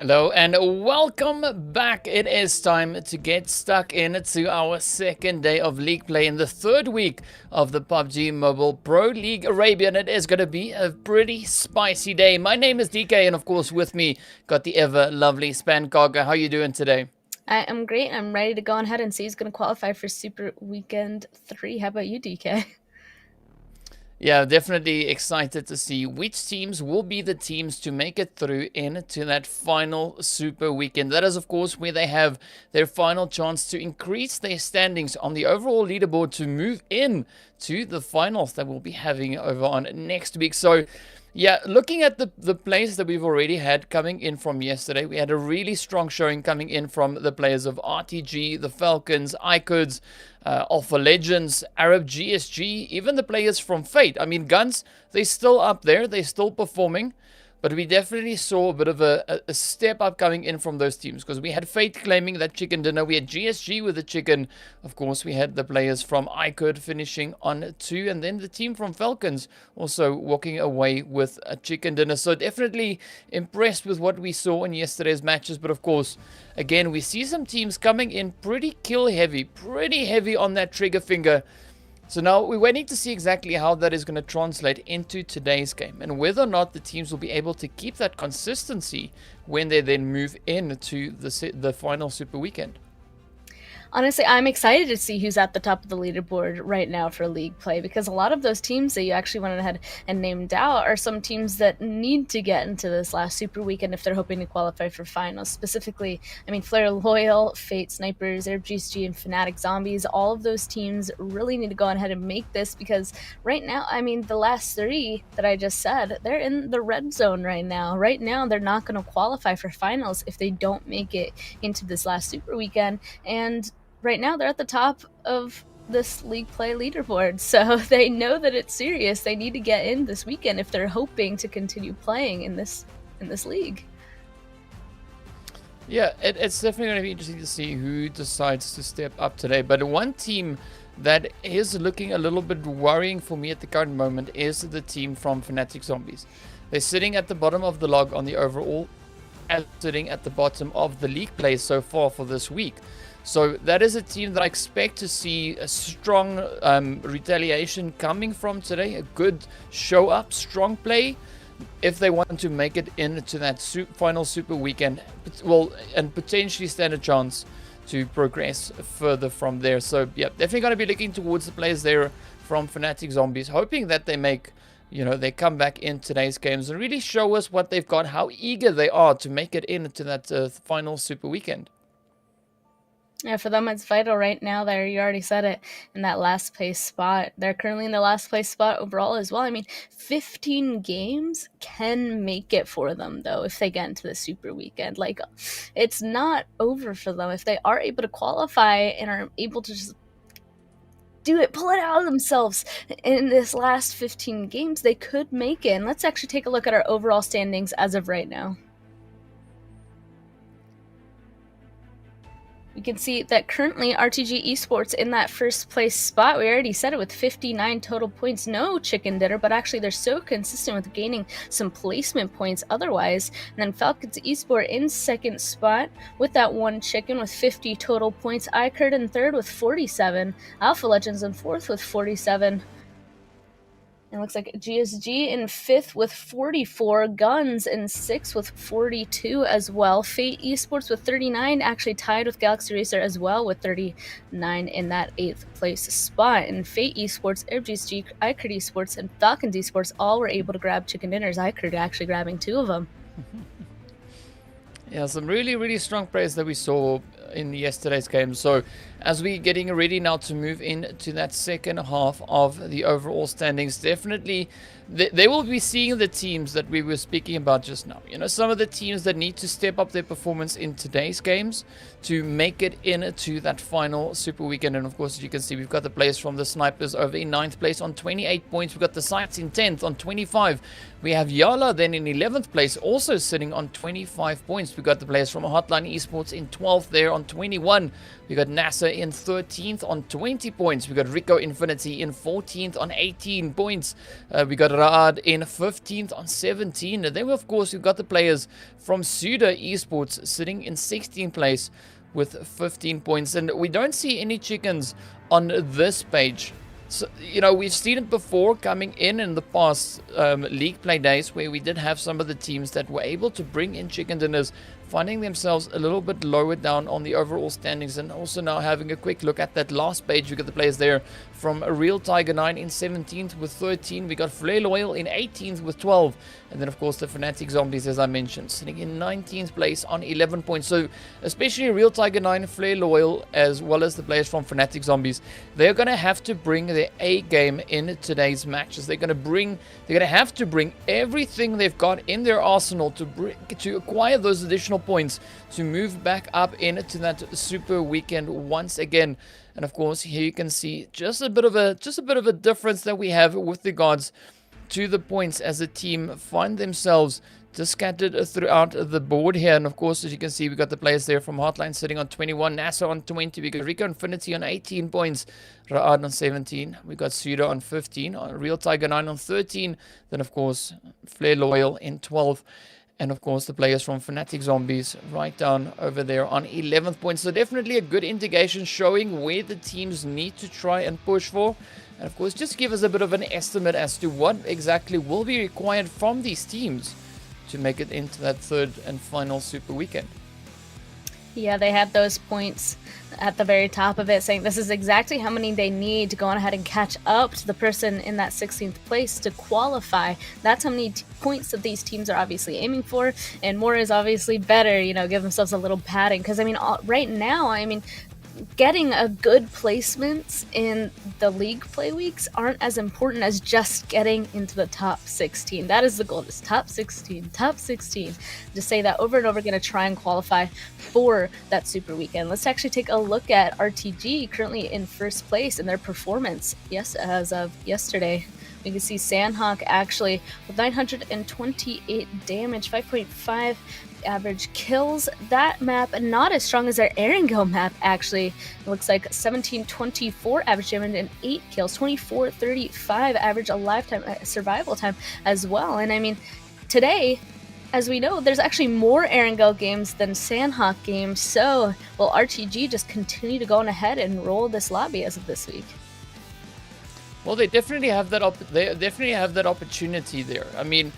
Hello and welcome back. It is time to get stuck into our second day of league play in the third week of the PUBG Mobile Pro League Arabia, and it is going to be a pretty spicy day. My name is DK, and of course with me got the ever lovely Spankog. How are you doing today? I am great. I'm ready to go on ahead and see who's going to qualify for Super Weekend 3. How about you, DK? Yeah, definitely excited to see which teams will be the teams to make it through into that final Super Weekend. That is, of course, where they have their final chance to increase their standings on the overall leaderboard to move in to the finals that we'll be having over on next week. So, yeah, looking at the players that we've already had coming in from yesterday, we had a really strong showing coming in from the players of RTG, the Falcons, iKURD, Alpha Legends, Arab GSG, even the players from Fate. I mean, GUNZ, they're still up there, they're still performing. But we definitely saw a bit of a step up coming in from those teams, because we had Fate claiming that chicken dinner. We had GSG with the chicken. Of course, we had the players from iKURD finishing on 2. And then the team from Falcons also walking away with a chicken dinner. So definitely impressed with what we saw in yesterday's matches. But of course, again, we see some teams coming in pretty kill heavy, pretty heavy on that trigger finger. So now we're waiting to see exactly how that is going to translate into today's game, and whether or not the teams will be able to keep that consistency when they then move into the final Super Weekend. Honestly, I'm excited to see who's at the top of the leaderboard right now for league play, because a lot of those teams that you actually went ahead and named out are some teams that need to get into this last Super Weekend if they're hoping to qualify for finals. Specifically, I mean, Flare Loyal, Fate Snipers, Arab GSG, and Fanatic Zombies, all of those teams really need to go ahead and make this, because right now, I mean, the last 3 that I just said, they're in the red zone right now. Right now, they're not going to qualify for finals if they don't make it into this last Super Weekend, and right now they're at the top of this league play leaderboard, so they know that it's serious. They need to get in this weekend if they're hoping to continue playing in this league. Yeah, it's definitely going to be interesting to see who decides to step up today. But one team that is looking a little bit worrying for me at the current moment is the team from Fanatic Zombies. They're sitting at the bottom of the log on the overall, and sitting at the bottom of the league play so far for this week. So that is a team that I expect to see a strong retaliation coming from today. A good show up, strong play, if they want to make it into that final Super Weekend. Well, and potentially stand a chance to progress further from there. So yeah, definitely going to be looking towards the players there from Fanatic Zombies, hoping that they make, they come back in today's games and really show us what they've got, how eager they are to make it into that final Super Weekend. Yeah, for them it's vital right now. There, you already said it, in that last place spot. They're currently in the last place spot overall as well. I mean, 15 games can make it for them, though, if they get into the Super Weekend. Like, it's not over for them. If they are able to qualify and are able to just do it, pull it out of themselves in this last 15 games, they could make it. And let's actually take a look at our overall standings as of right now. You can see that currently RTG Esports in that first place spot. We already said it, with 59 total points. No chicken dinner, but actually they're so consistent with gaining some placement points otherwise. And then Falcons Esport in second spot with that 1 chicken with 50 total points. iKURD in third with 47. Alpha Legends in fourth with 47. It looks like GSG in 5th with 44, GUNZ in 6th with 42 as well. Fate Esports with 39, actually tied with Galaxy Racer as well with 39 in that 8th place spot. And Fate Esports, Arab GSG, iKURD Esports, and Falcons Esports all were able to grab chicken dinners. iKURD actually grabbing 2 of them. Yeah, some really, really strong plays that we saw in yesterday's game. So as we're getting ready now to move into that second half of the overall standings, definitely they will be seeing the teams that we were speaking about just now. Some of the teams that need to step up their performance in today's games to make it into that final Super Weekend. And of course, as you can see, we've got the players from the Snipers over in 9th place on 28 points. We've got the SCYTES in 10th on 25. We have YaLLa then in 11th place, also sitting on 25 points. We've got the players from HOTLINE Esports in 12th there on 21. We got NASR in 13th on 20 points. We got RICO Infinity in 14th on 18 points. We got Raad in 15th on 17. And then, of course, we've got the players from SUDOR Esports sitting in 16th place with 15 points. And we don't see any chickens on this page. So, you know, we've seen it before coming in the past league play days where we did have some of the teams that were able to bring in chicken dinners, finding themselves a little bit lower down on the overall standings. And also now having a quick look at that last page, we got the players there from Real Tiger 9 in 17th with 13. We got Flare Loyal in 18th with 12. And then, of course, the Fanatic Zombies, as I mentioned, sitting in 19th place on 11 points. So, especially Real Tiger 9, Flare Loyal, as well as the players from Fanatic Zombies, they're going to have to bring their A game in today's matches. They're going to have to bring everything they've got in their arsenal to acquire those additional points to move back up into that super weekend once again. And of course, here you can see just a bit of a difference that we have with regards to the points as a team find themselves just scattered throughout the board here. And of course, as you can see, we got the players there from HOTLINE sitting on 21, NASR on 20, we got RICO Infinity on 18 points, Raad on 17, we got SUDOR on 15, Real Tiger 9 on 13, then of course Flare Loyal in 12, and of course the players from Fanatic Zombies right down over there on 11th points. So definitely a good indication showing where the teams need to try and push for. And of course, just give us a bit of an estimate as to what exactly will be required from these teams to make it into that third and final super weekend. Yeah, they had those points at the very top of it saying this is exactly how many they need to go on ahead and catch up to the person in that 16th place to qualify. That's how many points that these teams are obviously aiming for, and more is obviously better, you know, give themselves a little padding, because I mean right now, I mean, getting a good placements in the league play weeks aren't as important as just getting into the top 16. That is the goal, just top 16. Just say that over and over, going to try and qualify for that super weekend. Let's actually take a look at RTG, currently in first place in their performance. Yes, as of yesterday. We can see Sanhok actually with 928 damage, 5.5 average kills. That map not as strong as their Erangel map actually. It looks like 1724 average damage and 8 kills, 2435 average lifetime survival time as well. And I mean, today, as we know, there's actually more Erangel games than Sanhok games. So will RTG just continue to go on ahead and roll this lobby as of this week? Well, they definitely have that opportunity there. I mean,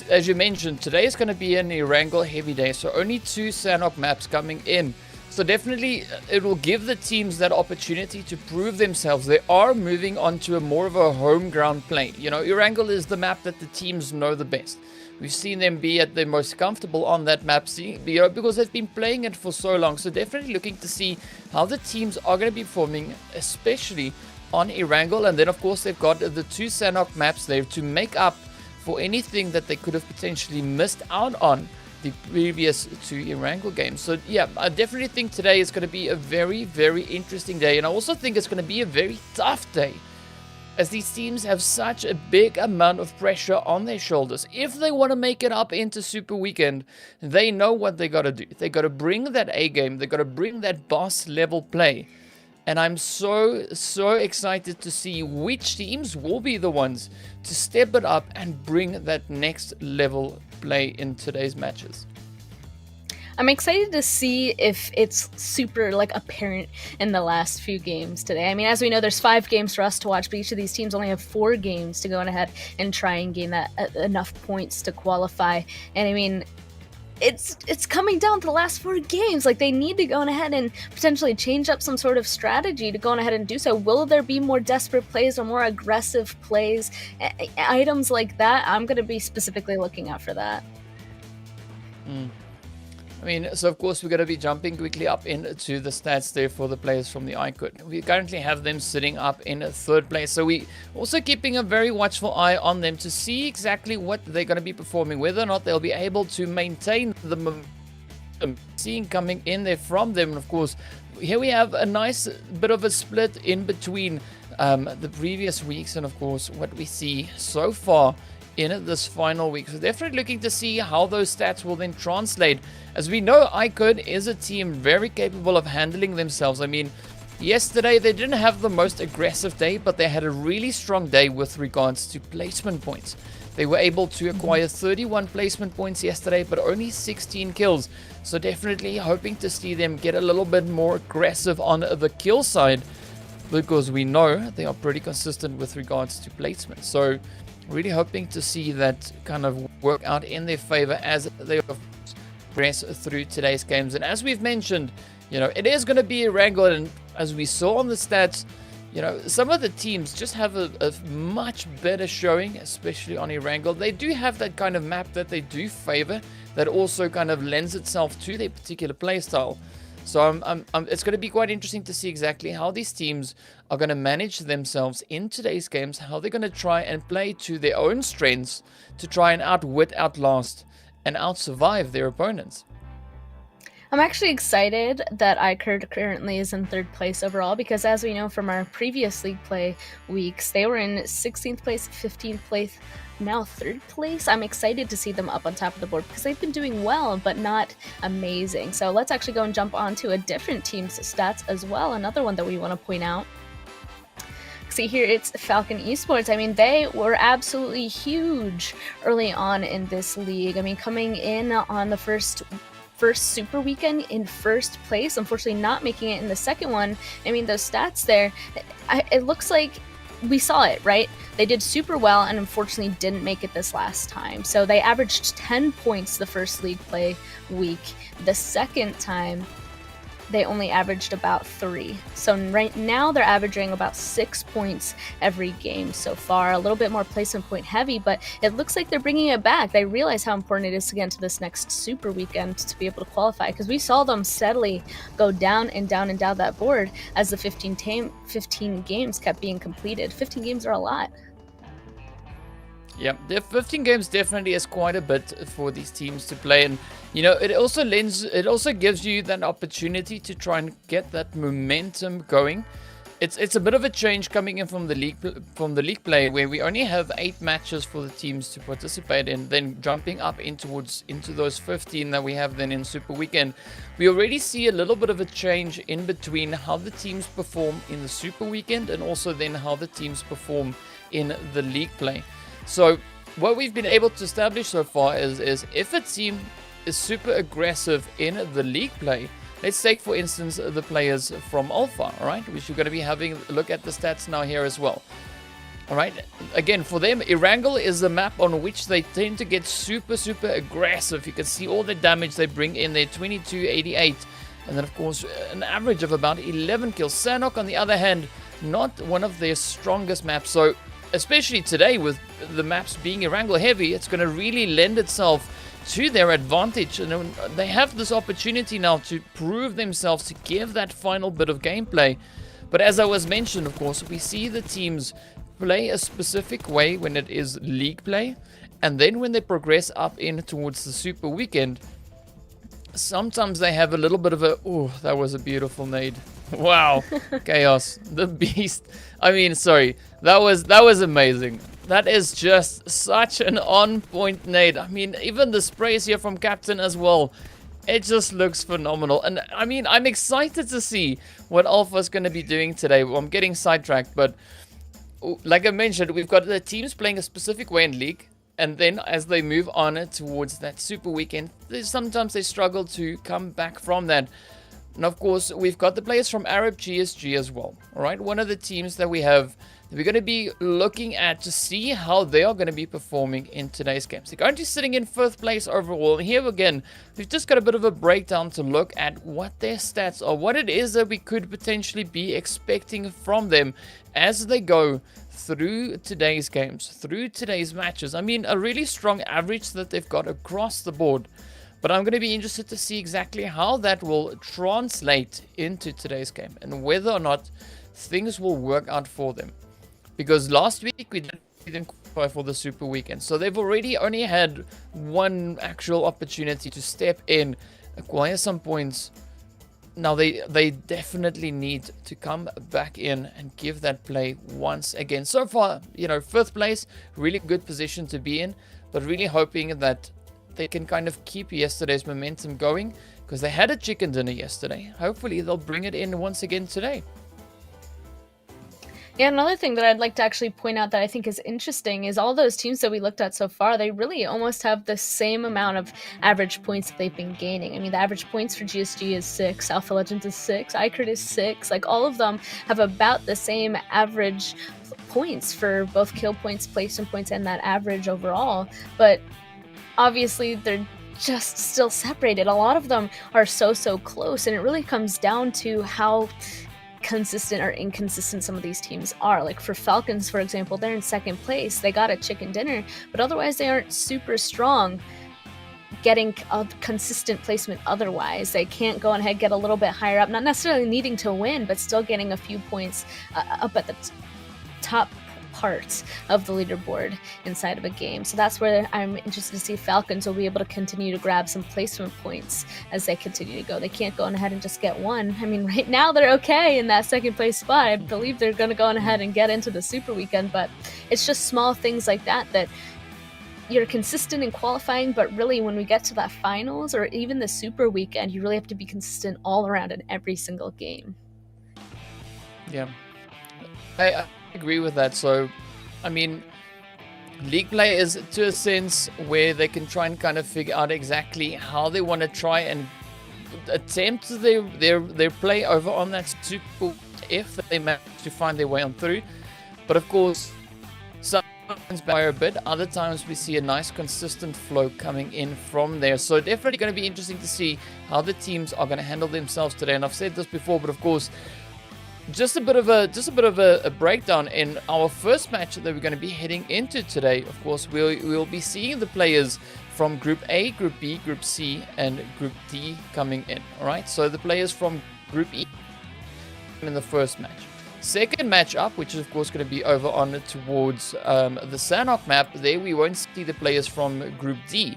as you mentioned, today is going to be an Erangel heavy day, so only 2 Sanhok maps coming in. So definitely it will give the teams that opportunity to prove themselves. They are moving on to a more of a home ground play. You know, Erangel is the map that the teams know the best. We've seen them be at their most comfortable on that map, because they've been playing it for so long. So definitely looking to see how the teams are going to be performing, especially on Erangel. And then of course they've got the 2 Sanhok maps there to make up for anything that they could have potentially missed out on the previous 2 Erangel games. So yeah, I definitely think today is going to be a very, very interesting day. And I also think it's going to be a very tough day, as these teams have such a big amount of pressure on their shoulders. If they want to make it up into Super Weekend, they know what they got to do. They got to bring that A game. They got to bring that boss level play. And I'm so excited to see which teams will be the ones to step it up and bring that next level play in today's matches. I'm excited to see if it's super apparent in the last few games today. I mean, as we know, there's 5 games for us to watch, but each of these teams only have 4 games to go on ahead and try and gain that enough points to qualify. And I mean, it's coming down to the last 4 games. Like, they need to go on ahead and potentially change up some sort of strategy to go on ahead and do so. Will there be more desperate plays or more aggressive plays? Items like that, I'm going to be specifically looking out for that. I mean, so of course we're going to be jumping quickly up into the stats there for the players from the iKURD. We currently have them sitting up in 3rd place, so we also keeping a very watchful eye on them to see exactly what they're going to be performing, whether or not they'll be able to maintain the momentum seeing coming in there from them. And of course, here we have a nice bit of a split in between the previous weeks and of course what we see so far in this final week. So definitely looking to see how those stats will then translate. As we know, iKURD is a team very capable of handling themselves. I mean, Yesterday, they didn't have the most aggressive day, but they had a really strong day with regards to placement points. They were able to acquire 31 placement points yesterday, but only 16 kills. So definitely hoping to see them get a little bit more aggressive on the kill side, because we know they are pretty consistent with regards to placement. So really hoping to see that kind of work out in their favor as they progress through today's games. And as we've mentioned, it is going to be Erangel, and as we saw on the stats, some of the teams just have a much better showing, especially on Erangel. They do have that kind of map that they do favor, that also kind of lends itself to their particular playstyle. So it's going to be quite interesting to see exactly how these teams are going to manage themselves in today's games, how they're going to try and play to their own strengths to try and outwit, outlast, and out-survive their opponents. I'm actually excited that iKURD currently is in 3rd place overall, because as we know from our previous league play weeks, they were in 16th place, 15th place, now 3rd place. I'm excited to see them up on top of the board because they've been doing well, but not amazing. So let's actually go and jump onto a different team's stats as well, another one that we want to point out. See here, it's FalconsEsport. I mean, they were absolutely huge early on in this league. I mean, coming in on the first super weekend in 1st place, unfortunately not making it in the second one. I mean, those stats there, it looks like we saw it, right? They did super well and unfortunately didn't make it this last time. So they averaged 10 points the first league play week. The second time, they only averaged about 3. So right now they're averaging about 6 points every game so far. A little bit more placement point heavy, but it looks like they're bringing it back. They realize how important it is to get into this next super weekend to be able to qualify, because we saw them steadily go down and down and down that board as the 15 games kept being completed. 15 games are a lot. Yeah, 15 games definitely is quite a bit for these teams to play, and it also gives you that opportunity to try and get that momentum going. It's a bit of a change coming in from the league play, where we only have 8 matches for the teams to participate in, then jumping up into those 15 that we have then in Super Weekend. We already see a little bit of a change in between how the teams perform in the Super Weekend and also then how the teams perform in the league play. So what we've been able to establish so far is if a team is super aggressive in the league play, let's take for instance the players from Alpha, alright, which we're going to be having a look at the stats now here as well. Alright, again, for them, Erangel is a map on which they tend to get super aggressive. You can see all the damage they bring in there, 2288, and then of course an average of about 11 kills. Sanhok, on the other hand, not one of their strongest maps, so especially today with the maps being Erangel heavy, it's going to really lend itself to their advantage, and they have this opportunity now to prove themselves, to give that final bit of gameplay. But as I was mentioned, of course, we see the teams play a specific way when it is league play, and then when they progress up in towards the Super Weekend, sometimes they have a little bit of a, oh, that was a beautiful nade. Wow, Chaos, the beast. I mean, sorry, that was amazing. That is just such an on-point nade. I mean, even the sprays here from Captain as well. It just looks phenomenal. And I mean, I'm excited to see what Alpha is going to be doing today. Well, I'm getting sidetracked, but like I mentioned, we've got the teams playing a specific way in League. And then as they move on towards that Super Weekend, sometimes they struggle to come back from that. And of course, we've got the players from Arab GSG as well. All right, one of the teams that we're going to be looking at to see how they are going to be performing in today's games. They're currently sitting in 5th place overall. And here again, we've just got a bit of a breakdown to look at what their stats are, what it is that we could potentially be expecting from them as they go through today's games, through today's matches. I mean, a really strong average that they've got across the board. But I'm going to be interested to see exactly how that will translate into today's game and whether or not things will work out for them. Because last week we didn't qualify for the Super Weekend. So they've already only had one actual opportunity to step in, acquire some points. Now they definitely need to come back in and give that play once again. So far, 5th place, really good position to be in. But really hoping that they can kind of keep yesterday's momentum going, because they had a chicken dinner yesterday. Hopefully they'll bring it in once again today. Yeah, another thing that I'd like to actually point out that I think is interesting is all those teams that we looked at so far, they really almost have the same amount of average points that they've been gaining. I mean, the average points for GSG is 6, Alpha Legends is 6, iKURD is 6. Like, all of them have about the same average points for both kill points, placement points, and that average overall. But obviously, they're just still separated. A lot of them are so close, and it really comes down to how consistent or inconsistent some of these teams are. Like for Falcons, for example, they're in second place. They got a chicken dinner, but otherwise they aren't super strong getting a consistent placement otherwise. They can't go ahead, get a little bit higher up, not necessarily needing to win, but still getting a few points up at the top parts of the leaderboard inside of a game. So that's where I'm interested to see Falcons will be able to continue to grab some placement points as they continue to go. They can't go on ahead and just get one. I mean, right now they're okay in that second place spot. I believe they're going to go on ahead and get into the Super Weekend, but it's just small things like that you're consistent in qualifying, but really when we get to that finals or even the Super Weekend, you really have to be consistent all around in every single game. Yeah, I agree with that. So, I mean, league play is to a sense where they can try and kind of figure out exactly how they want to try and attempt their play over on that Super if they manage to find their way on through. But of course, sometimes by a bit, other times we see a nice consistent flow coming in from there. So definitely going to be interesting to see how the teams are going to handle themselves today. And I've said this before, but of course, just a bit of a breakdown in our first match that we're going to be heading into today. Of course, we'll be seeing the players from Group A, Group B, Group C, and Group D coming in. All right, so the players from Group E in the first match. Second match up, which is of course going to be over on towards the Sanhok map. There we won't see the players from Group D.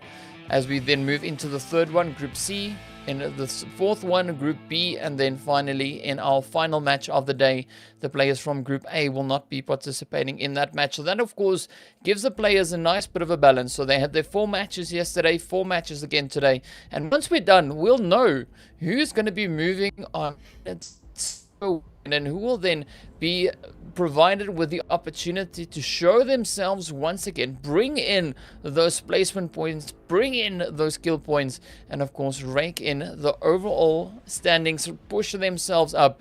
As we then move into the third one, Group C. In the fourth one, Group B, and then finally in our final match of the day, the players from Group A will not be participating in that match. So that, of course, gives the players a nice bit of a balance. So they had their 4 matches yesterday, 4 matches again today. And once we're done, we'll know who's going to be moving on and who will then be provided with the opportunity to show themselves once again, bring in those placement points, bring in those kill points, and of course rake in the overall standings, push themselves up.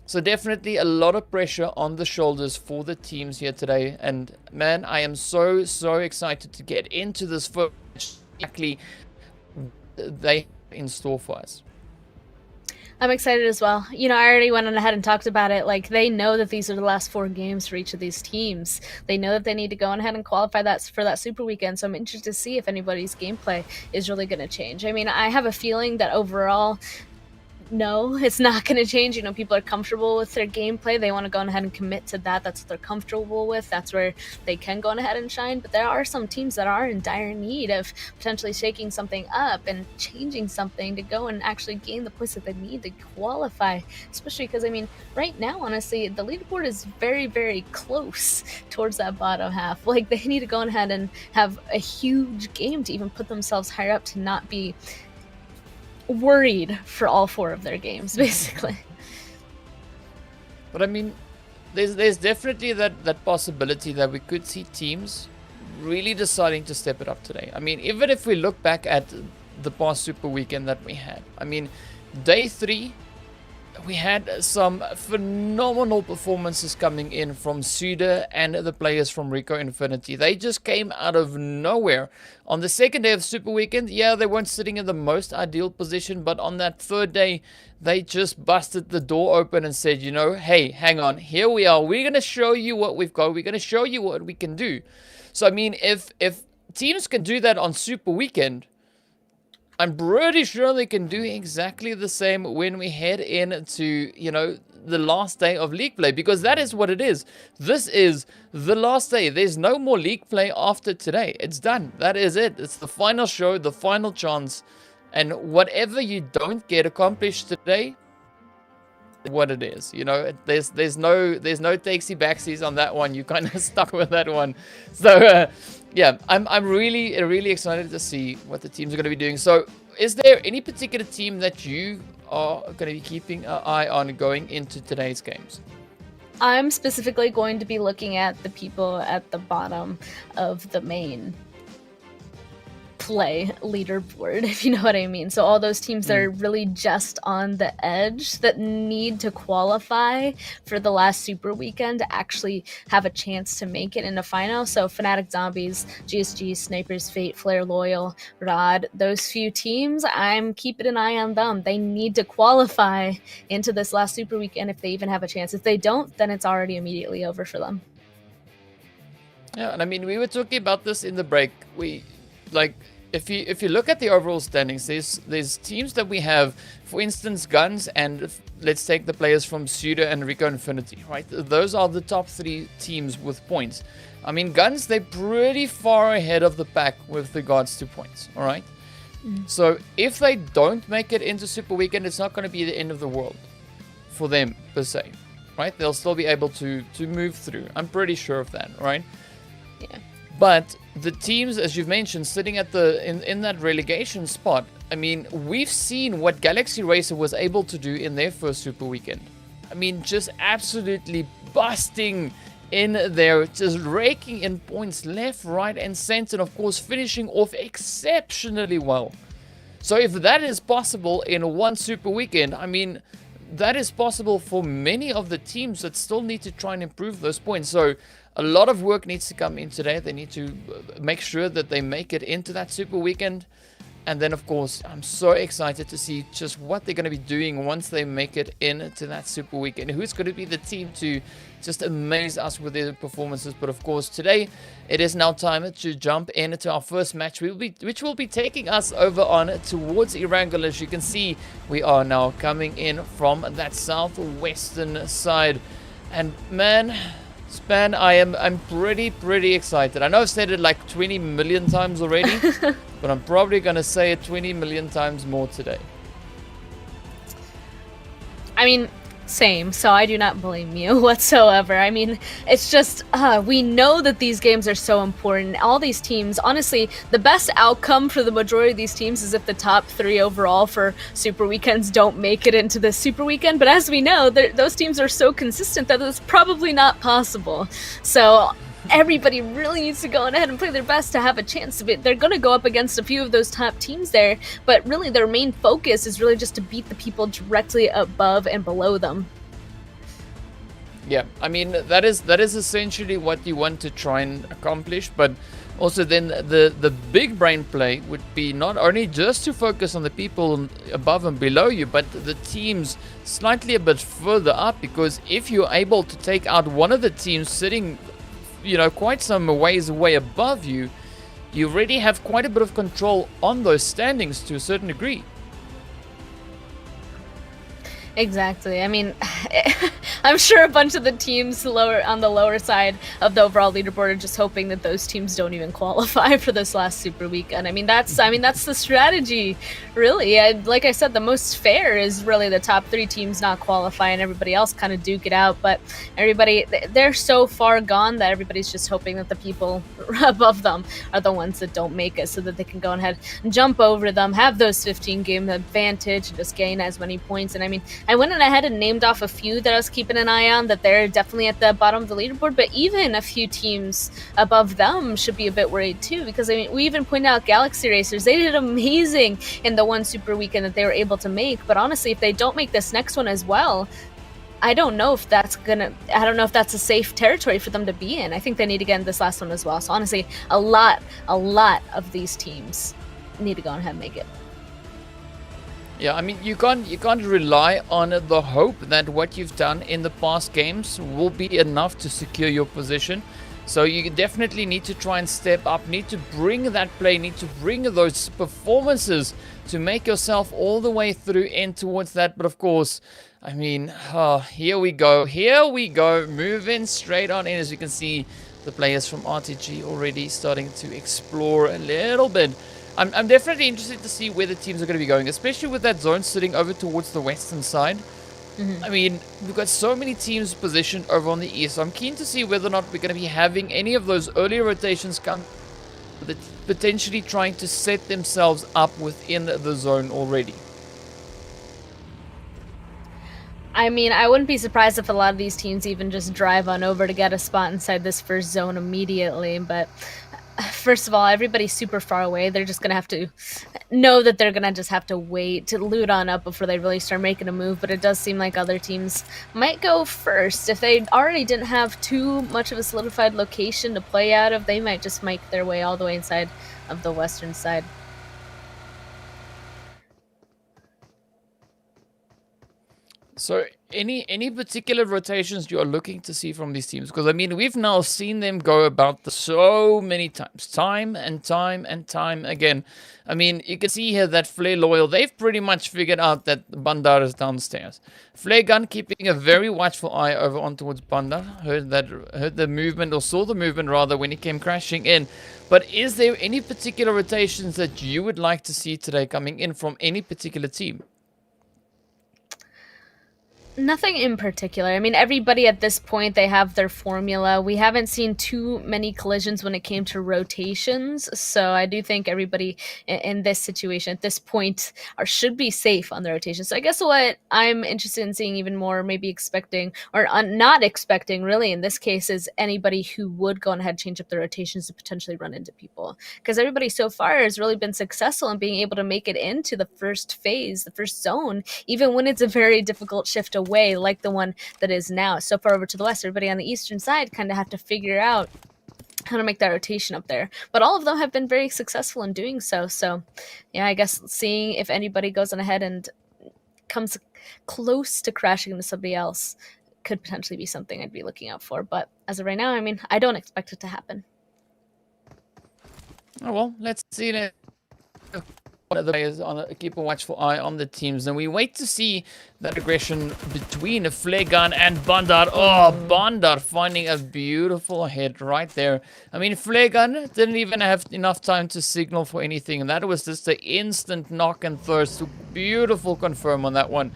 So definitely a lot of pressure on the shoulders for the teams here today. And man, I am so excited to get into this first exactly they have in store for us. I'm excited as well. You know, I already went on ahead and talked about it. Like, they know that these are the last 4 games for each of these teams. They know that they need to go on ahead and qualify for that Super Weekend. So I'm interested to see if anybody's gameplay is really going to change. I mean, I have a feeling that overall, no, it's not going to change. You know, people are comfortable with their gameplay. They want to go on ahead and commit to that. That's what they're comfortable with. That's where they can go on ahead and shine. But there are some teams that are in dire need of potentially shaking something up and changing something to go and actually gain the points that they need to qualify. Especially because, I mean, right now, honestly, the leaderboard is very close towards that bottom half. Like, they need to go on ahead and have a huge game to even put themselves higher up to not be worried for all 4 of their games, basically. But I mean, there's definitely that possibility that we could see teams really deciding to step it up today. I mean, even if we look back at the past Super Weekend that we had, I mean, day 3, we had some phenomenal performances coming in from SUDOR and the players from RICO Infinity. They just came out of nowhere. On the second day of Super Weekend, yeah, they weren't sitting in the most ideal position, but on that third day, they just busted the door open and said, you know, hey, hang on, here we are. We're going to show you what we've got. We're going to show you what we can do. So, I mean, if teams can do that on Super Weekend, I'm pretty sure they can do exactly the same when we head into, you know, the last day of league play, because that is what it is. This is the last day. There's no more league play after today. It's done. That is it. It's the final show, the final chance. And whatever you don't get accomplished today, what it is, you know, there's no takesy backsies on that one. You kind of stuck with that one. So yeah, I'm really excited to see what the teams are going to be doing. So is there any particular team that you are going to be keeping an eye on going into today's games? I'm specifically going to be looking at the people at the bottom of the main play leaderboard, if you know what I mean. So all those teams that are really just on the edge that need to qualify for the last Super Weekend to actually have a chance to make it in the final. So Fanatic Zombies, GSG, Snipers, Fate, Flare, Loyal, Rod, those few teams, I'm keeping an eye on them. They need to qualify into this last Super Weekend if they even have a chance. If they don't, then it's already immediately over for them. Yeah, and I mean, we were talking about this in the break. If you look at the overall standings, there's teams that we have, for instance, GUNZ, and let's take the players from SUDOR and RICO Infinity, right? Those are the top 3 teams with points. I mean, GUNZ, they're pretty far ahead of the pack with regards to points, all right? So if they don't make it into Super Weekend, it's not going to be the end of the world for them, per se, right? They'll still be able to move through. I'm pretty sure of that, right? Yeah. But the teams, as you've mentioned, sitting at in that relegation spot, I mean, we've seen what Galaxy Racer was able to do in their first Super Weekend. I mean, just absolutely busting in there, just raking in points left, right, and center, and of course, finishing off exceptionally well. So if that is possible in one Super Weekend, I mean, that is possible for many of the teams that still need to try and improve those points. So a lot of work needs to come in today. They need to make sure that they make it into that Super Weekend. And then, of course, I'm so excited to see just what they're going to be doing once they make it into that Super Weekend. Who's going to be the team to just amaze us with their performances. But, of course, today it is now time to jump into our first match, which will be taking us over on towards Erangel. As you can see, we are now coming in from that southwestern side. And, man, Span, I'm pretty excited. I know I've said it like 20 million times already, but I'm probably going to say it 20 million times more today. I mean, same, so I do not blame you whatsoever. I mean, it's just, we know that these games are so important. All these teams, honestly, the best outcome for the majority of these teams is if the top 3 overall for Super Weekends don't make it into the Super Weekend, but as we know, those teams are so consistent that it's probably not possible. So everybody really needs to go ahead and play their best to have a chance to be. They're going to go up against a few of those top teams there, but really their main focus is really just to beat the people directly above and below them. Yeah, I mean, that is essentially what you want to try and accomplish, but also then the big brain play would be not only just to focus on the people above and below you, but the teams slightly a bit further up, because if you're able to take out one of the teams sitting, you know, quite some ways away above you, you already have quite a bit of control on those standings to a certain degree. Exactly. I mean, I'm sure a bunch of the teams on the lower side of the overall leaderboard are just hoping that those teams don't even qualify for this last Super Weekend. I mean, that's the strategy, really. Like I said, the most fair is really the top 3 teams not qualify and everybody else kind of duke it out. But everybody, they're so far gone that everybody's just hoping that the people above them are the ones that don't make it, so that they can go ahead and jump over them, have those 15-game advantage, and just gain as many points. And I mean, I went ahead and named off a few that I was keeping an eye on, that they're definitely at the bottom of the leaderboard, but even a few teams above them should be a bit worried too, because I mean, we even pointed out Galaxy Racers. They did amazing in the one Super Weekend that they were able to make, but honestly, if they don't make this next one as well, I don't know if that's a safe territory for them to be in. I think they need to get in this last one as well. So honestly, a lot of these teams need to go ahead and make it. Yeah, I mean, you can't rely on the hope that what you've done in the past games will be enough to secure your position. So you definitely need to try and step up, need to bring that play, need to bring those performances to make yourself all the way through and towards that. But of course, I mean, here we go, moving straight on in. As you can see, the players from RTG already starting to explore a little bit. I'm definitely interested to see where the teams are going to be going, especially with that zone sitting over towards the western side. I mean, we've got so many teams positioned over on the east. So I'm keen to see whether or not we're going to be having any of those earlier rotations come, potentially trying to set themselves up within the zone already. I mean, I wouldn't be surprised if a lot of these teams even just drive on over to get a spot inside this first zone immediately, but first of all, everybody's super far away. They're just going to have to know that they're going to just have to wait to loot on up before they really start making a move, but it does seem like other teams might go first. If they already didn't have too much of a solidified location to play out of, they might just make their way all the way inside of the western side. So any particular rotations you are looking to see from these teams? Because I mean, we've now seen them go about this so many times, time and time again. I mean, you can see here that Flare Loyal, they've pretty much figured out that Bandar is downstairs. Flare Gun keeping a very watchful eye over on towards Bandar. Heard the movement, or saw the movement rather, when he came crashing in. But is there any particular rotations that you would like to see today coming in from any particular team? Nothing in particular. I mean, everybody at this point, they have their formula. We haven't seen too many collisions when it came to rotations. So I do think everybody in this situation at this point should be safe on the rotation. So I guess what I'm interested in seeing even more, maybe expecting or not expecting really in this case, is anybody who would go ahead and change up the rotations to potentially run into people. Because everybody so far has really been successful in being able to make it into the first phase, the first zone, even when it's a very difficult shift away, like the one that is now. So far over to the west, everybody on the eastern side kind of have to figure out how to make that rotation up there. But all of them have been very successful in doing so. So yeah, I guess seeing if anybody goes on ahead and comes close to crashing into somebody else could potentially be something I'd be looking out for. But as of right now, I mean, I don't expect it to happen. Oh well, let's see that. One of the players keep a watchful eye on the teams, and we wait to see that aggression between Flare Gun and Bandar. Oh, Bandar finding a beautiful hit right there. I mean, Flare Gun didn't even have enough time to signal for anything, and that was just an instant knock and thirst. Beautiful confirm on that one.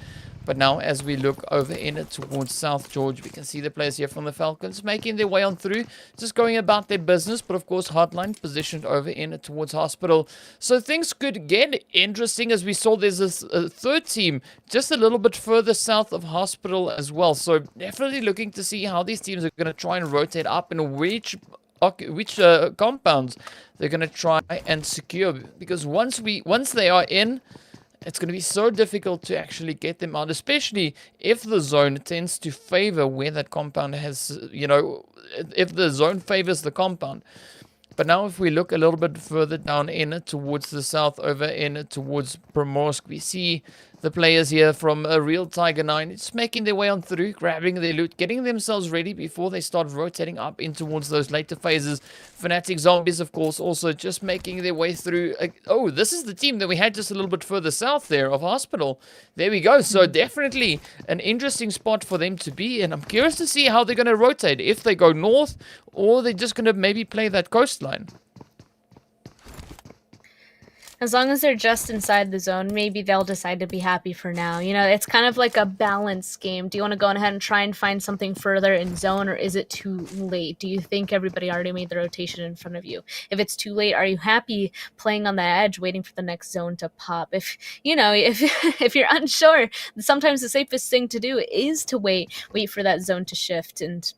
But now, as we look over in towards South George, we can see the players here from the Falcons making their way on through, just going about their business. But of course, HOTLINE positioned over in towards Hospital. So things could get interesting, as we saw there's a third team just a little bit further south of Hospital as well. So definitely looking to see how these teams are going to try and rotate up and which compounds they're going to try and secure. Because once they are in, it's going to be so difficult to actually get them out, especially if the zone tends to favor where that compound has, if the zone favors the compound. But now if we look a little bit further down in towards the south, over in towards Primorsk, we see the players here from a Real Tiger 9 just making their way on through, grabbing their loot, getting themselves ready before they start rotating up in towards those later phases. Fanatic Zombies, of course, also just making their way through. Oh, this is the team that we had just a little bit further south there of Hospital. There we go. So definitely an interesting spot for them to be in. I'm curious to see how they're going to rotate, if they go north or they're just going to maybe play that coastline. As long as they're just inside the zone, maybe they'll decide to be happy for now. You know, it's kind of like a balance game. Do you want to go ahead and try and find something further in zone, or is it too late? Do you think everybody already made the rotation in front of you? If it's too late, are you happy playing on the edge, waiting for the next zone to pop? If you're unsure, sometimes the safest thing to do is to wait for that zone to shift. And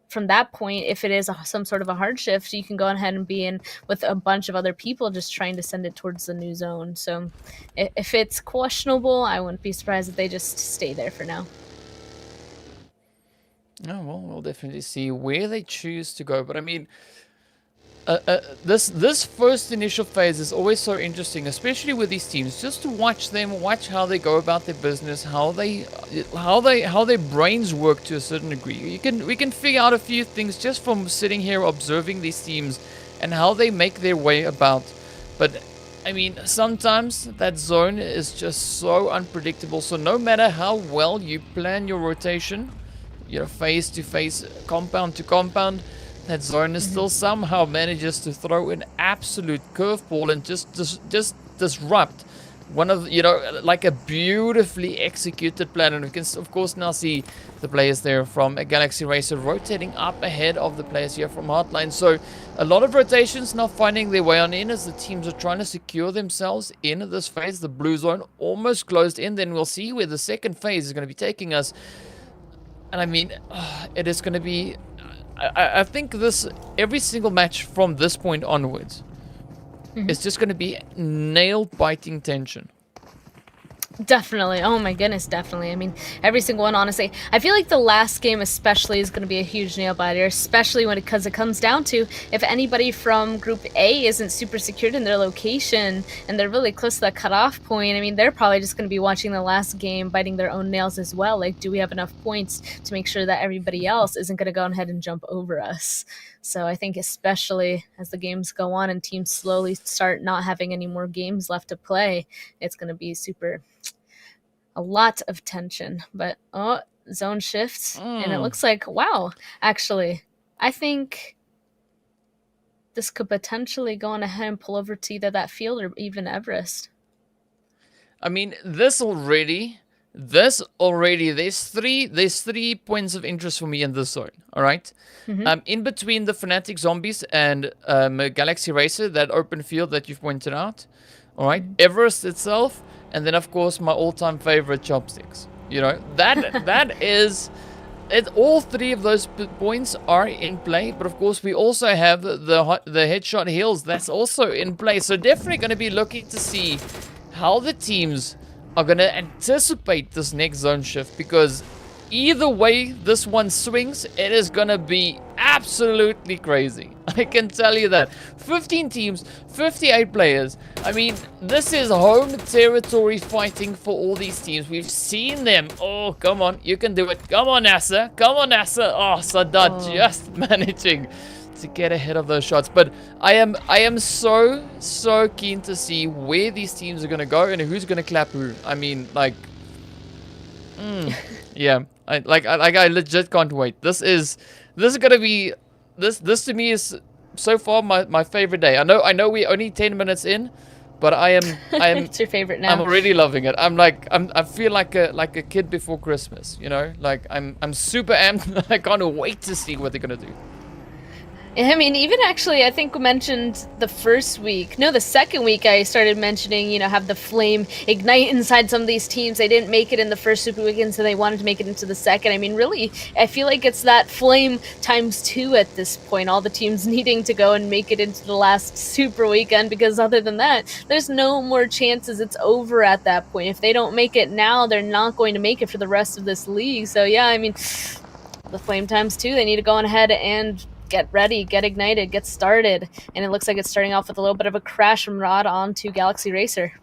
from that point, if it is some sort of a hard shift, you can go ahead and be in with a bunch of other people just trying to send it towards the new zone. So if it's questionable, I wouldn't be surprised if they just stay there for now. Oh, well, we'll definitely see where they choose to go. But I mean, this first initial phase is always so interesting, especially with these teams, just to watch them, watch how they go about their business, how their brains work to a certain degree. We can figure out a few things just from sitting here observing these teams and how they make their way about. But I mean, sometimes that zone is just so unpredictable. So no matter how well you plan your rotation, phase to phase, compound to compound, that zone is still somehow manages to throw an absolute curveball and just disrupt one of, you know, like a beautifully executed plan. And we can of course now see the players there from a Galaxy Racer rotating up ahead of the players here from HOTLINE. So a lot of rotations now finding their way on in as the teams are trying to secure themselves in this phase. The blue zone almost closed in. Then we'll see where the second phase is going to be taking us. And I mean, it is going to be, I think this, every single match from this point onwards, it's just going to be nail-biting tension. Definitely. Oh my goodness, definitely. I mean, every single one, honestly. I feel like the last game especially is going to be a huge nail-biter, especially because it comes down to if anybody from Group A isn't super secured in their location and they're really close to that cutoff point. I mean, they're probably just going to be watching the last game, biting their own nails as well. Like, do we have enough points to make sure that everybody else isn't going to go ahead and jump over us? So I think especially as the games go on and teams slowly start not having any more games left to play, it's going to be a lot of tension. But zone shifts and it looks like, wow, actually I think this could potentially go on ahead and pull over to either that field or even Everest. I mean, there's three points of interest for me in this zone. All right, in between the Fanatic Zombies and Galaxy Racer, that open field that you've pointed out. All right, Everest itself, and then of course my all-time favorite, Chopsticks. You know, that is it. All three of those points are in play, but of course we also have the headshot hills that's also in play. So definitely going to be looking to see how the teams are going to anticipate this next zone shift, because either way this one swings, it is going to be absolutely crazy. I can tell you that. 15 teams, 58 players. I mean, this is home territory fighting for all these teams. We've seen them. Oh, come on. You can do it. Come on, NASA. Come on, NASA. Oh, SUDOR just managing to get ahead of those shots. But I am so keen to see where these teams are going to go and who's going to clap who. I mean, like, yeah, I legit can't wait. This is going to be, this to me is so far my favorite day. I know we're only 10 minutes in, but I am it's your favorite now. I'm really loving it. I feel like a kid before Christmas, you know? Like I'm super amped. I can't wait to see what they're going to do. I mean, even actually, I think we mentioned the second week I started mentioning, you know, have the flame ignite inside some of these teams. They didn't make it in the first Super Weekend, so they wanted to make it into the second. I mean, really, I feel like it's that flame times 2 at this point. All the teams needing to go and make it into the last Super Weekend, because other than that, there's no more chances. It's over at that point. If they don't make it now, they're not going to make it for the rest of this league. So yeah, I mean, the flame times 2, they need to go on ahead and get ready, get ignited, get started. And it looks like it's starting off with a little bit of a crash from Rod onto Galaxy Racer.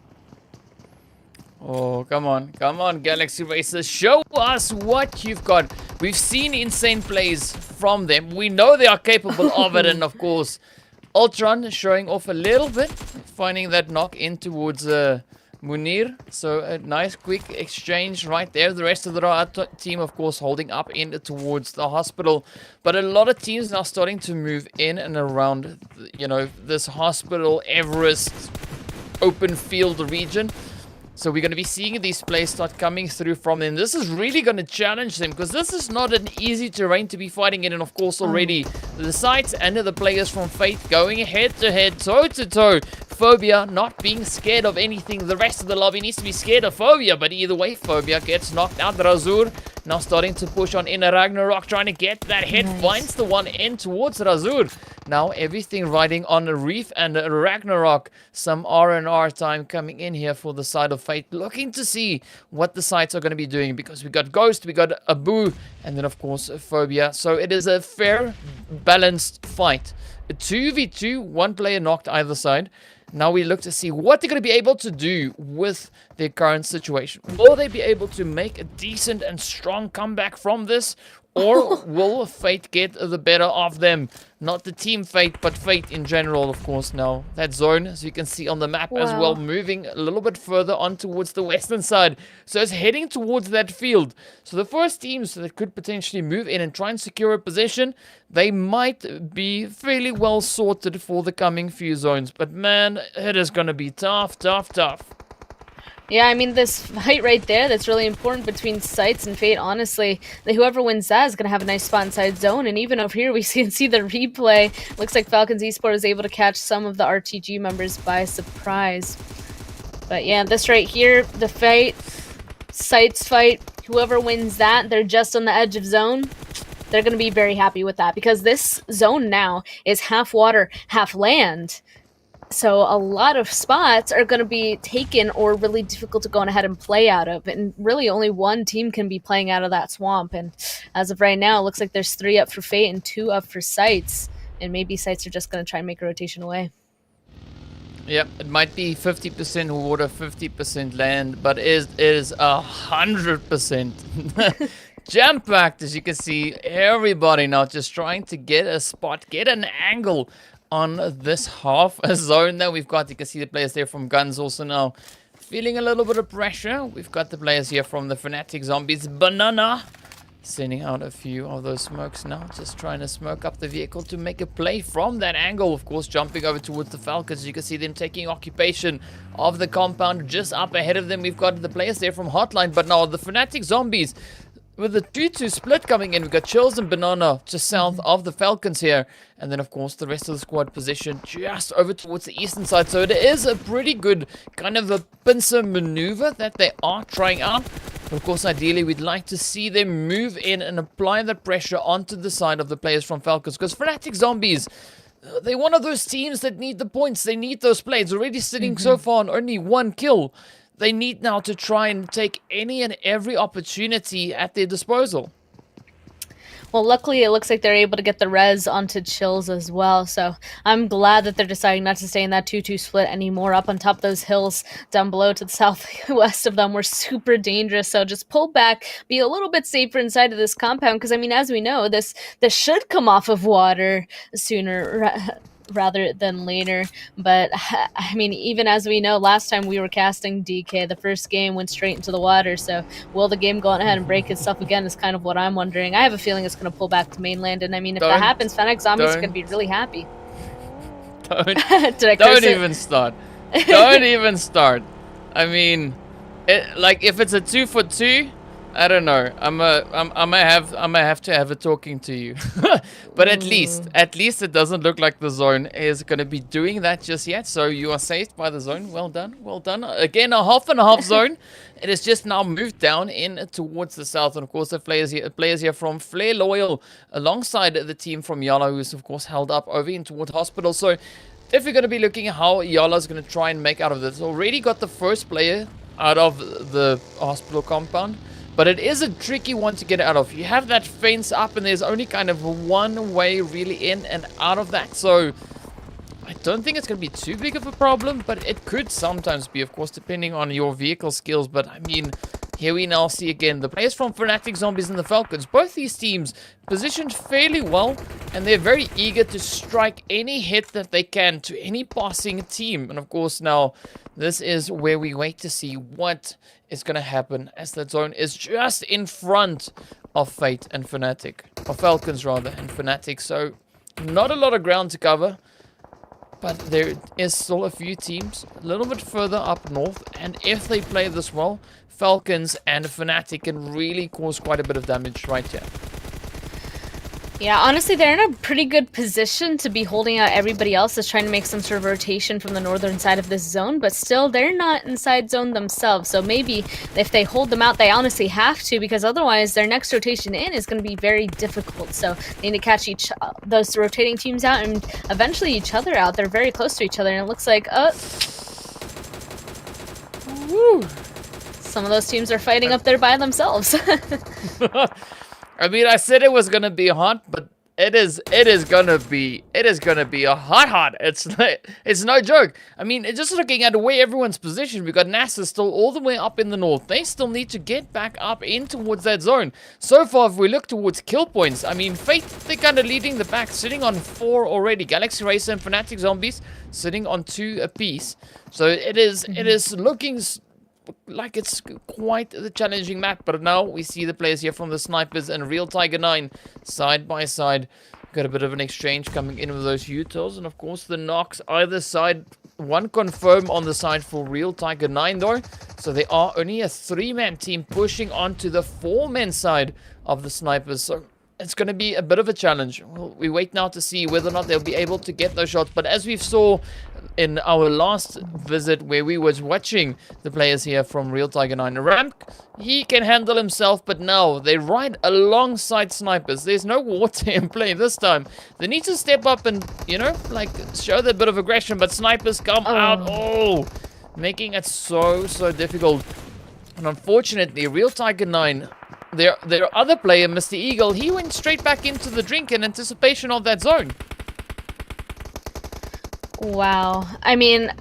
Oh, come on, Galaxy Racer. Show us what you've got. We've seen insane plays from them. We know they are capable of it. And of course, Ultron showing off a little bit, finding that knock in towards Munir. So a nice quick exchange right there. The rest of the team, of course, holding up in towards the hospital. But a lot of teams now starting to move in and around, you know, this hospital, Everest, open field region. So we're going to be seeing these plays start coming through from them. This is really going to challenge them, because this is not an easy terrain to be fighting in. And of course already the sites and the players from Fate going head to head, toe to toe. Phobia not being scared of anything. The rest of the lobby needs to be scared of Phobia, but either way, Phobia gets knocked out. Razur now starting to push on in. Ragnarok trying to get that hit, finds the one in towards Razur. Now everything riding on a Reef and Ragnarok. Some R&R time coming in here for the side of Fate, looking to see what the sites are going to be doing, because we got Ghost, we got Abu, and then of course Phobia. So it is a fair, balanced fight. A 2v2, one player knocked either side. Now we look to see what they're going to be able to do with their current situation. Will they be able to make a decent and strong comeback from this? Or will Fate get the better of them? Not the team Fate, but Fate in general, of course. Now, that zone, as you can see on the map as well, moving a little bit further on towards the western side. So it's heading towards that field. So the first teams that could potentially move in and try and secure a position, they might be fairly well sorted for the coming few zones. But man, it is going to be tough. Yeah, I mean, this fight right there, that's really important between SCYTES and Fate, honestly. Whoever wins that is going to have a nice spot inside zone, and even over here we can see the replay. Looks like FalconsEsport is able to catch some of the RTG members by surprise. But yeah, this right here, the fight, SCYTES fight, whoever wins that, they're just on the edge of zone. They're going to be very happy with that, because this zone now is half water, half land. So a lot of spots are going to be taken or really difficult to go on ahead and play out of. And really only one team can be playing out of that swamp. And as of right now, it looks like there's 3 up for Fate and 2 up for SCYTES. And maybe SCYTES are just going to try and make a rotation away. Yep, it might be 50% water, 50% land, but it is 100% jam-packed. As you can see, everybody now just trying to get a spot, get an angle on this half a zone that we've got. You can see the players there from GUNZ also now feeling a little bit of pressure. We've got the players here from the Fanatic Zombies. Banana sending out a few of those smokes now, just trying to smoke up the vehicle to make a play from that angle. Of course, jumping over towards the Falcons. You can see them taking occupation of the compound. Just up ahead of them, we've got the players there from HOTLINE, but now the Fanatic Zombies with the 2-2 split coming in. We've got Chills and Banana just south of the Falcons here. And then, of course, the rest of the squad position just over towards the eastern side. So it is a pretty good kind of a pincer maneuver that they are trying out. But of course, ideally, we'd like to see them move in and apply the pressure onto the side of the players from Falcons. Because Fanatic Zombies, they're one of those teams that need the points. They need those plays. Already sitting so far on only 1 kill. They need now to try and take any and every opportunity at their disposal. Well, luckily, it looks like they're able to get the res onto Chills as well. So I'm glad that they're deciding not to stay in that 2-2 split anymore. Up on top of those hills down below to the southwest of them were super dangerous. So just pull back, be a little bit safer inside of this compound. Because, I mean, as we know, this should come off of water sooner rather than later. But I mean, even as we know, last time we were casting DK, the first game went straight into the water. So will the game go on ahead and break itself again is kind of what I'm wondering. I have a feeling it's going to pull back to mainland, and I mean, if that happens, Fanatic Zombies are going to be really happy. Don't even start. Don't even start. I mean, if it's a 2-for-2, I don't know. I'm gonna have to have a talking to you. But at least it doesn't look like the zone is gonna be doing that just yet. So you are saved by the zone. Well done, well done. Again, a half and a half zone. It has just now moved down in towards the south, and of course the players here from Flair Loyal, alongside the team from YaLLa, who's of course held up over in towards hospital. So definitely gonna be looking at how YaLLa is gonna try and make out of this. Already got the first player out of the hospital compound. But it is a tricky one to get out of. You have that fence up, and there's only kind of one way really in and out of that. So I don't think it's going to be too big of a problem, but it could sometimes be, of course, depending on your vehicle skills. But I mean, here we now see again the players from Fanatic Zombies and the Falcons. Both these teams positioned fairly well, and they're very eager to strike any hit that they can to any passing team. And of course now, this is where we wait to see what is going to happen, as that zone is just in front of Fate and Fanatic, or Falcons rather, and Fanatic. So not a lot of ground to cover, but there is still a few teams a little bit further up north, and if they play this well, Falcons and Fanatic can really cause quite a bit of damage right here. Yeah, honestly, they're in a pretty good position to be holding out everybody else that's trying to make some sort of rotation from the northern side of this zone, but still, they're not inside zone themselves. So maybe if they hold them out, they honestly have to, because otherwise their next rotation in is going to be very difficult. So they need to catch those rotating teams out and eventually each other out. They're very close to each other, and it looks like, woo, some of those teams are fighting up there by themselves. I mean, I said it was gonna be hot, but it is gonna be a hot. It's no joke. I mean, just looking at the way everyone's positioned, we've got NASR still all the way up in the north. They still need to get back up in towards that zone. So far, if we look towards kill points, I mean, Fate, they're kind of leading the pack, sitting on 4 already. Galaxy Racer and Fanatic Zombies sitting on 2 apiece. So it is looking like it's quite the challenging map, but now we see the players here from the Snipers and Real Tiger 9 side by side. Got a bit of an exchange coming in with those Utils, and of course the knocks either side. One confirm on the side for Real Tiger 9 though. So they are only a 3-man team pushing onto the 4-man side of the snipers. So it's going to be a bit of a challenge. We wait now to see whether or not they'll be able to get those shots. But as we saw in our last visit where we was watching the players here from Real Tiger 9, Ramp, he can handle himself, but now they ride alongside snipers. There's no water in play this time. They need to step up and, you know, like show that bit of aggression, but snipers come out. Oh, making it so difficult. And unfortunately, Real Tiger 9, their other player, Mr. Eagle, he went straight back into the drink in anticipation of that zone. Wow. I mean,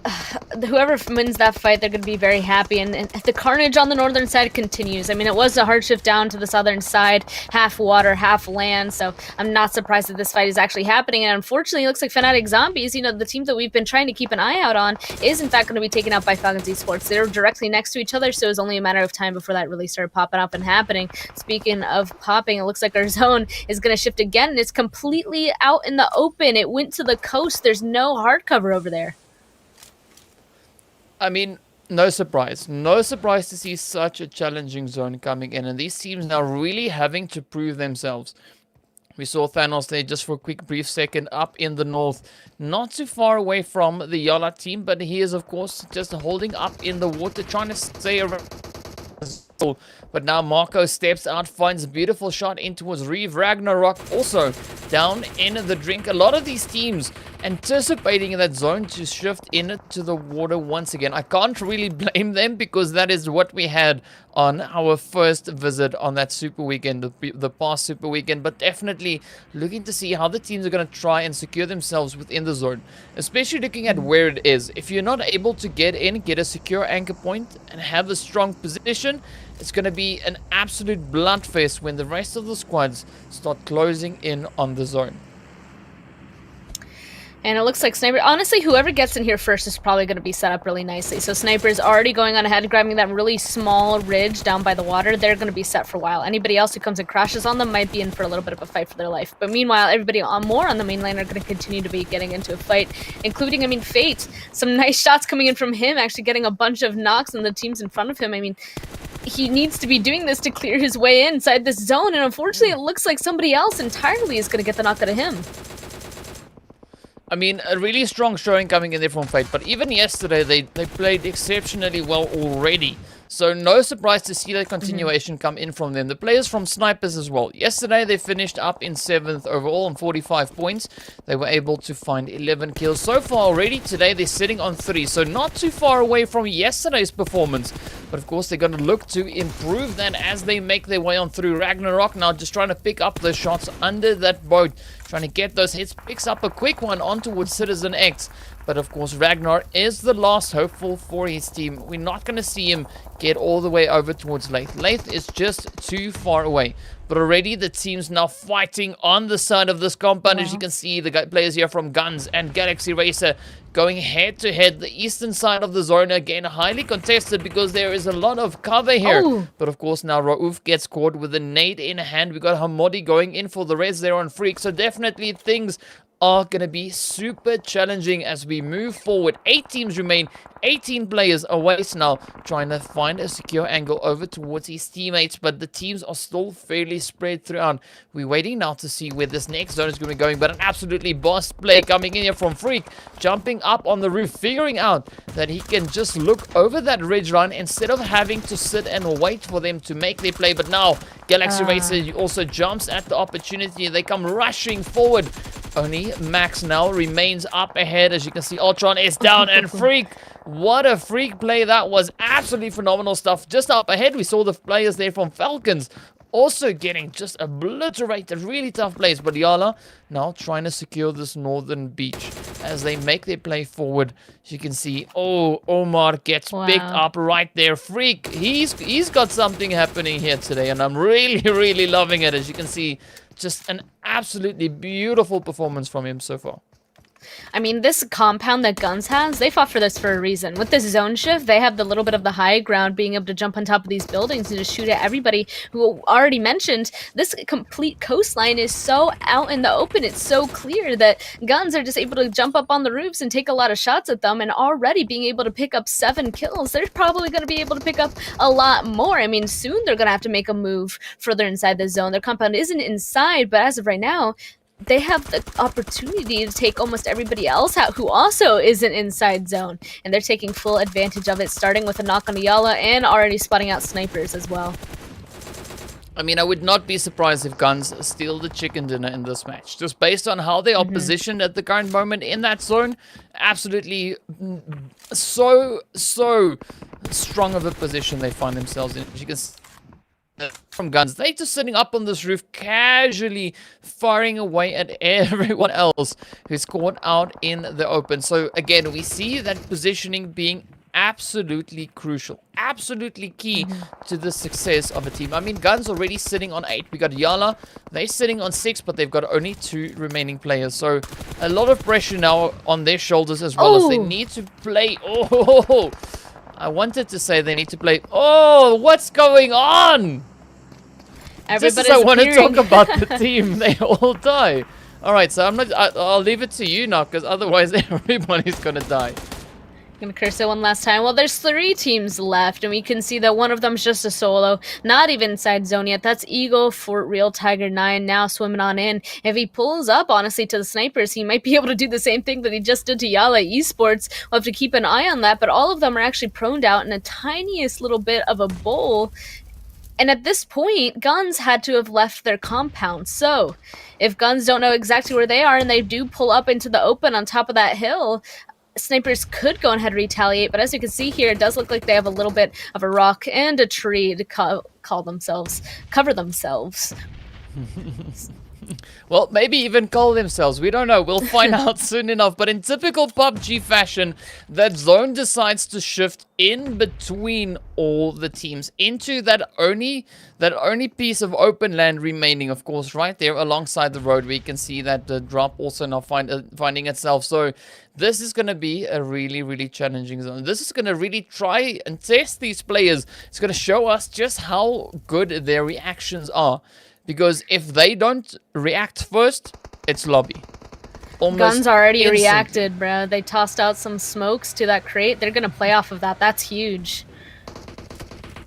whoever wins that fight, they're going to be very happy. And the carnage on the northern side continues. I mean, it was a hard shift down to the southern side, half water, half land. So I'm not surprised that this fight is actually happening. And unfortunately, it looks like Fanatic Zombies, you know, the team that we've been trying to keep an eye out on, is in fact going to be taken out by FalconsEsport. They're directly next to each other, so it was only a matter of time before that really started popping up and happening. Speaking of popping, it looks like our zone is going to shift again, and it's completely out in the open. It went to the coast. There's no hard cover over there. I mean, no surprise. No surprise to see such a challenging zone coming in, and these teams now really having to prove themselves. We saw Thanos there just for a quick brief second up in the north, not too far away from the YaLLa team, but he is of course just holding up in the water, trying to stay around. But now Marco steps out, finds a beautiful shot in towards Reeve. Ragnarok also down in the drink. A lot of these teams anticipating that zone to shift into the water once again. I can't really blame them because that is what we had on our first visit on that super weekend, the past super weekend. But definitely looking to see how the teams are going to try and secure themselves within the zone, especially looking at where it is. If you're not able to get in, get a secure anchor point and have a strong position, it's going to be an absolute bloodfest when the rest of the squads start closing in on the zone. And it looks like Sniper, honestly, whoever gets in here first is probably going to be set up really nicely. So Sniper is already going on ahead, grabbing that really small ridge down by the water. They're going to be set for a while. Anybody else who comes and crashes on them might be in for a little bit of a fight for their life. But meanwhile, everybody more on the main lane are going to continue to be getting into a fight, including, I mean, Fate. Some nice shots coming in from him, actually getting a bunch of knocks on the teams in front of him. I mean, he needs to be doing this to clear his way inside this zone, and unfortunately it looks like somebody else entirely is going to get the knock out of him. I mean, a really strong showing coming in there from Fate, but even yesterday they played exceptionally well already. So no surprise to see that continuation come in from them. The players from Snipers as well. Yesterday they finished up in 7th overall on 45 points. They were able to find 11 kills so far already. Today they're sitting on 3, so not too far away from yesterday's performance. But of course they're going to look to improve that as they make their way on through. Ragnarok now just trying to pick up the shots under that boat, trying to get those hits. Picks up a quick one on towards Citizen X. But of course, Ragnar is the last hopeful for his team. We're not going to see him get all the way over towards Lathe. Lathe is just too far away. But already the team's now fighting on the side of this compound. As you can see, the players here from GUNZ and Galaxy Racer going head to head. The eastern side of the zone again highly contested because there is a lot of cover here. But of course now Raouf gets caught with a nade in hand. We got Hamodi going in for the res there on Freak. So definitely things are going to be super challenging as we move forward. 8 teams remain, 18 players away now, trying to find a secure angle over towards his teammates, but the teams are still fairly spread throughout. We're waiting now to see where this next zone is going to be going, but an absolutely boss play coming in here from Freak, jumping up on the roof, figuring out that he can just look over that ridge line instead of having to sit and wait for them to make their play. But now Galaxy Racer also jumps at the opportunity. They come rushing forward. Only Max now remains up ahead. As you can see, Ultron is down, and Freak, what a Freak play that was. Absolutely phenomenal stuff. Just up ahead, we saw the players there from Falcons also getting just obliterated. Really tough plays, but YaLLa now trying to secure this northern beach as they make their play forward. As you can see, Omar gets picked up right there. Freak, he's got something happening here today, and I'm really loving it. As you can see, just an absolutely beautiful performance from him so far. I mean, this compound that GUNZ has, they fought for this for a reason. With this zone shift, they have the little bit of the high ground, being able to jump on top of these buildings and just shoot at everybody. Who already mentioned, this complete coastline is so out in the open, it's so clear that GUNZ are just able to jump up on the roofs and take a lot of shots at them, and already being able to pick up 7 kills. They're probably going to be able to pick up a lot more. I mean, soon they're going to have to make a move further inside the zone. Their compound isn't inside, but as of right now, they have the opportunity to take almost everybody else out who also isn't inside zone, and they're taking full advantage of it, starting with a knock on YaLLa and already spotting out snipers as well. I mean, I would not be surprised if GUNZ steal the chicken dinner in this match. Just based on how they are positioned at the current moment in that zone. Absolutely so strong of a position they find themselves in. You can see from GUNZ, they just sitting up on this roof, casually firing away at everyone else who's caught out in the open. So again, we see that positioning being absolutely crucial, absolutely key to the success of a team. I mean, GUNZ already sitting on 8. We got YaLLa, they're sitting on 6, but they've got only 2 remaining players. So a lot of pressure now on their shoulders as well, as they need to play. Oh, I wanted to say they need to play. Oh, what's going on? Just as I want to talk about the team, they all die. All right, so I'll leave it to you now, because otherwise everybody's gonna die. Gonna curse it one last time. Well, there's 3 teams left, and we can see that one of them's just a solo, not even inside zone yet. That's Eagle for Real Tiger 9 now swimming on in. If he pulls up, honestly, to the snipers, he might be able to do the same thing that he just did to YaLLa Esports. We'll have to keep an eye on that, but all of them are actually proned out in a tiniest little bit of a bowl. And at this point, GUNZ had to have left their compound. So, if GUNZ don't know exactly where they are and they do pull up into the open on top of that hill, snipers could go ahead and retaliate. But as you can see here, it does look like they have a little bit of a rock and a tree to cover themselves. Well, maybe even call themselves. We don't know. We'll find out soon enough. But in typical PUBG fashion, that zone decides to shift in between all the teams into that only piece of open land remaining, of course, right there alongside the road. We can see that the drop also now finding itself. So this is going to be a really challenging zone. This is going to really try and test these players. It's going to show us just how good their reactions are. Because if they don't react first, it's lobby. GUNZ already reacted, bro. They tossed out some smokes to that crate. They're going to play off of that. That's huge.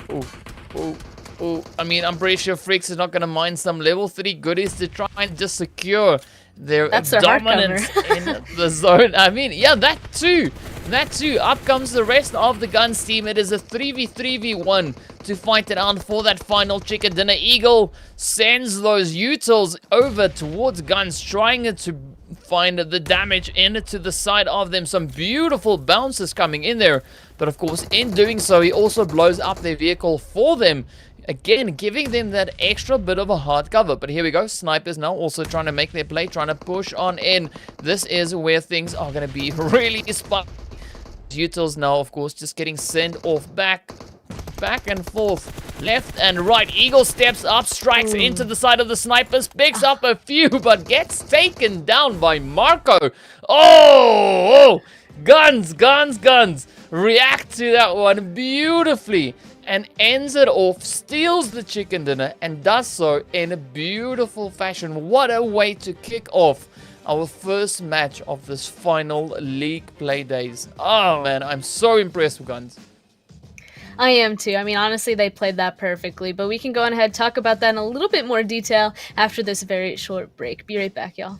Oh. I mean, I'm pretty sure Freaks is not going to mind some level 3 goodies to try and just secure their dominance in the zone. I mean, yeah, that too. Up comes the rest of the GUNZ team. It is a 3v3v1 to fight it out for that final chicken dinner. Eagle sends those utils over towards GUNZ, trying to find the damage into the side of them. Some beautiful bounces coming in there. But of course, in doing so, he also blows up their vehicle for them. Again, giving them that extra bit of a hard cover. But here we go. Snipers now also trying to make their play, trying to push on in. This is where things are going to be really spicy. Utils now, of course, just getting sent off back and forth, left and right. Eagle steps up, strikes into the side of the snipers, picks up a few, but gets taken down by Marco. Oh, GUNZ react to that one beautifully and ends it off, steals the chicken dinner, and does so in a beautiful fashion. What a way to kick off our first match of this final league play days. Oh man, I'm so impressed with GUNZ. I am too. I mean, honestly, they played that perfectly, but we can go on ahead and talk about that in a little bit more detail after this very short break. Be right back, y'all.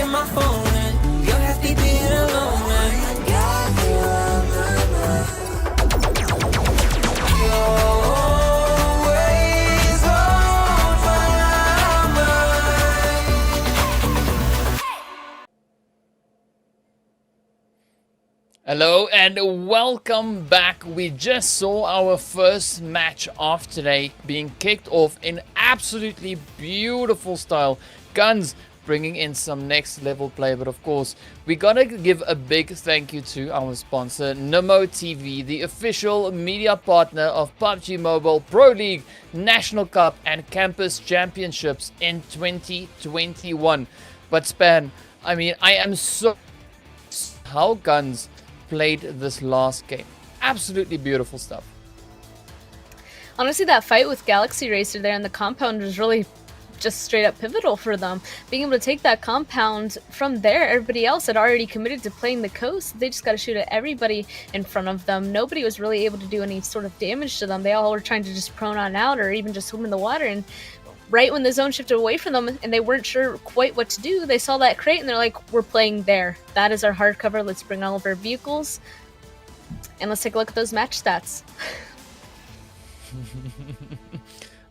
answer my phone and you're happy being alone. And I got you on my mind. You're always on my mind. Hello and welcome back. We just saw our first match of today being kicked off in absolutely beautiful style. GUNZ bringing in some next level play, but of course we gotta give a big thank you to our sponsor Nemo TV, the official media partner of PUBG Mobile, Pro League, National Cup and Campus Championships in 2021. But Span, I mean, I am so how GUNZ played this last game. Absolutely beautiful stuff. Honestly, that fight with Galaxy Racer there in the compound was really just straight up pivotal for them. Being able to take that compound from there, everybody else had already committed to playing the coast. They just got to shoot at everybody in front of them. Nobody was really able to do any sort of damage to them. They all were trying to just prone on out or even just swim in the water. And right when the zone shifted away from them and they weren't sure quite what to do, they saw that crate and they're like, we're playing there. That is our hard cover. Let's bring all of our vehicles. And let's take a look at those match stats.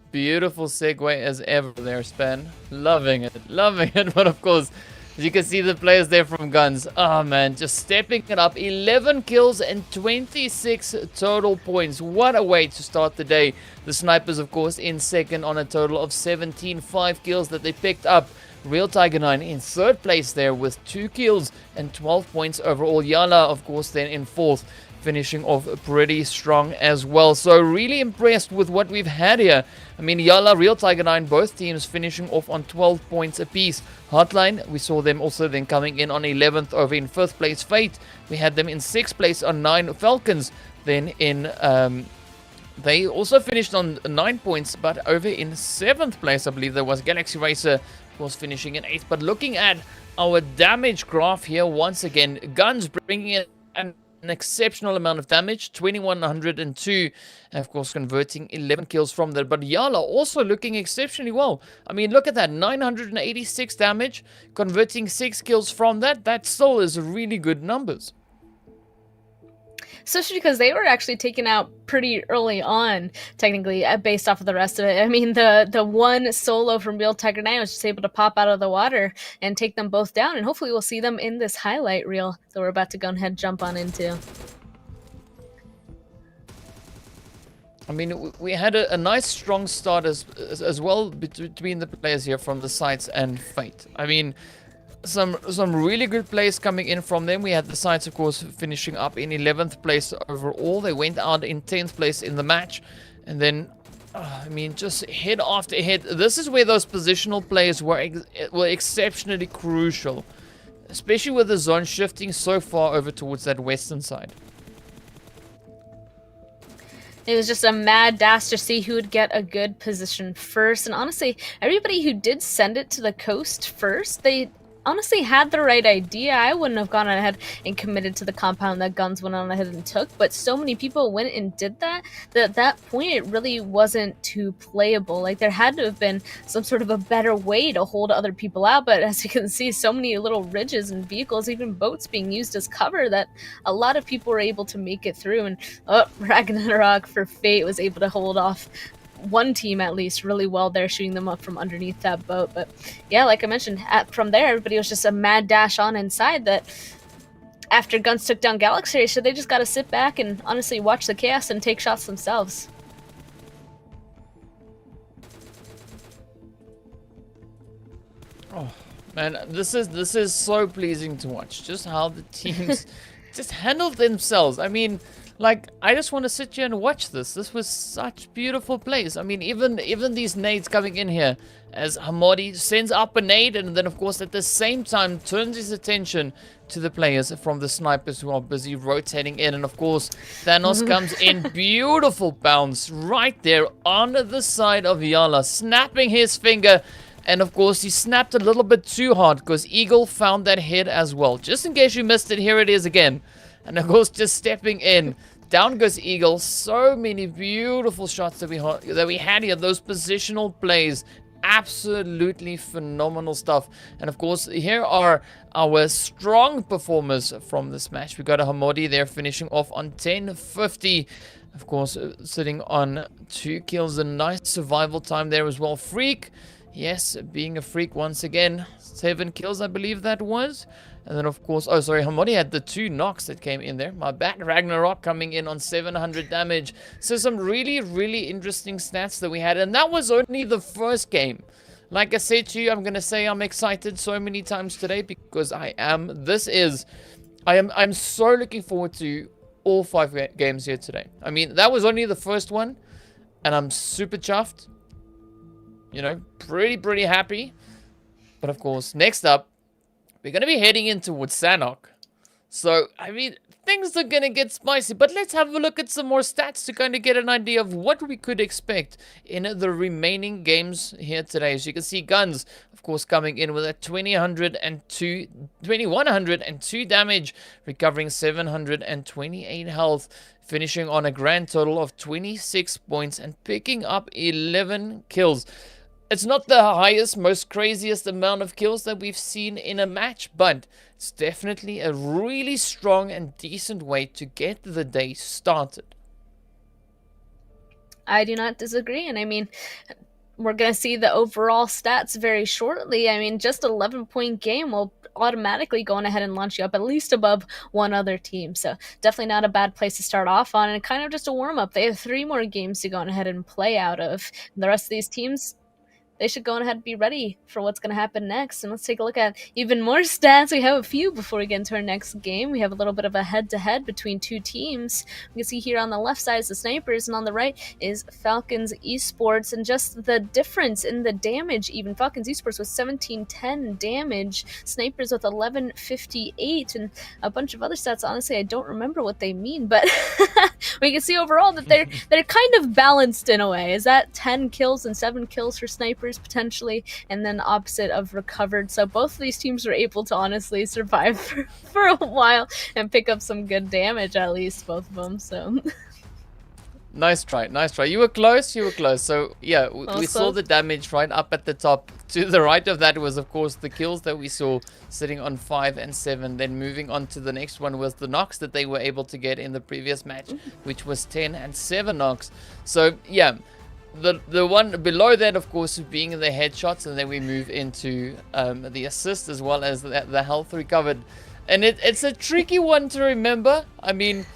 Beautiful segue as ever there, Span. Loving it, loving it. But of course, as you can see the players there from GUNZ. Oh man, just stepping it up. 11 kills and 26 total points. What a way to start the day. The snipers, of course, in second on a total of 17. 5 kills that they picked up. Real Tiger 9 in third place there with 2 kills and 12 points overall. YaLLa, of course, then in fourth, finishing off pretty strong as well. So really impressed with what we've had here. I mean, YaLLa, Real Tiger 9, both teams finishing off on 12 points apiece. HOTLINE, we saw them also then coming in on 11th over in 5th place. Fate, we had them in 6th place on 9. Falcons then in they also finished on 9 points, but over in 7th place, I believe there was Galaxy Racer was finishing in 8th. But looking at our damage graph here once again, GUNZ bringing in an exceptional amount of damage, 2102, and of course converting 11 kills from that. But YaLLa also looking exceptionally well. I mean, look at that, 986 damage, converting 6 kills from that. That still is really good numbers. Especially because they were actually taken out pretty early on, technically, based off of the rest of it. I mean, the one solo from Real Tiger 9 was just able to pop out of the water and take them both down, and hopefully we'll see them in this highlight reel that we're about to go ahead and jump on into. I mean, we had a nice strong start as well between the players here from the sites and Fate. I mean, some really good plays coming in from them. We had the sites, of course, finishing up in 11th place overall. They went out in 10th place in the match. And then, I mean, just head after head. This is where those positional plays were exceptionally crucial. Especially with the zone shifting so far over towards that western side. It was just a mad dash to see who would get a good position first. And honestly, everybody who did send it to the coast first, they honestly had the right idea. I wouldn't have gone ahead and committed to the compound that GUNZ went on ahead and took, but so many people went and did that at that point it really wasn't too playable. Like, there had to have been some sort of a better way to hold other people out, but as you can see, so many little ridges and vehicles, even boats being used as cover, that a lot of people were able to make it through. And Ragnarok for Fate was able to hold off one team at least really well there, shooting them up from underneath that boat. But yeah, like I mentioned, from there everybody was just a mad dash on inside, that after GUNZ took down Galaxy Racer, they just got to sit back and honestly watch the chaos and take shots themselves. Oh man, this is so pleasing to watch, just how the teams just handled themselves. I mean, like, I just want to sit here and watch this. This was such beautiful plays. I mean, even these nades coming in here, as Hamadi sends up a nade, and then of course at the same time turns his attention to the players from the snipers who are busy rotating in. And of course Thanos comes in, beautiful bounce right there on the side of YaLLa, snapping his finger. And of course he snapped a little bit too hard because Eagle found that head as well. Just in case you missed it, here it is again. And of course, just stepping in, down goes Eagle. So many beautiful shots that we had here. Those positional plays Absolutely phenomenal stuff. And of course, here are our strong performers from this match. We got a Hamodi there finishing off on 1050. Of course, sitting on 2 kills. A nice survival time there as well. Freak, yes, being a freak once again. 7 kills, I believe that was. And then, of course, oh, sorry, Hamodi had the 2 knocks that came in there. My bad. Ragnarok coming in on 700 damage. So some really, really interesting stats that we had. And that was only the first game. Like I said to you, I'm going to say I'm excited so many times today because I am. I'm so looking forward to all 5 games here today. I mean, that was only the first one. And I'm super chuffed. You know, pretty happy. But, of course, next up, we're going to be heading in towards Sanhok. So, I mean, things are going to get spicy. But let's have a look at some more stats to kind of get an idea of what we could expect in the remaining games here today. As you can see, GUNZ, of course, coming in with a 2102 damage, recovering 728 health, finishing on a grand total of 26 points and picking up 11 kills. It's not the highest, most craziest amount of kills that we've seen in a match, but it's definitely a really strong and decent way to get the day started. I do not disagree, and I mean, we're going to see the overall stats very shortly. I mean, just 11-point game will automatically go on ahead and launch you up at least above one other team. So definitely not a bad place to start off on, and kind of just a warm-up. They have 3 more games to go on ahead and play out of. And the rest of these teams, they should go on ahead and be ready for what's going to happen next. And let's take a look at even more stats. We have a few before we get into our next game. We have a little bit of a head-to-head between 2 teams. We can see here on the left side is the Snipers, and on the right is FalconsEsport. And just the difference in the damage, even FalconsEsport with 1710 damage, Snipers with 1158, and a bunch of other stats. Honestly, I don't remember what they mean, but we can see overall that they're kind of balanced in a way. Is that 10 kills and 7 kills for Snipers potentially, and then opposite of recovered. So both of these teams were able to honestly survive for a while and pick up some good damage, at least both of them. So nice try. You were close. So yeah, we saw the damage right up at the top. To the right of that was, of course, the kills that we saw sitting on 5 and 7. Then moving on to the next one was the knocks that they were able to get in the previous match, which was 10 and 7 knocks. So yeah, the one below that, of course, being the headshots, and then we move into the assist as well as the health recovered. And it's a tricky one to remember. I mean,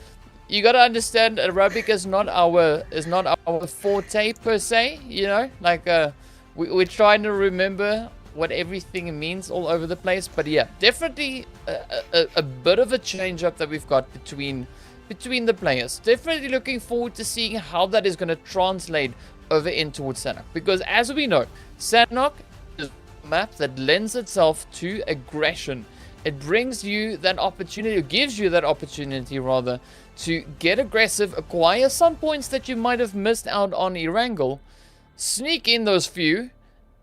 you got to understand, Arabic is not our forte per se, you know, like we're trying to remember what everything means all over the place. But yeah, definitely a bit of a change up that we've got between the players. Definitely looking forward to seeing how that is going to translate over in towards Sanhok, because as we know, Sanhok is a map that lends itself to aggression. It brings you that opportunity, or gives you that opportunity rather, to get aggressive, acquire some points that you might have missed out on Erangel, sneak in those few,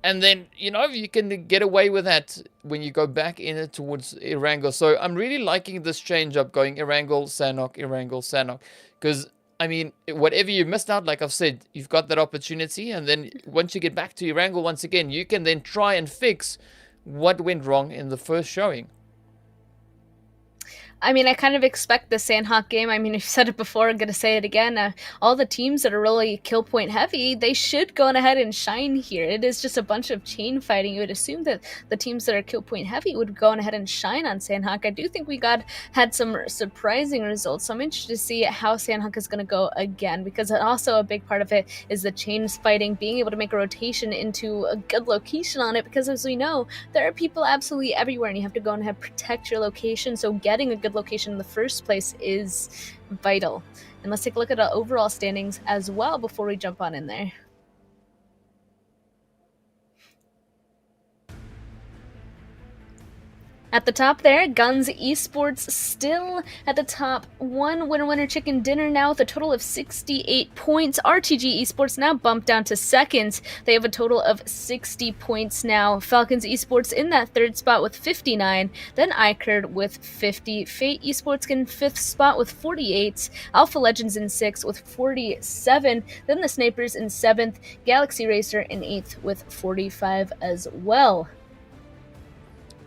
and then, you know, you can get away with that when you go back in towards Erangel. So I'm really liking this change up, going Erangel, Sanhok, because I mean, whatever you missed out, like I've said, you've got that opportunity, and then once you get back to Erangel once again, you can then try and fix what went wrong in the first showing. I mean, I kind of expect the Sanhok game. I mean, I've said it before, I'm going to say it again. All the teams that are really kill point heavy, they should go on ahead and shine here. It is just a bunch of chain fighting. You would assume that the teams that are kill point heavy would go on ahead and shine on Sanhok. I do think we had some surprising results. So I'm interested to see how Sanhok is going to go again, because also a big part of it is the chains fighting, being able to make a rotation into a good location on it, because as we know, there are people absolutely everywhere, and you have to go on ahead and protect your location. So getting a good location in the first place is vital. And let's take a look at the overall standings as well before we jump on in there. At the top there, GUNZ Esports still at the top. One winner chicken dinner now with a total of 68 points. RTG Esports now bumped down to second. They have a total of 60 points now. Falcons Esports in that third spot with 59. Then iKURD with 50. Fate Esports in fifth spot with 48. Alpha Legends in sixth with 47. Then the Snipers in seventh. Galaxy Racer in eighth with 45 as well.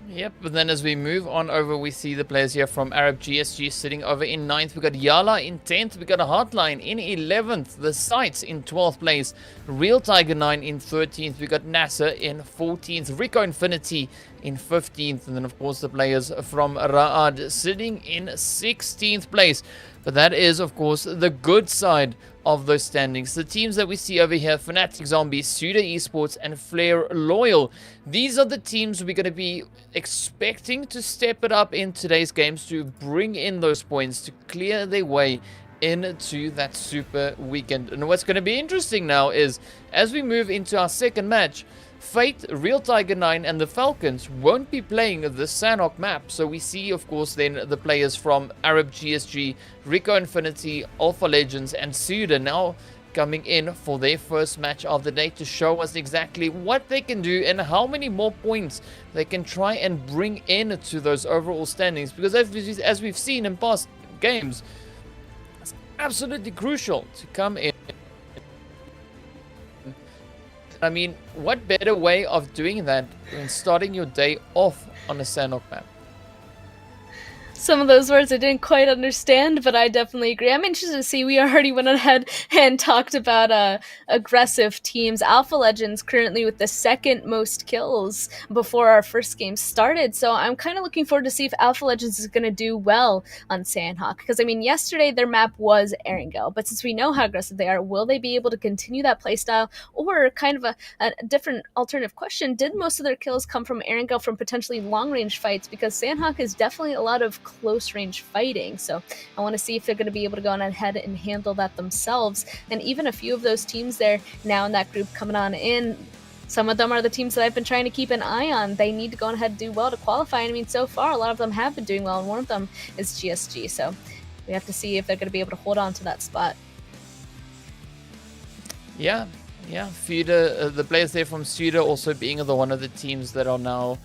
Yep, but then as we move on over, we see the players here from Arab GSG sitting over in 9th. We got YaLLa in 10th. We got a HOTLINE in 11th. The SCYTES in 12th place. Real Tiger 9 in 13th. We got NASR in 14th. RICO Infinity in 15th. And then, of course, the players from Ra'ad sitting in 16th place. But that is, of course, the good side of those standings. The teams that we see over here, Fanatic Zombies, SUDOR Esports, and Flare Loyal. These are the teams we're going to be expecting to step it up in today's games to bring in those points, to clear their way into that super weekend. And what's going to be interesting now is, as we move into our second match, Fate, Real Tiger 9 and the Falcons won't be playing the Sanhok map. So we see, of course, then the players from Arab GSG, RICO Infinity, Alpha Legends and SUDOR now coming in for their first match of the day to show us exactly what they can do and how many more points they can try and bring in to those overall standings. Because as we've seen in past games, it's absolutely crucial to come in. I mean, what better way of doing that than starting your day off on a Sanhok map? Some of those words I didn't quite understand, but I definitely agree. I'm interested to see. We already went ahead and talked about aggressive teams. Alpha Legends currently with the second most kills before our first game started. So I'm kind of looking forward to see if Alpha Legends is going to do well on Sanhok. Because, I mean, yesterday their map was Erangel. But since we know how aggressive they are, will they be able to continue that playstyle? Or kind of a different alternative question, did most of their kills come from Erangel from potentially long-range fights? Because Sanhok is definitely a lot of close range fighting, so I want to see if they're going to be able to go on ahead and handle that themselves. And even a few of those teams there now in that group coming on in, some of them are the teams that I've been trying to keep an eye on. They need to go ahead and do well to qualify. I mean, so far a lot of them have been doing well, and one of them is GSG, so we have to see if they're going to be able to hold on to that spot. Yeah, FUDOR, the players there from SUDOR also being one of the teams that are now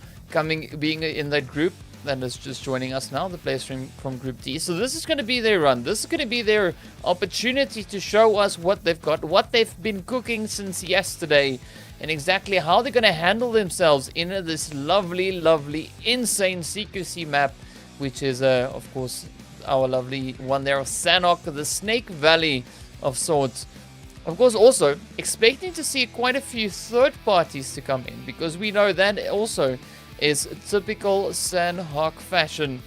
being in that group that is just joining us now, the players from Group D. So this is going to be their run. This is going to be their opportunity to show us what they've got, what they've been cooking since yesterday, and exactly how they're going to handle themselves in this lovely, lovely, insane CQC map, which is, of course, our lovely one there of Sanhok, the Snake Valley of sorts. Of course, also expecting to see quite a few third parties to come in, because we know that also is typical Sanhok fashion.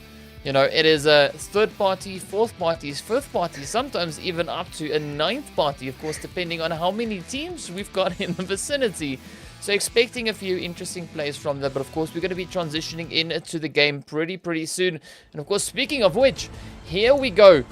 You know, it is a third party, fourth parties, fifth party, sometimes even up to a ninth party, of course, depending on how many teams we've got in the vicinity. So expecting a few interesting plays from there, but of course we're going to be transitioning into the game pretty soon. And of course, speaking of which, here we go.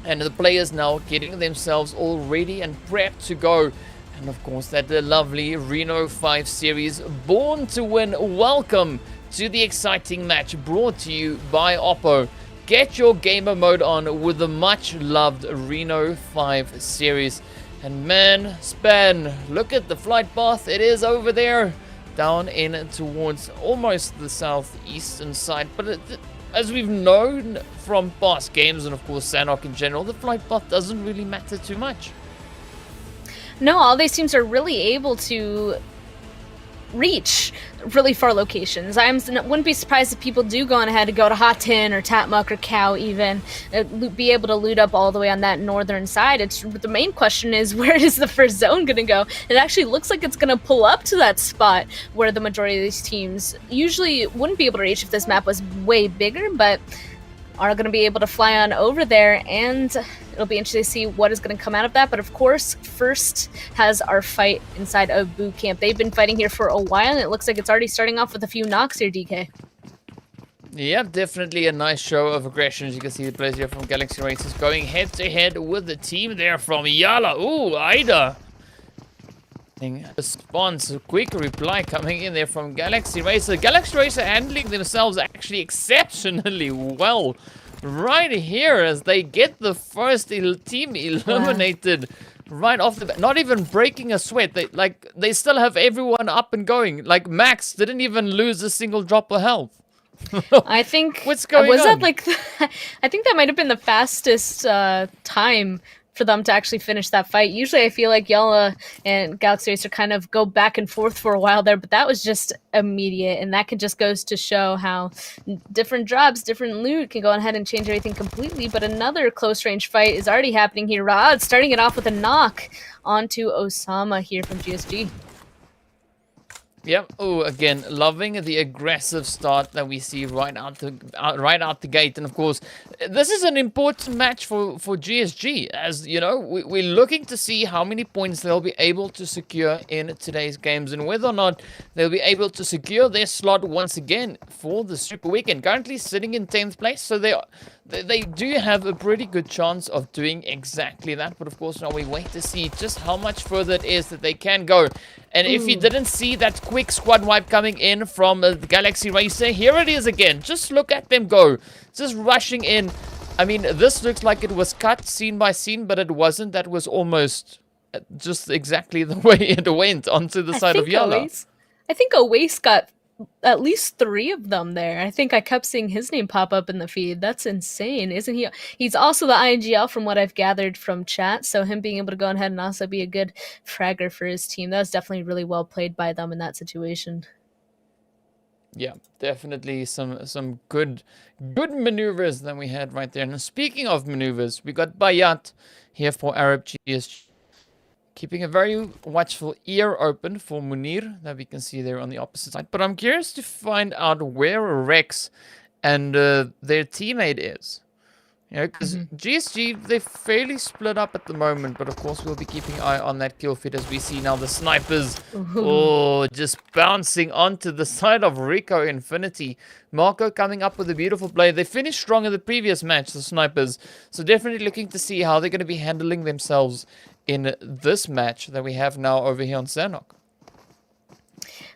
And the players now getting themselves all ready and prepped to go. And of course, that lovely Reno 5 series, born to win. Welcome to the exciting match brought to you by Oppo. Get your gamer mode on with the much loved Reno 5 series. And man, Span, look at the flight path. It is over there, down in towards almost the southeastern side. But as we've known from past games, and of course Sanhok in general, the flight path doesn't really matter too much. No, all these teams are really able to reach really far locations. I wouldn't be surprised if people do go on ahead to go to Hot Tin or Tatmuk or Cow even, be able to loot up all the way on that northern side. The main question is, where is the first zone going to go? It actually looks like it's going to pull up to that spot where the majority of these teams usually wouldn't be able to reach if this map was way bigger, but are going to be able to fly on over there, and it'll be interesting to see what is going to come out of that. But of course, first has our fight inside of boot camp. They've been fighting here for a while, and it looks like it's already starting off with a few knocks here, DK. Yeah, definitely a nice show of aggression. As you can see, the players here from Galaxy Racers going head to head with the team there from YaLLa. Ooh, Ida. Response, a quick reply coming in there from Galaxy Racer. Galaxy Racer handling themselves actually exceptionally well right here as they get the first team eliminated right off the bat. Not even breaking a sweat. They still have everyone up and going. Like Max didn't even lose a single drop of health. I think what's going was on? that like I think that might have been the fastest time for them to actually finish that fight. Usually I feel like YaLLa and Galaxy Racer kind of go back and forth for a while there, but that was just immediate, and that just goes to show how different drops, different loot can go ahead and change everything completely. But another close range fight is already happening here. Rod starting it off with a knock onto Osama here from GSG. Yep. Oh, again, loving the aggressive start that we see right out the gate. And of course, this is an important match for GSG, as you know, we're looking to see how many points they'll be able to secure in today's games and whether or not they'll be able to secure their slot once again for the Super Weekend. Currently sitting in 10th place, so they do have a pretty good chance of doing exactly that. But of course, now we wait to see just how much further it is that they can go. And if you didn't see that quick squad wipe coming in from the Galaxy Racer, here it is again. Just look at them go. Just rushing in. I mean, this looks like it was cut scene by scene, but it wasn't. That was almost just exactly the way it went onto the side of YaLLa. I think Oase got at least 3 of them there. I think I kept seeing his name pop up in the feed. That's insane, isn't he? He's also the INGL from what I've gathered from chat, so him being able to go ahead and also be a good fragger for his team, that was definitely really well played by them in that situation. Yeah, definitely some good maneuvers that we had right there. And speaking of maneuvers, we got Bayat here for Arab GSG. Keeping a very watchful ear open for Munir that we can see there on the opposite side. But I'm curious to find out where Rex and their teammate is. You know, because GSG, they're fairly split up at the moment. But of course, we'll be keeping an eye on that kill feed as we see now the snipers. Oh, just bouncing onto the side of RICO Infinity. Marco coming up with a beautiful play. They finished strong in the previous match, the snipers. So definitely looking to see how they're going to be handling themselves in this match that we have now over here on Sanhok.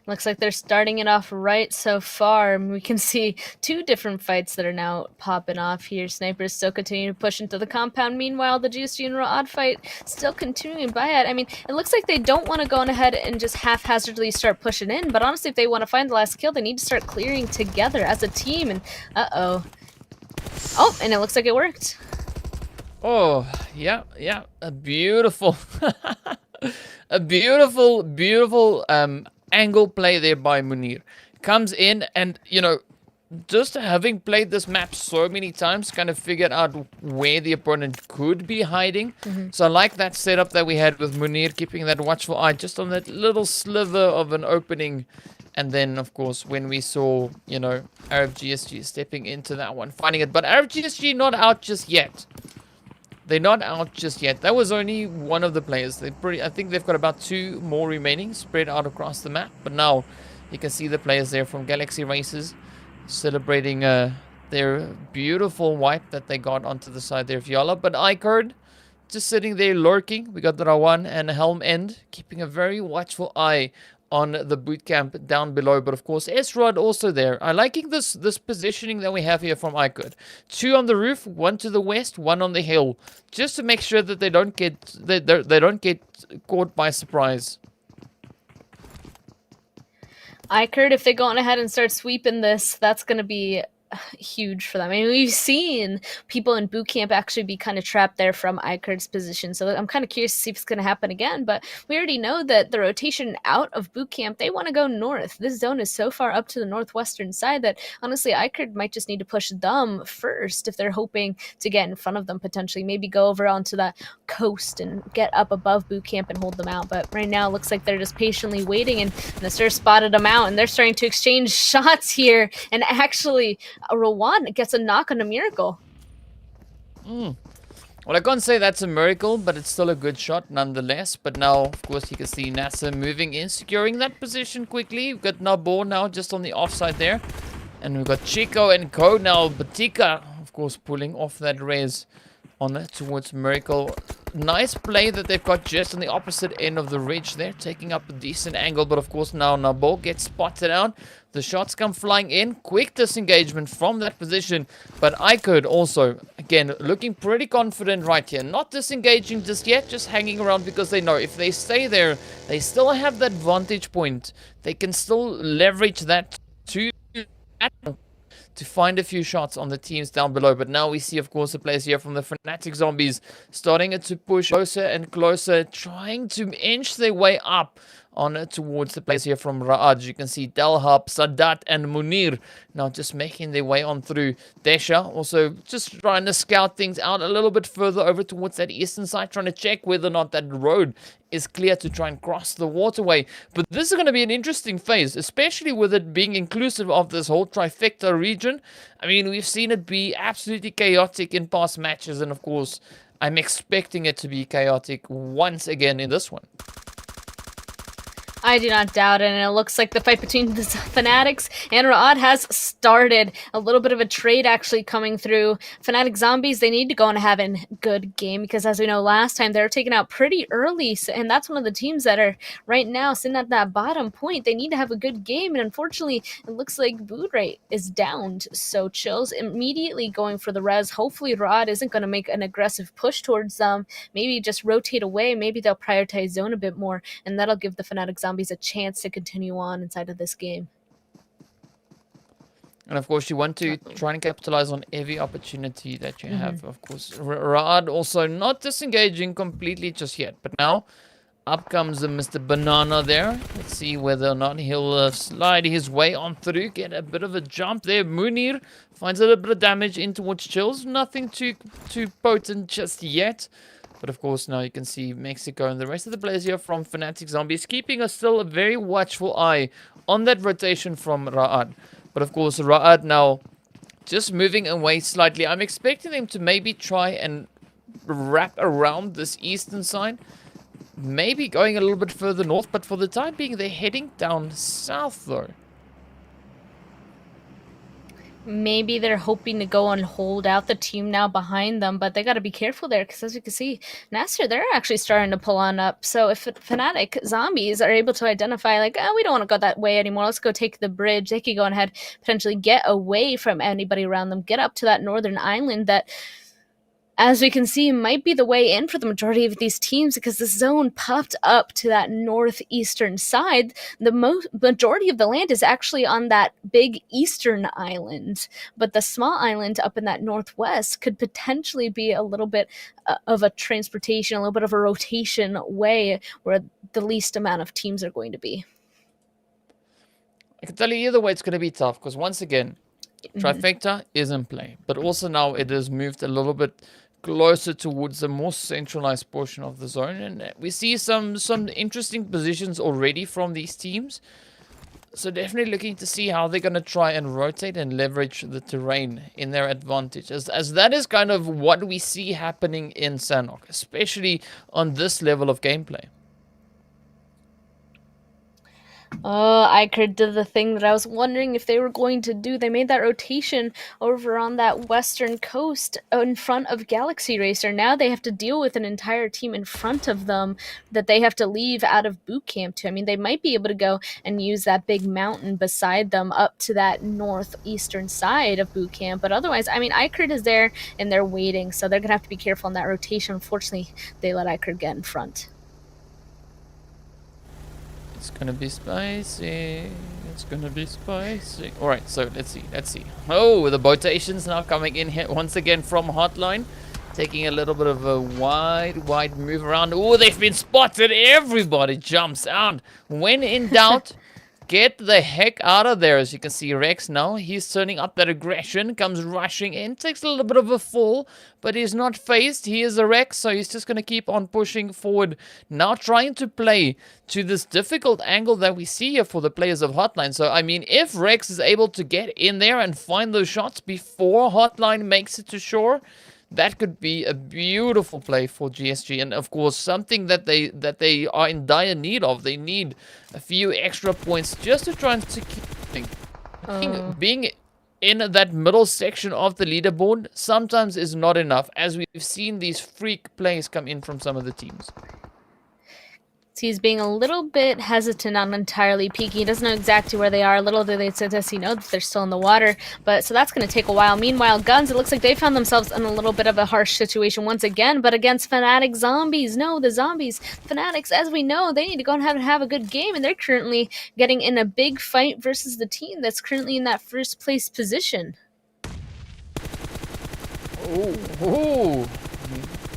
Looks like they're starting it off right so far. We can see 2 different fights that are now popping off here. Snipers still continuing to push into the compound. Meanwhile, the GSG and Ra'ad fight still continuing by it. I mean, it looks like they don't want to go on ahead and just haphazardly start pushing in, but honestly, if they want to find the last kill, they need to start clearing together as a team. And oh, and it looks like it worked. Oh, yeah, a beautiful, a beautiful angle play there by Munir. Comes in and, you know, just having played this map so many times, kind of figured out where the opponent could be hiding. So I like that setup that we had with Munir, keeping that watchful eye just on that little sliver of an opening. And then, of course, when we saw, you know, Arab GSG stepping into that one, finding it. But Arab GSG not out just yet. They're not out just yet. That was only one of the players. I think they've got about 2 more remaining spread out across the map. But now you can see the players there from Galaxy Races celebrating their beautiful wipe that they got onto the side there of YaLLa. But iKURD just sitting there lurking. We got the Rawan and Helm End keeping a very watchful eye on the boot camp down below. But of course, S-Rod also there. I liking this positioning that we have here from iKURD. 2 on the roof, 1 to the west, 1 on the hill, just to make sure that they don't get caught by surprise. iKURD, if they go on ahead and start sweeping this, that's going to be huge for them. I mean, we've seen people in boot camp actually be kind of trapped there from iKURD's position, so I'm kind of curious to see if it's going to happen again. But we already know that the rotation out of boot camp, they want to go north. This zone is so far up to the northwestern side that honestly iKURD might just need to push them first if they're hoping to get in front of them, potentially maybe go over onto that coast and get up above boot camp and hold them out. But right now it looks like they're just patiently waiting, and NASR spotted them out, and they're starting to exchange shots here. And actually Rawan gets a knock on a miracle. Well, I can't say that's a miracle, but it's still a good shot nonetheless. But now, of course, you can see NASR moving in, securing that position quickly. We've got Nabor now just on the offside there. And we've got Chico and Co now. Batika, of course, pulling off that res on it towards Miracle. Nice play that they've got just on the opposite end of the ridge there, taking up a decent angle, but of course now Nabol gets spotted out. The shots come flying in, quick disengagement from that position, but iKURD also, again, looking pretty confident right here. Not disengaging just yet, just hanging around because they know if they stay there, they still have that vantage point. They can still leverage that to find a few shots on the teams down below. But now we see, of course, the players here from the Fanatic Zombies starting to push closer and closer, trying to inch their way up on towards the players here from Ra'ad. You can see Delhab, Sadat, and Munir now just making their way on through. Desha also just trying to scout things out a little bit further over towards that eastern side, trying to check whether or not that road is clear to try and cross the waterway. But this is going to be an interesting phase, especially with it being inclusive of this whole trifecta region. I mean, we've seen it be absolutely chaotic in past matches, and of course, I'm expecting it to be chaotic once again in this one. I do not doubt it, and it looks like the fight between the Fanatics and Ra'ad has started. A little bit of a trade actually coming through. Fanatic Zombies, they need to go and have a good game because, as we know, last time they were taken out pretty early, and that's one of the teams that are right now sitting at that bottom point. They need to have a good game, and unfortunately, it looks like boot rate is downed. So Chills immediately going for the res. Hopefully, Ra'ad isn't going to make an aggressive push towards them. Maybe just rotate away. Maybe they'll prioritize zone a bit more, and that'll give the Fanatic Zombies a chance to continue on inside of this game. And of course, you want to try and capitalize on every opportunity that you have. Of course, Ra'ad also not disengaging completely just yet. But now, up comes Mr. Banana there. Let's see whether or not he'll slide his way on through. Get a bit of a jump there. Munir finds a little bit of damage in towards Chills. Nothing too potent just yet. But of course, now you can see Mexico and the rest of the players here from Fanatic Zombies keeping still a very watchful eye on that rotation from Ra'ad. But of course, Ra'ad now just moving away slightly. I'm expecting them to maybe try and wrap around this eastern side. Maybe going a little bit further north, but for the time being, they're heading down south though. Maybe they're hoping to go and hold out the team now behind them, but they got to be careful there because, as you can see, NASR, they're actually starting to pull on up. So if Fanatic Zombies are able to identify, like, oh, we don't want to go that way anymore, let's go take the bridge, they could go ahead, potentially get away from anybody around them, get up to that northern island that, as we can see, might be the way in for the majority of these teams because the zone puffed up to that northeastern side. The majority of the land is actually on that big eastern island, but the small island up in that northwest could potentially be a little bit of a transportation, a little bit of a rotation way where the least amount of teams are going to be. I can tell you either way it's going to be tough because once again, trifecta is in play, but also now it has moved a little bit closer towards the more centralized portion of the zone, and we see some interesting positions already from these teams. So definitely looking to see how they're going to try and rotate and leverage the terrain in their advantage, as that is kind of what we see happening in Sanhok, especially on this level of gameplay. iKURD did the thing that I was wondering if they were going to do. They made that rotation over on that western coast in front of Galaxy Racer. Now they have to deal with an entire team in front of them that they have to leave out of boot camp to. I mean, they might be able to go and use that big mountain beside them up to that northeastern side of boot camp. But otherwise, I mean, iKURD is there and they're waiting. So they're going to have to be careful in that rotation. Unfortunately, they let iKURD get in front. It's gonna be spicy. It's gonna be spicy. Alright, so let's see. Oh, the botations now coming in here once again from HOTLINE. Taking a little bit of a wide move around. Oh, they've been spotted. Everybody jumps out. When in doubt, get the heck out of there. As you can see, Rex now, he's turning up that aggression, comes rushing in, takes a little bit of a fall, but he's not phased. He is a Rex, so he's just going to keep on pushing forward. Now trying to play to this difficult angle that we see here for the players of HOTLINE. So, I mean, if Rex is able to get in there and find those shots before HOTLINE makes it to shore, that could be a beautiful play for GSG, and of course something that they are in dire need of. They need a few extra points just to try and keep being in that middle section of the leaderboard sometimes is not enough, as we've seen these freak plays come in from some of the teams. He's being a little bit hesitant on entirely peeking. He doesn't know exactly where they are. Little do they does he know that they're still in the water, but so that's going to take a while. Meanwhile, GUNZ, it looks like they found themselves in a little bit of a harsh situation once again, but against Fanatic Zombies. No, the Zombies, Fanatics, as we know, they need to go and have a good game, and they're currently getting in a big fight versus the team that's currently in that first place position. Oh.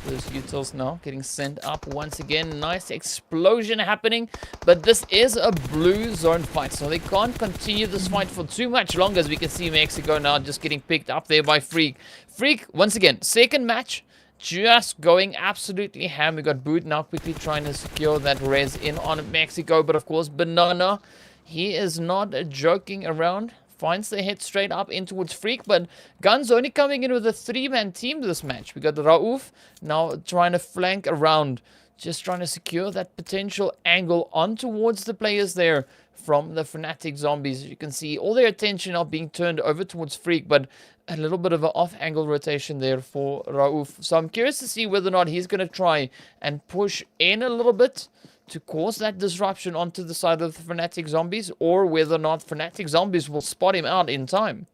Those utils now getting sent up once again. Nice explosion happening, but this is a blue zone fight, so they can't continue this fight for too much longer, as we can see Mexico now just getting picked up there by Freak. Freak, once again, second match, just going absolutely ham. We got Boot now quickly trying to secure that res in on Mexico, but of course Banana, he is not joking around. Finds the hit straight up in towards Freak, but GUNZ only coming in with a 3-man team this match. We got Raouf now trying to flank around, just trying to secure that potential angle on towards the players there from the Fanatic Zombies. As you can see, all their attention now being turned over towards Freak, but a little bit of an off-angle rotation there for Raouf. So I'm curious to see whether or not he's going to try and push in a little bit to cause that disruption onto the side of the Fanatic Zombies, or whether or not Fanatic Zombies will spot him out in time.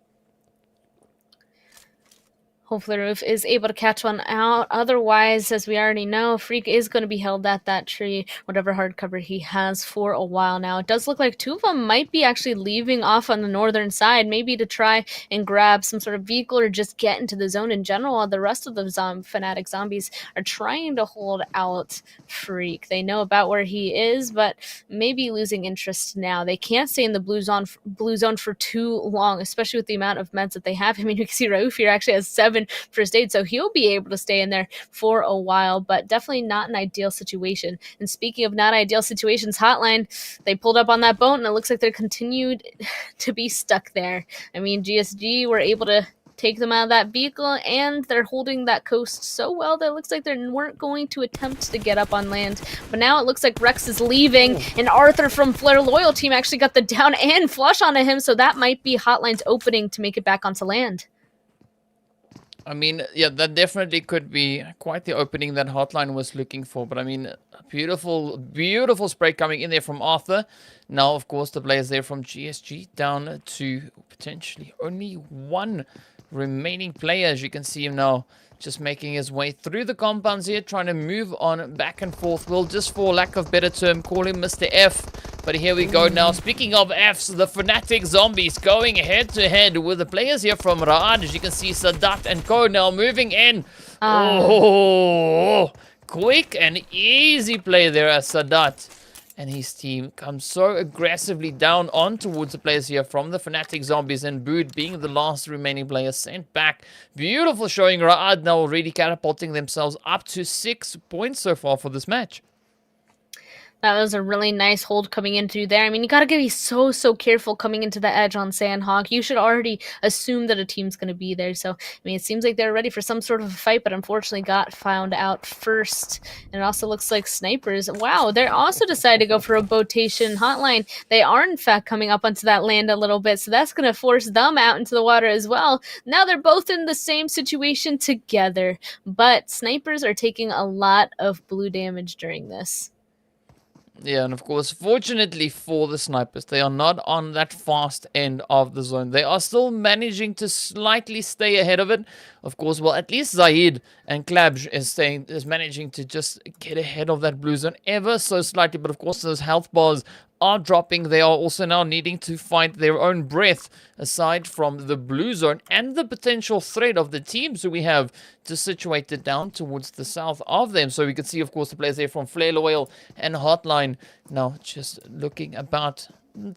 Hopefully Roof is able to catch one out. Otherwise, as we already know, Freak is going to be held at that tree, whatever hard cover he has, for a while now. It does look like two of them might be actually leaving off on the northern side, maybe to try and grab some sort of vehicle or just get into the zone in general, while the rest of the Fanatic Zombies are trying to hold out Freak. They know about where he is, but maybe losing interest now. They can't stay in the blue zone for too long, especially with the amount of meds that they have. I mean, you can see Raouf here actually has 7 first aid, so he'll be able to stay in there for a while, but definitely not an ideal situation. And speaking of not ideal situations, HOTLINE, they pulled up on that boat, and it looks like they're continued to be stuck there. I mean, GSG were able to take them out of that vehicle, and they're holding that coast so well that it looks like they weren't going to attempt to get up on land. But now it looks like Rex is leaving, and Arthur from Flare Loyal Team actually got the down and flush onto him, so that might be HOTLINE's opening to make it back onto land. I mean, yeah, that definitely could be quite the opening that HOTLINE was looking for. But I mean, beautiful, beautiful spray coming in there from Arthur. Now, of course, the players there from GSG down to potentially only one remaining player. As you can see him now just making his way through the compounds here, trying to move on back and forth. We'll just, for lack of better term, call him Mr. F. But here we go now. Speaking of Fs, the Fanatic Zombies going head-to-head with the players here from Raad. As you can see, Sadat and Co now moving in. Oh, quick and easy play there as Sadat and his team come so aggressively down on towards the players here from the Fanatic Zombies, and Bood being the last remaining player sent back. Beautiful showing. Raad now already catapulting themselves up to 6 points so far for this match. That was a really nice hold coming in through there. I mean, you gotta be so careful coming into the edge on Sanhok. You should already assume that a team's gonna be there. So, I mean, it seems like they're ready for some sort of a fight, but unfortunately got found out first. And it also looks like snipers. Wow, they also decided to go for a botation. HOTLINE, they are in fact coming up onto that land a little bit, so that's gonna force them out into the water as well. Now they're both in the same situation together, but snipers are taking a lot of blue damage during this. Yeah, and of course, fortunately for the snipers, they are not on that fast end of the zone. They are still managing to slightly stay ahead of it. Of course, well, at least Zahid and Klabj is managing to just get ahead of that blue zone ever so slightly. But of course, those health bars are dropping. They are also now needing to find their own breath aside from the blue zone and the potential threat of the teams who we have just situated down towards the south of them. So we can see, of course, the players there from Flare Loyal and HOTLINE now just looking about.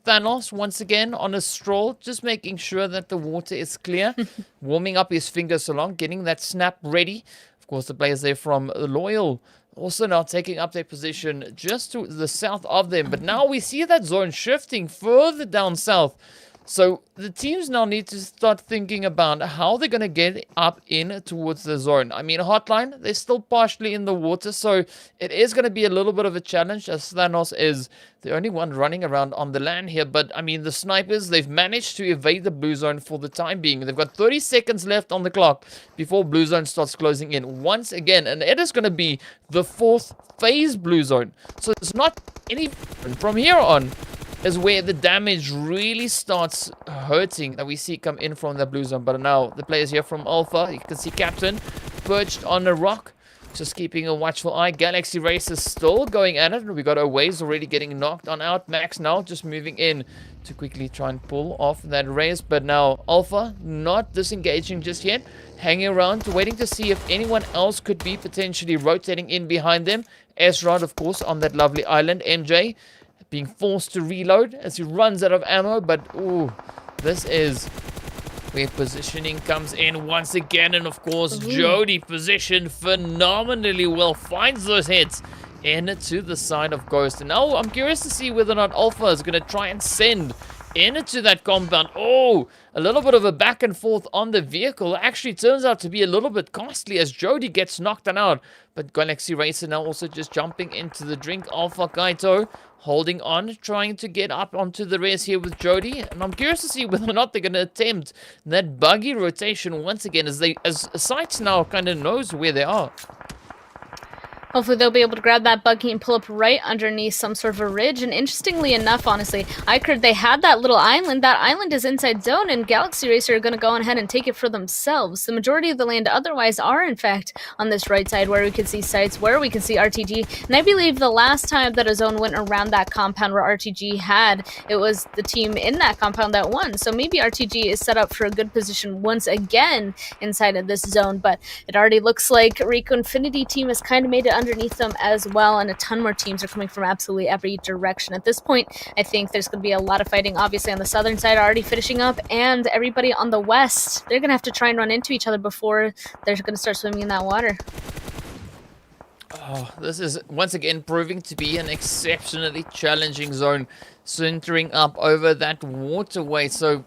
Thanos once again on a stroll, just making sure that the water is clear, warming up his fingers along, getting that snap ready. Of course, the players there from Loyal also now taking up their position just to the south of them. But now we see that zone shifting further down south So the teams now need to start thinking about how they're going to get up in towards the zone. I mean, HOTLINE, they're still partially in the water, so it is going to be a little bit of a challenge, as Thanos is the only one running around on the land here. But, I mean, the snipers, they've managed to evade the blue zone for the time being. They've got 30 seconds left on the clock before blue zone starts closing in once again. And it is going to be the 4th phase blue zone. So it's not any from here on is where the damage really starts hurting that we see come in from the blue zone. But now the players here from Alpha, you can see Captain perched on a rock, just keeping a watchful eye. Galaxy Race is still going at it. We got Aways already getting knocked on out. Max now just moving in to quickly try and pull off that race. But now Alpha not disengaging just yet, hanging around, waiting to see if anyone else could be potentially rotating in behind them. S-Rod, of course, on that lovely island. MJ being forced to reload as he runs out of ammo. But, ooh, this is where positioning comes in once again. And, of course, Jody positioned phenomenally well. Finds those hits into the side of Ghost. And now I'm curious to see whether or not Alpha is going to try and send into that compound. Oh, a little bit of a back and forth on the vehicle. Actually turns out to be a little bit costly as Jody gets knocked out. But Galaxy Racer now also just jumping into the drink. Alpha Kaito holding on, trying to get up onto the race here with Jody. And I'm curious to see whether or not they're going to attempt that buggy rotation once again, as SCYTES now kind of knows where they are. Hopefully they'll be able to grab that buggy and pull up right underneath some sort of a ridge. And interestingly enough, honestly, iKURD, they had that little island. That island is inside zone, and Galaxy Racer are going to go ahead and take it for themselves. The majority of the land otherwise are, in fact, on this right side where we can see sites, where we can see RTG. And I believe the last time that a zone went around that compound where RTG had, it was the team in that compound that won. So maybe RTG is set up for a good position once again inside of this zone. But it already looks like RICO Infinity team has kind of made it underneath them as well, and a ton more teams are coming from absolutely every direction. At this point, I think there's going to be a lot of fighting, obviously, on the southern side already finishing up, and everybody on the west, they're going to have to try and run into each other before they're going to start swimming in that water. Oh, this is once again proving to be an exceptionally challenging zone, centering up over that waterway. So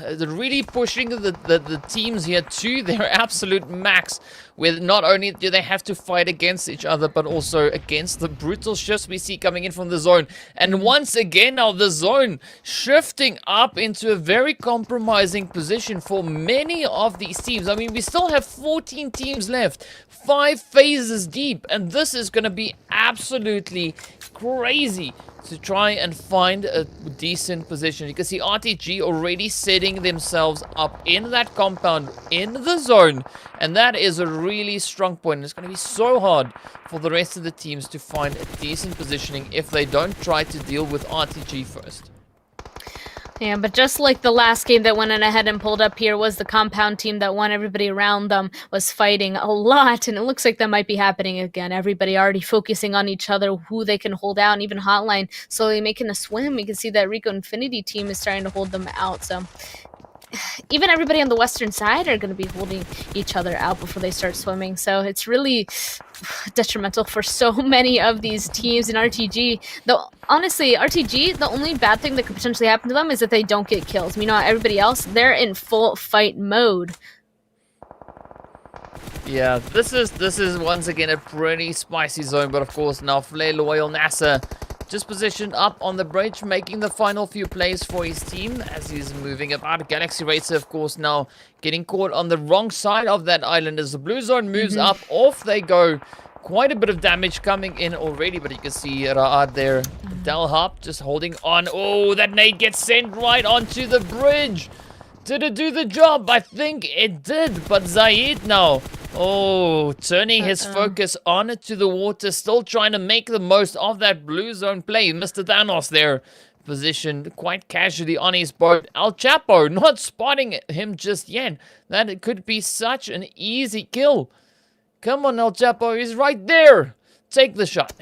they're really pushing the teams here to their absolute max, where not only do they have to fight against each other, but also against the brutal shifts we see coming in from the zone. And once again now the zone shifting up into a very compromising position for many of these teams. I mean, we still have 14 teams left, 5 phases deep, and this is going to be absolutely crazy to try and find a decent position. You can see RTG already setting themselves up in that compound in the zone, and that is a really strong point. It's going to be so hard for the rest of the teams to find a decent positioning if they don't try to deal with RTG first. Yeah, but just like the last game that went in ahead and pulled up here was the compound team that won, everybody around them was fighting a lot, and it looks like that might be happening again. Everybody already focusing on each other, who they can hold out, and even HOTLINE slowly making a swim. You can see that RICO Infinity team is trying to hold them out, so even everybody on the western side are going to be holding each other out before they start swimming. So it's really detrimental for so many of these teams in RTG. Though honestly, RTG, the only bad thing that could potentially happen to them is that they don't get kills. You know, everybody else, they're in full fight mode. Yeah, this is once again a pretty spicy zone, but of course now Flare Loyal NASR just positioned up on the bridge, making the final few plays for his team as he's moving about. Galaxy Racer, of course, now getting caught on the wrong side of that island as the blue zone moves up. Off they go. Quite a bit of damage coming in already, but you can see Ra'ad there. Delhop just holding on. Oh, that nade gets sent right onto the bridge. Did it do the job? I think it did, but Zaid now, oh, turning his focus on to the water, still trying to make the most of that blue zone play. Mr. Thanos there, positioned quite casually on his boat. El Chapo not spotting him just yet. That it could be such an easy kill. Come on, El Chapo, he's right there. Take the shot.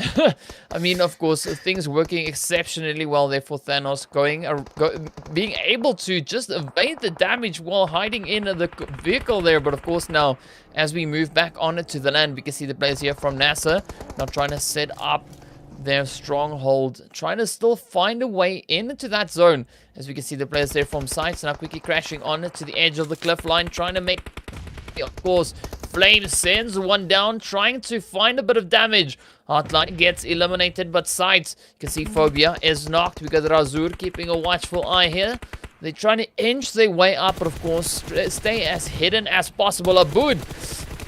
I mean, of course, things working exceptionally well there for Thanos, being able to just evade the damage while hiding in the vehicle there. But of course now, as we move back on it to the land, we can see the players here from NASR not trying to set up their stronghold, trying to still find a way into that zone. As we can see the players there from SCYTES now quickly crashing on to the edge of the cliff line, trying to make, of course, Flame sends one down, trying to find a bit of damage. HOTLINE gets eliminated, but SCYTES, you can see Phobia is knocked. We got Razur keeping a watchful eye here. They're trying to inch their way up, but of course, stay as hidden as possible. Abood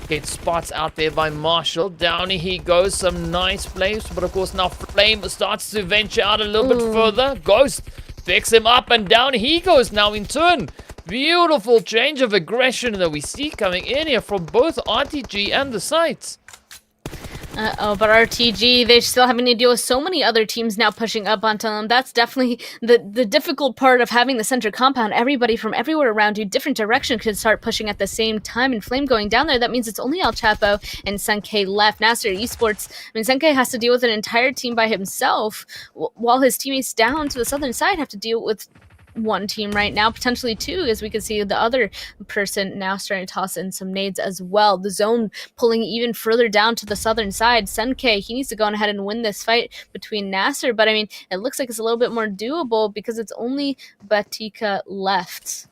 gets spots out there by Marshall. Down he goes, some nice plays, but of course now Flame starts to venture out a little bit further. Ghost picks him up, and down he goes now in turn. Beautiful change of aggression that we see coming in here from both RTG and the SCYTES. But RTG, they're still having to deal with so many other teams now pushing up onto them. That's definitely the difficult part of having the center compound. Everybody from everywhere around you, different direction, could start pushing at the same time. And Flame going down there, that means it's only El Chapo and Senke left. NASR Esports, I mean, Senke has to deal with an entire team by himself, while his teammates down to the southern side have to deal with one team right now, potentially two, as we can see the other person now starting to toss in some nades as well. The zone pulling even further down to the southern side. Senke, he needs to go on ahead and win this fight between NASR, but I mean, it looks like it's a little bit more doable because it's only Batika left.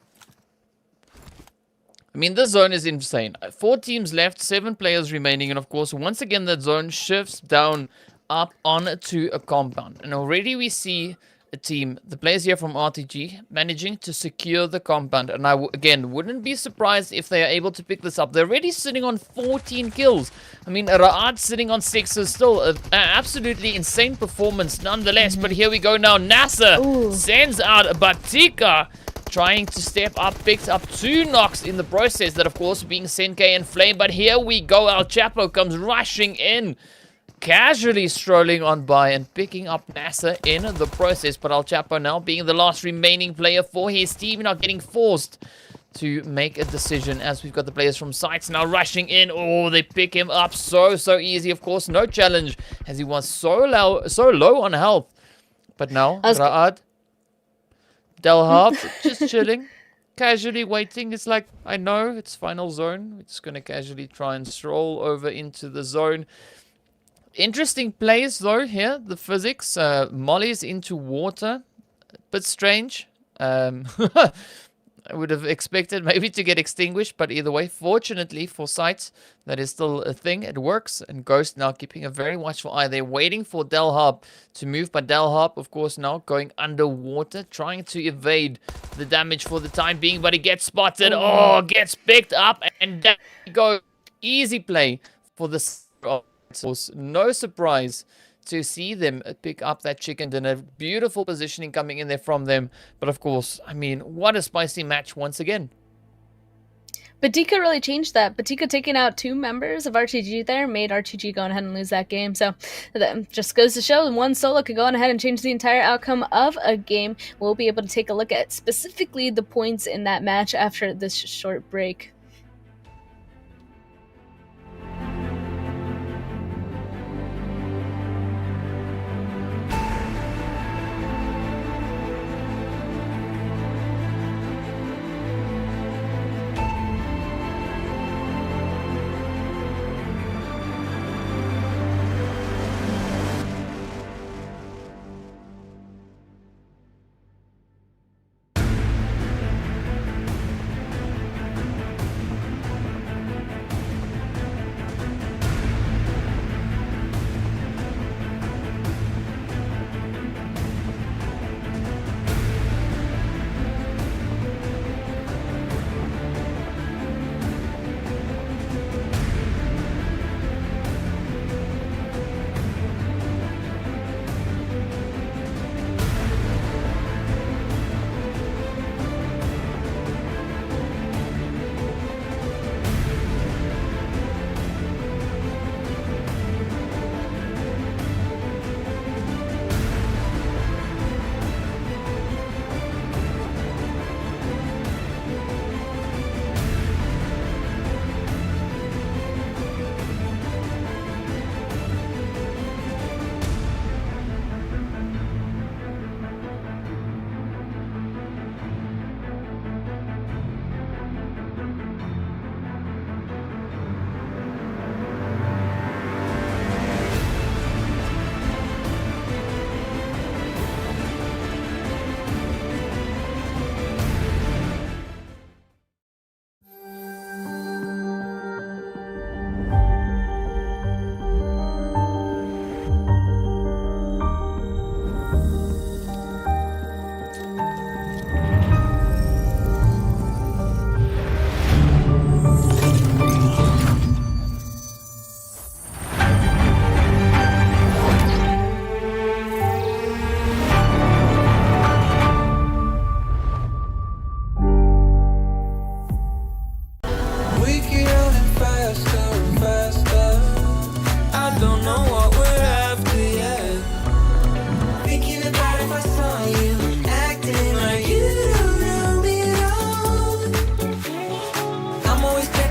I mean, this zone is insane. 4 teams left, 7 players remaining, and of course, once again, that zone shifts down, up onto a compound. And already we see a team, the players here from RTG, managing to secure the compound. And I, again, wouldn't be surprised if they are able to pick this up. They're already sitting on 14 kills. I mean, Ra'ad sitting on 6 is still an absolutely insane performance nonetheless. But here we go now. NASR sends out Batika, trying to step up, picks up 2 knocks in the process. That, of course, being Senke and Flame. But here we go. El Chapo comes rushing in, casually strolling on by and picking up NASR in the process. But El Chapo now being the last remaining player for his team, now getting forced to make a decision, as we've got the players from SCYTES now rushing in. Oh, they pick him up so easy. Of course, no challenge, as he was so low on health. But now Ra'ad, Delharp just chilling, casually waiting. It's like, I know it's final zone. We're just gonna casually try and stroll over into the zone. Interesting plays though here, the physics. Molly's into water, bit strange. I would have expected maybe to get extinguished, but either way, fortunately for SCYTES, that is still a thing. It works, and Ghost now keeping a very watchful eye. They're waiting for Delharp to move, but Delharp, of course, now going underwater, trying to evade the damage for the time being, but he gets spotted. Oh, gets picked up, and there you go. Easy play for the SCYTES. No surprise to see them pick up that chicken dinner. Beautiful positioning coming in there from them. But of course, I mean, what a spicy match once again. Batika really changed that. Batika taking out 2 members of RTG there made RTG go on ahead and lose that game. So that just goes to show one solo could go on ahead and change the entire outcome of a game. We'll be able to take a look at specifically the points in that match after this short break.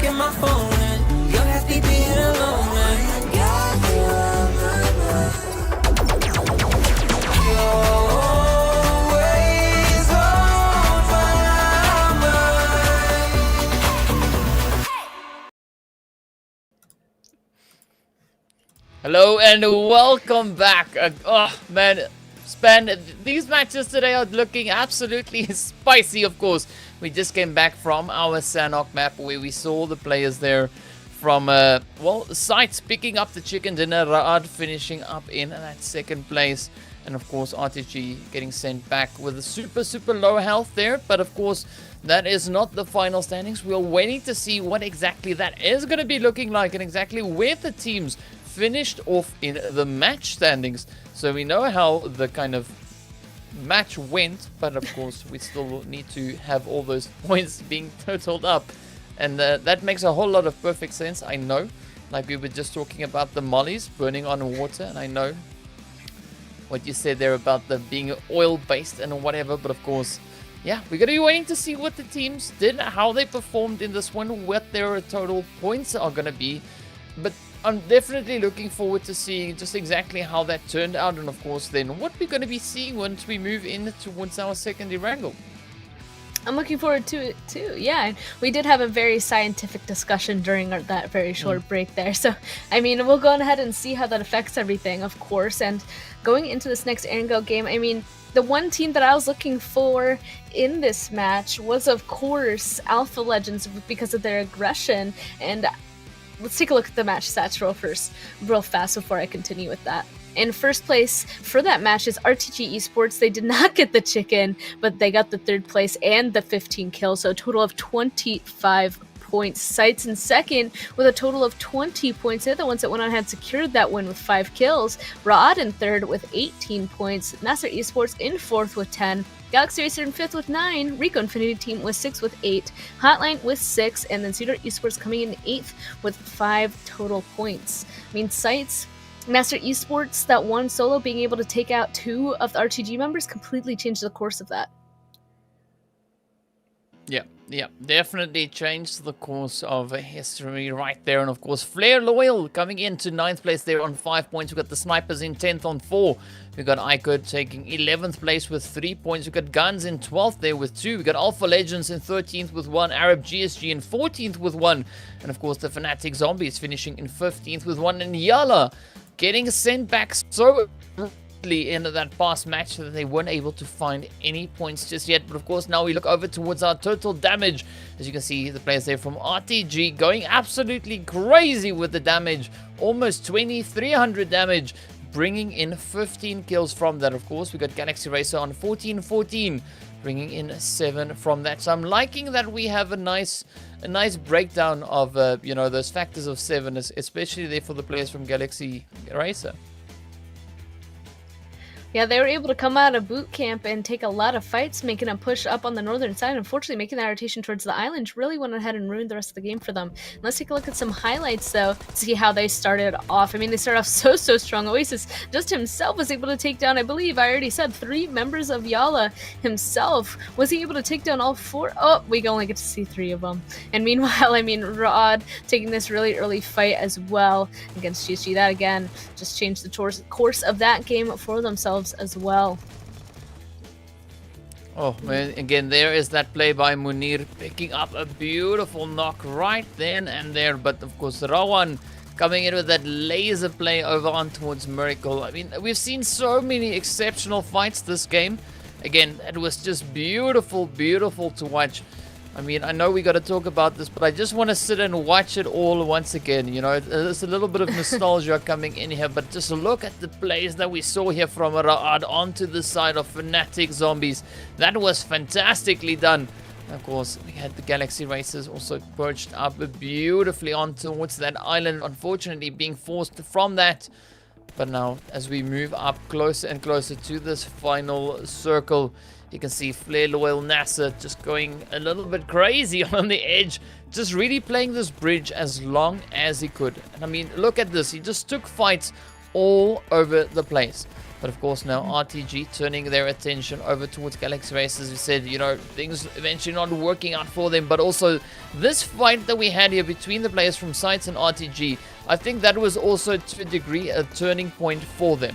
at my phone and you're happy being alone. And I got you on my mind. You're always on my mind. Hello and welcome back. Oh man, Span, these matches today are looking absolutely spicy. Of course, we just came back from our Sanhok map where we saw the players there from well, SCYTES picking up the chicken dinner, Raad finishing up in that second place, and of course RTG getting sent back with a super low health there. But of course, that is not the final standings. We're waiting to see what exactly that is going to be looking like and exactly where the teams finished off in the match standings. So we know how the kind of match went, but of course we still need to have all those points being totaled up, and that makes a whole lot of perfect sense. I know, like we were just talking about the mollies burning on water, and I know what you said there about the being oil based and whatever, but of course, yeah, we're gonna be waiting to see what the teams did, how they performed in this one, what their total points are gonna be. But I'm definitely looking forward to seeing just exactly how that turned out, and of course then what we're going to be seeing once we move in towards our second Erangel. I'm looking forward to it too. Yeah, and we did have a very scientific discussion during that very short break there. So, I mean, we'll go ahead and see how that affects everything, of course. And going into this next Erangel game, I mean, the one team that I was looking for in this match was, of course, Alpha Legends because of their aggression. And let's take a look at the match stats real fast before I continue with that. In first place for that match is RTG Esports. They did not get the chicken, but they got the third place and the 15 kills, so a total of 25 points. SCYTES in second with a total of 20 points. They're the ones that went on and had secured that win with 5 kills. Raad in third with 18 points. NASR Esports in fourth with 10. Galaxy Racer in 5th with 9, RICO Infinity Team with 6 with 8, HOTLINE with 6, and then SUDOR Esports coming in 8th with 5 total points. I mean, SCYTES, NASR Esports, that one solo being able to take out 2 of the RTG members completely changed the course of that. Yeah, definitely changed the course of history right there. And of course, Flair Loyal coming into 9th place there on 5 points. We've got the Snipers in 10th on 4. We've got iKURD taking 11th place with 3 points. We've got GUNZ in 12th there with 2. We've got Alpha Legends in 13th with 1. Arab GSG in 14th with 1. And of course, the Fanatic Zombies finishing in 15th with 1. And YaLLa getting sent back so into that past match that they weren't able to find any points just yet. But of course, now we look over towards our total damage. As you can see, the players there from RTG going absolutely crazy with the damage, almost 2,300 damage, bringing in 15 kills from that. Of course, we got Galaxy Racer on 14, bringing in 7 from that. So I'm liking that we have a nice breakdown of you know, those factors of 7, especially there for the players from Galaxy Racer. Yeah, they were able to come out of boot camp and take a lot of fights, making a push up on the northern side. Unfortunately, making that rotation towards the island really went ahead and ruined the rest of the game for them. Let's take a look at some highlights, though, to see how they started off. I mean, they started off so strong. Oasis just himself was able to take down, I believe, I already said, 3 members of YaLLa himself. Was he able to take down all 4? Oh, we only get to see 3 of them. And meanwhile, I mean, Raad taking this really early fight as well against GSG. That, again, just changed the course of that game for themselves as well. Oh man, again, there is that play by Munir picking up a beautiful knock right then and there. But of course, Rawan coming in with that laser play over on towards Miracle. I mean, we've seen so many exceptional fights this game. Again, it was just beautiful to watch. I mean, I know we got to talk about this, but I just want to sit and watch it all once again. You know, there's a little bit of nostalgia coming in here, but just look at the plays that we saw here from Raad onto the side of Fanatic Zombies. That was fantastically done. Of course, we had the Galaxy Racers also perched up beautifully on towards that island, unfortunately being forced from that. But now, as we move up closer and closer to this final circle, you can see Flair Loyal NASR just going a little bit crazy on the edge, just really playing this bridge as long as he could. And I mean, look at this. He just took fights all over the place. But of course now RTG turning their attention over towards Galaxy Race, as we said, you know, things eventually not working out for them. But also this fight that we had here between the players from SCYTES and RTG, I think that was also to a degree a turning point for them.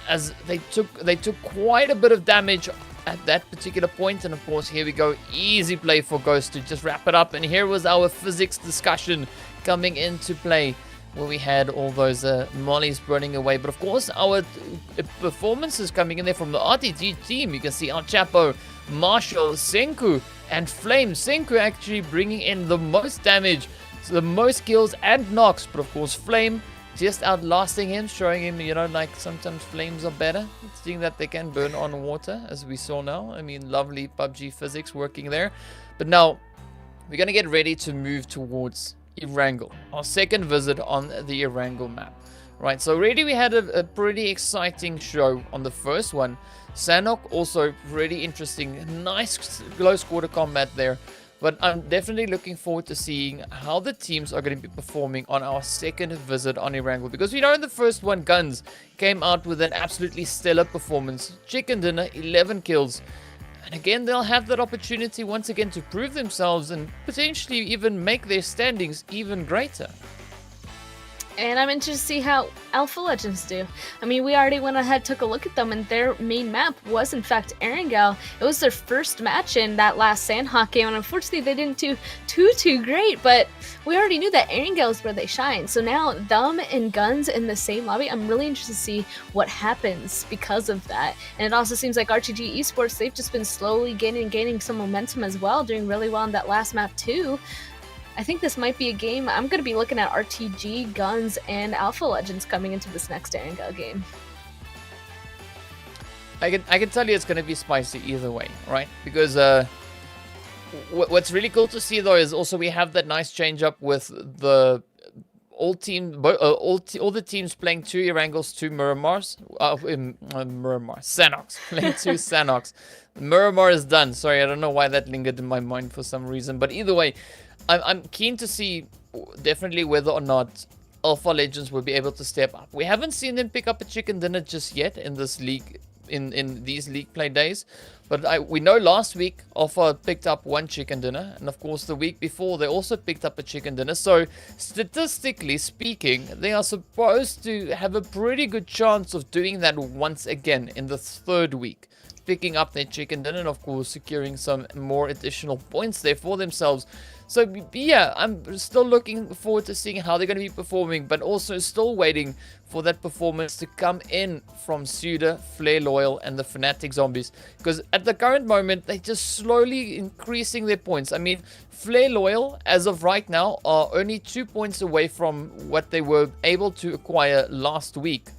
As they took quite a bit of damage at that particular point. And of course here we go, easy play for Ghost to just wrap it up. And here was our physics discussion coming into play, where we had all those mollies burning away. But of course, our performances coming in there from the RTG team. You can see our Chapo, Marshall, Senku, and Flame. Senku actually bringing in the most damage, so the most kills and knocks. But of course, Flame just outlasting him, showing him, you know, like sometimes flames are better, seeing that they can burn on water, as we saw now. I mean, lovely PUBG physics working there. But now, we're going to get ready to move towards Erangel, our second visit on the Erangel map. Right, so already we had a pretty exciting show on the first one. Sanhok also pretty interesting, nice close quarter combat there. But I'm definitely looking forward to seeing how the teams are going to be performing on our second visit on Erangel. Because we know in the first one, GUNZ came out with an absolutely stellar performance. Chicken Dinner, 11 kills. And again, they'll have that opportunity once again to prove themselves and potentially even make their standings even greater. And I'm interested to see how Alpha Legends do. I mean, we already went ahead, took a look at them, and their main map was in fact Erangel. It was their first match in that last Sanhok game, and unfortunately they didn't do too great, but we already knew that Erangel is where they shine. So now them and GUNZ in the same lobby, I'm really interested to see what happens because of that. And it also seems like RTG Esports, they've just been slowly gaining some momentum as well, doing really well in that last map too. I think this might be a game I'm going to be looking at RTG, GUNZ, and Alpha Legends coming into this next Erangel game. I can tell you it's going to be spicy either way, right? Because what's really cool to see though is also we have that nice change up with the all the teams playing 2 Erangels, 2 Miramars, Sanhoks, playing 2 Sanhoks. Miramar is done. Sorry, I don't know why that lingered in my mind for some reason, but either way, I'm keen to see definitely whether or not Alpha Legends will be able to step up. We haven't seen them pick up a chicken dinner just yet in this league, in these league play days. But we know last week Alpha picked up 1 chicken dinner, and of course the week before they also picked up a chicken dinner. So statistically speaking, they are supposed to have a pretty good chance of doing that once again in the 3rd week, picking up their chicken dinner and of course securing some more additional points there for themselves. So yeah, I'm still looking forward to seeing how they're going to be performing, but also still waiting for that performance to come in from SUDOR, Flare Loyal, and the Fanatic Zombies. Because at the current moment, they're just slowly increasing their points. I mean, Flare Loyal, as of right now, are only 2 points away from what they were able to acquire last week.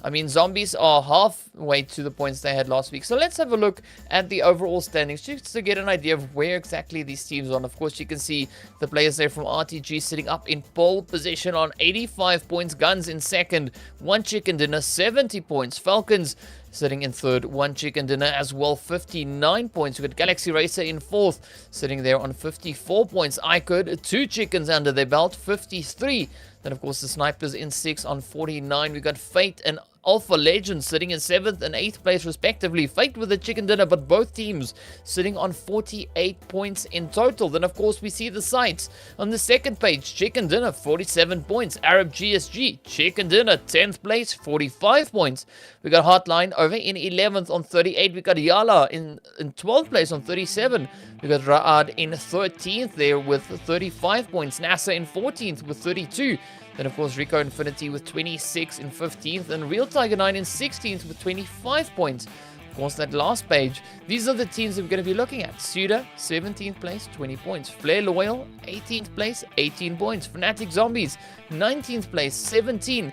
I mean, Zombies are halfway to the points they had last week. So let's have a look at the overall standings just to get an idea of where exactly these teams are. And of course, you can see the players there from RTG sitting up in pole position on 85 points. GUNZ in 2nd, 1 chicken dinner, 70 points. Falcons sitting in 3rd, 1 chicken dinner as well, 59 points. We've got Galaxy Racer in 4th, sitting there on 54 points. iKURD, 2 chickens under their belt, 53. Then, of course, the Snipers in 6 on 49. We've got Fate and Alpha Legends sitting in 7th and 8th place respectively. Fate with a chicken dinner, but both teams sitting on 48 points in total. Then, of course, we see the sites on the 2nd page. Chicken dinner, 47 points. Arab GSG, chicken dinner, 10th place, 45 points. We got HOTLINE over in 11th on 38. We got YaLLa in 12th place on 37. We got Ra'ad in 13th there with 35 points. NASR in 14th with 32. Then, of course, RICO Infinity with 26 in 15th. And Real Tiger 9 in 16th with 25 points. Of course, that last page, these are the teams that we're going to be looking at. SUDOR, 17th place, 20 points. Flare Loyal, 18th place, 18 points. Fanatic Zombies, 19th place, 17.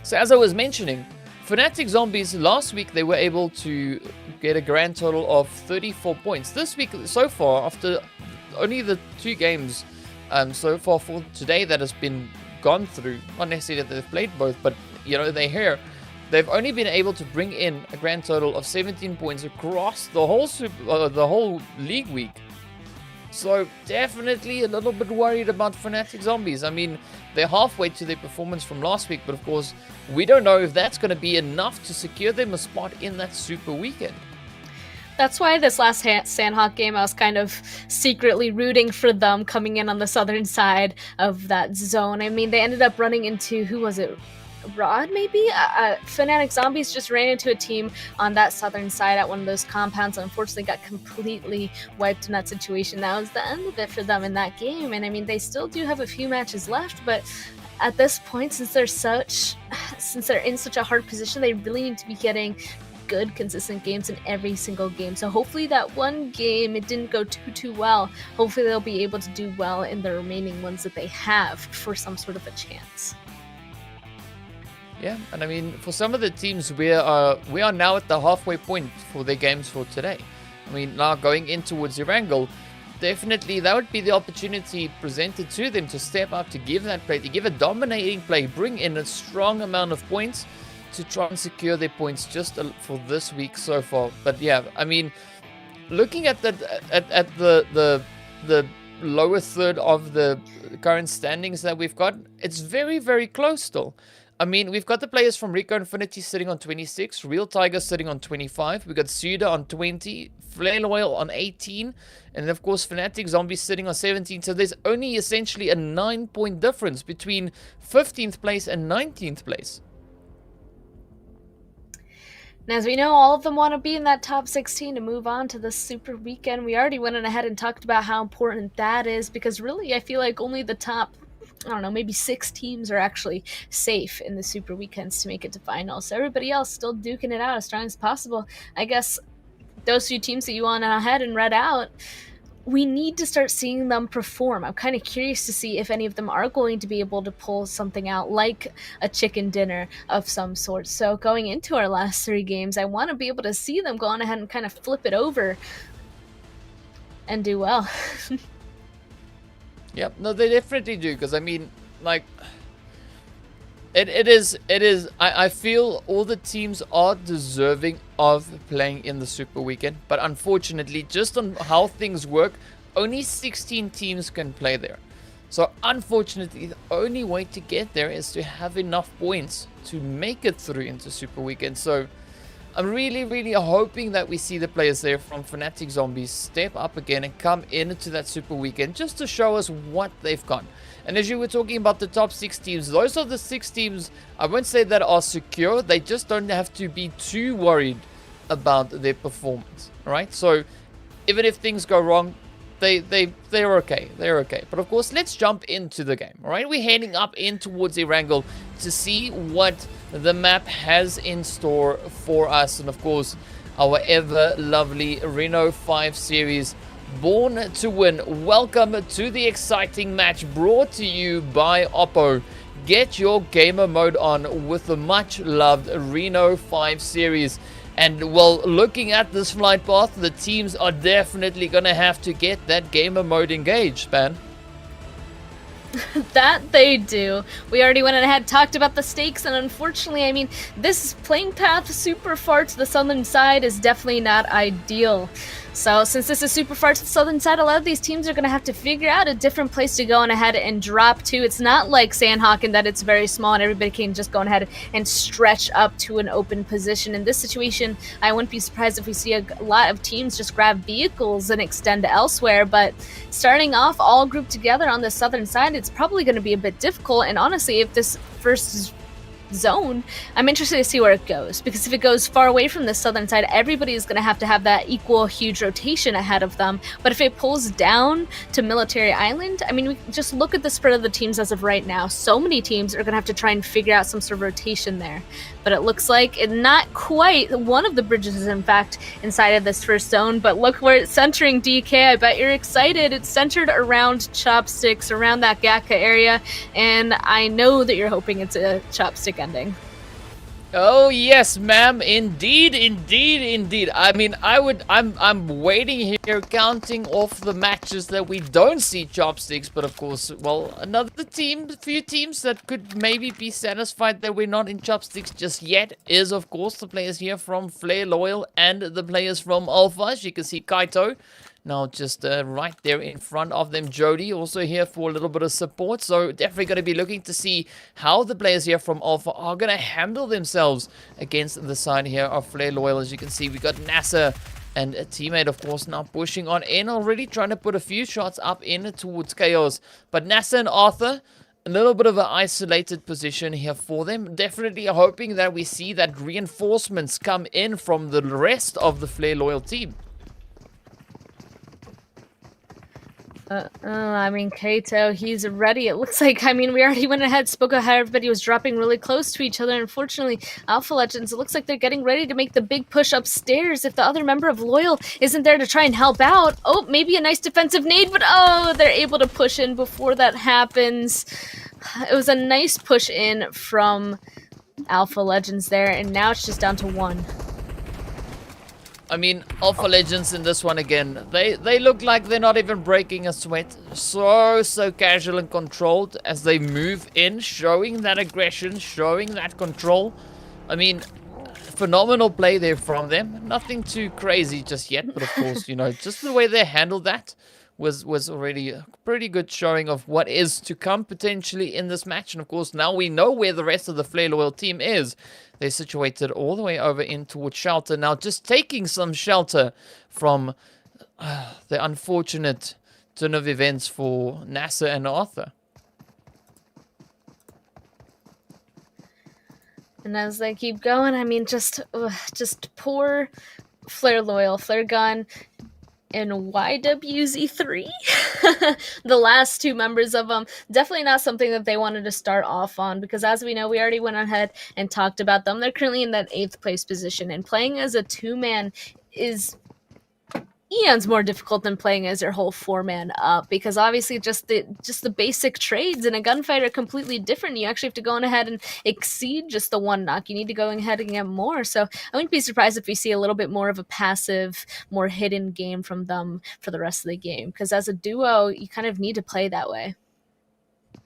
So, as I was mentioning, Fanatic Zombies, last week, they were able to get a grand total of 34 points. This week, so far, after only the 2 games so far for today that has been gone through, not necessarily that they've played both, but you know, they're here, they've only been able to bring in a grand total of 17 points across the whole league week. So definitely a little bit worried about Fanatic Zombies. I mean, they're halfway to their performance from last week, but of course, we don't know if that's going to be enough to secure them a spot in that Super Weekend. That's why this last Sanhok game, I was kind of secretly rooting for them coming in on the southern side of that zone. I mean, they ended up running into, who was it? Rod, maybe? Fanatic Zombies just ran into a team on that southern side at one of those compounds and unfortunately got completely wiped in that situation. That was the end of it for them in that game. And I mean, they still do have a few matches left, but at this point, since they're in such a hard position, they really need to be getting good, consistent games in every single game. So hopefully that one game, it didn't go too well. Hopefully they'll be able to do well in the remaining ones that they have for some sort of a chance. Yeah, and I mean, for some of the teams, we are now at the halfway point for their games for today. I mean, now going in towards Erangel, definitely that would be the opportunity presented to them to step up, to give that play, to give a dominating play, bring in a strong amount of points to try and secure their points just for this week so far. But yeah, I mean, looking at the lower third of the current standings that we've got, it's very, very close still. I mean, we've got the players from RICO Infinity sitting on 26, Real Tiger sitting on 25, we've got SUDOR on 20, Flare Loyal on 18, and of course Fanatic Zombies sitting on 17. So there's only essentially a 9-point difference between 15th place and 19th place. And as we know, all of them want to be in that top 16 to move on to the Super Weekend. We already went ahead and talked about how important that is, because really I feel like only the top, I don't know, maybe 6 teams are actually safe in the Super Weekends to make it to finals. So everybody else still duking it out as strong as possible. I guess those few teams that you went ahead and read out, we need to start seeing them perform. I'm kind of curious to see if any of them are going to be able to pull something out like a chicken dinner of some sort. So going into our last 3 games, I want to be able to see them go on ahead and kind of flip it over and do well. Yep, no, they definitely do, because I mean, like, it is, I feel all the teams are deserving of playing in the Super Weekend, but unfortunately, just on how things work, only 16 teams can play there. So unfortunately, the only way to get there is to have enough points to make it through into Super Weekend. So I'm really, really hoping that we see the players there from Fanatic Zombies step up again and come into that Super Weekend just to show us what they've got. And as you were talking about the top 6 teams, those are the 6 teams, I won't say that are secure, they just don't have to be too worried about their performance, right? So even if things go wrong, they're okay. They're okay. But of course, let's jump into the game, all right? We're heading up in towards Erangel to see what the map has in store for us. And of course, our ever lovely Reno 5 series, Born to Win. Welcome to the exciting match brought to you by Oppo. Get your gamer mode on with the much loved Reno 5 series. And well, looking at this flight path, the teams are definitely going to have to get that gamer mode engaged, man. That they do. We already went ahead and talked about the stakes, and unfortunately, I mean, this playing path super far to the southern side is definitely not ideal. So since this is super far to the southern side, a lot of these teams are going to have to figure out a different place to go on ahead and drop to. It's not like Sanhok in that it's very small and everybody can just go on ahead and stretch up to an open position. In this situation, I wouldn't be surprised if we see a lot of teams just grab vehicles and extend elsewhere. But starting off all grouped together on the southern side, it's probably going to be a bit difficult. And honestly, if this first zone, I'm interested to see where it goes, because if it goes far away from the southern side, everybody is going to have that equal huge rotation ahead of them. But if it pulls down to Military Island, I mean, we just look at the spread of the teams as of right now. So many teams are going to have to try and figure out some sort of rotation there. But it looks like not quite one of the bridges is in fact inside of this first zone, but look where it's centering. DK, I bet you're excited. It's centered around Chopsticks, around that Gaka area, and I know that you're hoping it's a Chopstick ending. Oh yes, ma'am. Indeed, indeed, indeed. I mean, I'm waiting here, counting off the matches that we don't see Chopsticks. But of course, well, few teams that could maybe be satisfied that we're not in Chopsticks just yet is, of course, the players here from Flare Loyal and the players from Alpha. As you can see, Kaito now just right there in front of them. Jody also here for a little bit of support, so definitely going to be looking to see how the players here from Alpha are going to handle themselves against the side here of Flare Loyal. As you can see, we got NASR and a teammate, of course, now pushing on in, already trying to put a few shots up in towards Chaos. But NASR and Arthur, a little bit of an isolated position here for them. Definitely hoping that we see that reinforcements come in from the rest of the Flare Loyal team. I mean, Kato, he's ready. It looks like, I mean, we already went ahead, spoke ahead, everybody was dropping really close to each other. Unfortunately, Alpha Legends, it looks like they're getting ready to make the big push upstairs if the other member of Loyal isn't there to try and help out. Oh, maybe a nice defensive nade, but oh, they're able to push in before that happens. It was a nice push in from Alpha Legends there, and now it's just down to 1. I mean, Alpha Legends in this one again, they look like they're not even breaking a sweat. So casual and controlled as they move in, showing that aggression, showing that control. I mean, phenomenal play there from them. Nothing too crazy just yet, but of course, you know, just the way they handled that was already a pretty good showing of what is to come potentially in this match. And of course, now we know where the rest of the Flare Loyal team is. They're situated all the way over in towards shelter. Now just taking some shelter from the unfortunate turn of events for NASR and Arthur. And as they keep going, I mean, just poor Flare Loyal, Flare Gun, and YWZ3, the last 2 members of them, definitely not something that they wanted to start off on, because as we know, we already went ahead and talked about them. They're currently in that 8th place position, and playing as a 2-man is eons more difficult than playing as your whole 4-man up, because obviously just the basic trades in a gunfight are completely different. You actually have to go on ahead and exceed just the 1 knock. You need to go ahead and get more. So I wouldn't be surprised if we see a little bit more of a passive, more hidden game from them for the rest of the game, because as a duo, you kind of need to play that way.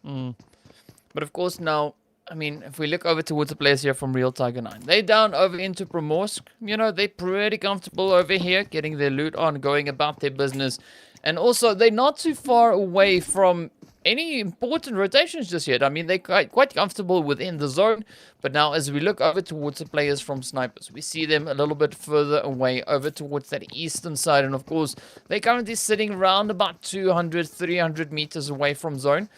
But of course now, I mean, if we look over towards the players here from Real Tiger 9, they down over into Primorsk. You know, they're pretty comfortable over here, getting their loot on, going about their business. And also, they're not too far away from any important rotations just yet. I mean, they're quite comfortable within the zone. But now, as we look over towards the players from Snipers, we see them a little bit further away, over towards that eastern side. And of course, they're currently sitting around about 200, 300 meters away from zone.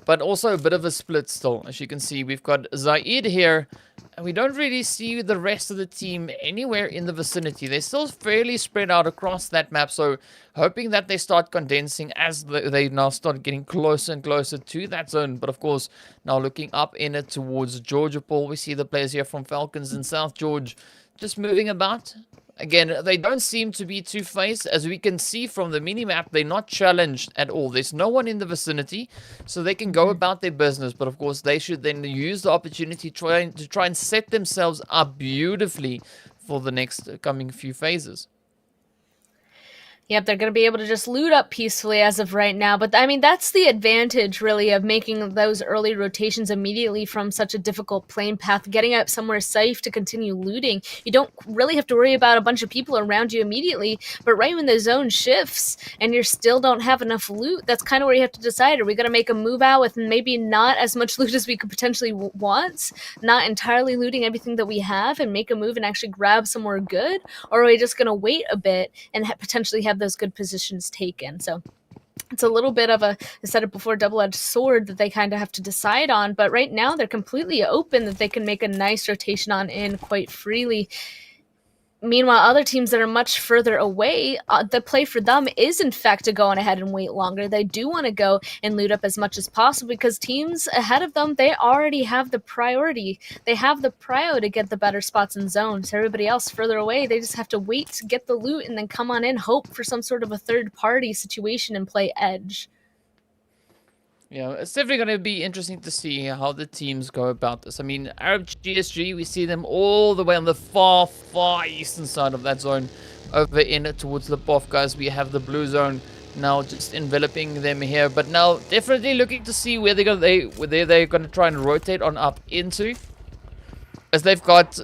But also a bit of a split still. As you can see, we've got Zaid here. And we don't really see the rest of the team anywhere in the vicinity. They're still fairly spread out across that map. So hoping that they start condensing as they now start getting closer and closer to that zone. But of course, now looking up in it towards Georgia Paul, we see the players here from Falcons in South George just moving about. Again, they don't seem to be two-faced. As we can see from the mini-map, they're not challenged at all. There's no one in the vicinity, so they can go about their business. But of course, they should then use the opportunity to try and set themselves up beautifully for the next coming few phases. Yep, they're going to be able to just loot up peacefully as of right now. But, I mean, that's the advantage, really, of making those early rotations immediately from such a difficult plane path, getting up somewhere safe to continue looting. You don't really have to worry about a bunch of people around you immediately. But right when the zone shifts and you still don't have enough loot, that's kind of where you have to decide. Are we going to make a move out with maybe not as much loot as we could potentially want, not entirely looting everything that we have, and make a move and actually grab somewhere good? Or are we just going to wait a bit and potentially have those good positions taken? So it's a little bit of a, I said it before, double-edged sword that they kind of have to decide on, but right now they're completely open that they can make a nice rotation on in quite freely. Meanwhile, other teams that are much further away, the play for them is, in fact, to go on ahead and wait longer. They do want to go and loot up as much as possible because teams ahead of them, they already have the priority. They have the prio to get the better spots in zones. Everybody else further away, they just have to wait to get the loot and then come on in, hope for some sort of a third-party situation and play edge. Yeah, it's definitely going to be interesting to see how the teams go about this. I mean, Arab GSG, we see them all the way on the far, far eastern side of that zone. Over in towards the POF, guys, we have the blue zone now just enveloping them here. But now definitely looking to see where they're going to try and rotate on up into. As they've got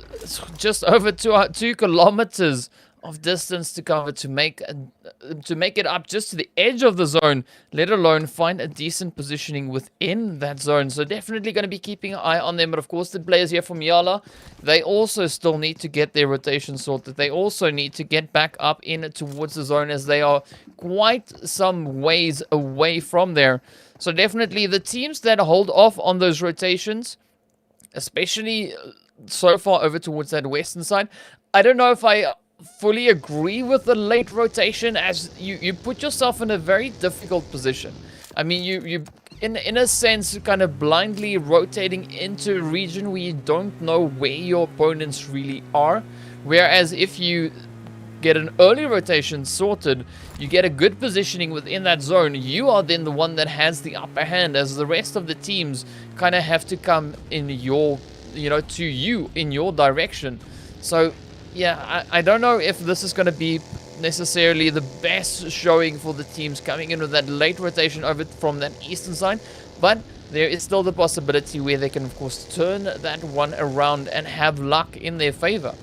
just over 2 kilometers of distance to cover to make it up just to the edge of the zone, let alone find a decent positioning within that zone. So definitely going to be keeping an eye on them. But of course, the players here from YaLLa, they also still need to get their rotation sorted. They also need to get back up in towards the zone, as they are quite some ways away from there. So definitely the teams that hold off on those rotations, especially so far over towards that western side, I don't know if I fully agree with the late rotation, as you put yourself in a very difficult position. I mean, you in a sense kind of blindly rotating into a region where you don't know where your opponents really are, whereas if you get an early rotation sorted, you get a good positioning within that zone, you are then the one that has the upper hand, as the rest of the teams kind of have to come in your, to you in your direction. So yeah, I don't know if this is going to be necessarily the best showing for the teams coming in with that late rotation over from that eastern side, but there is still the possibility where they can of course turn that one around and have luck in their favor.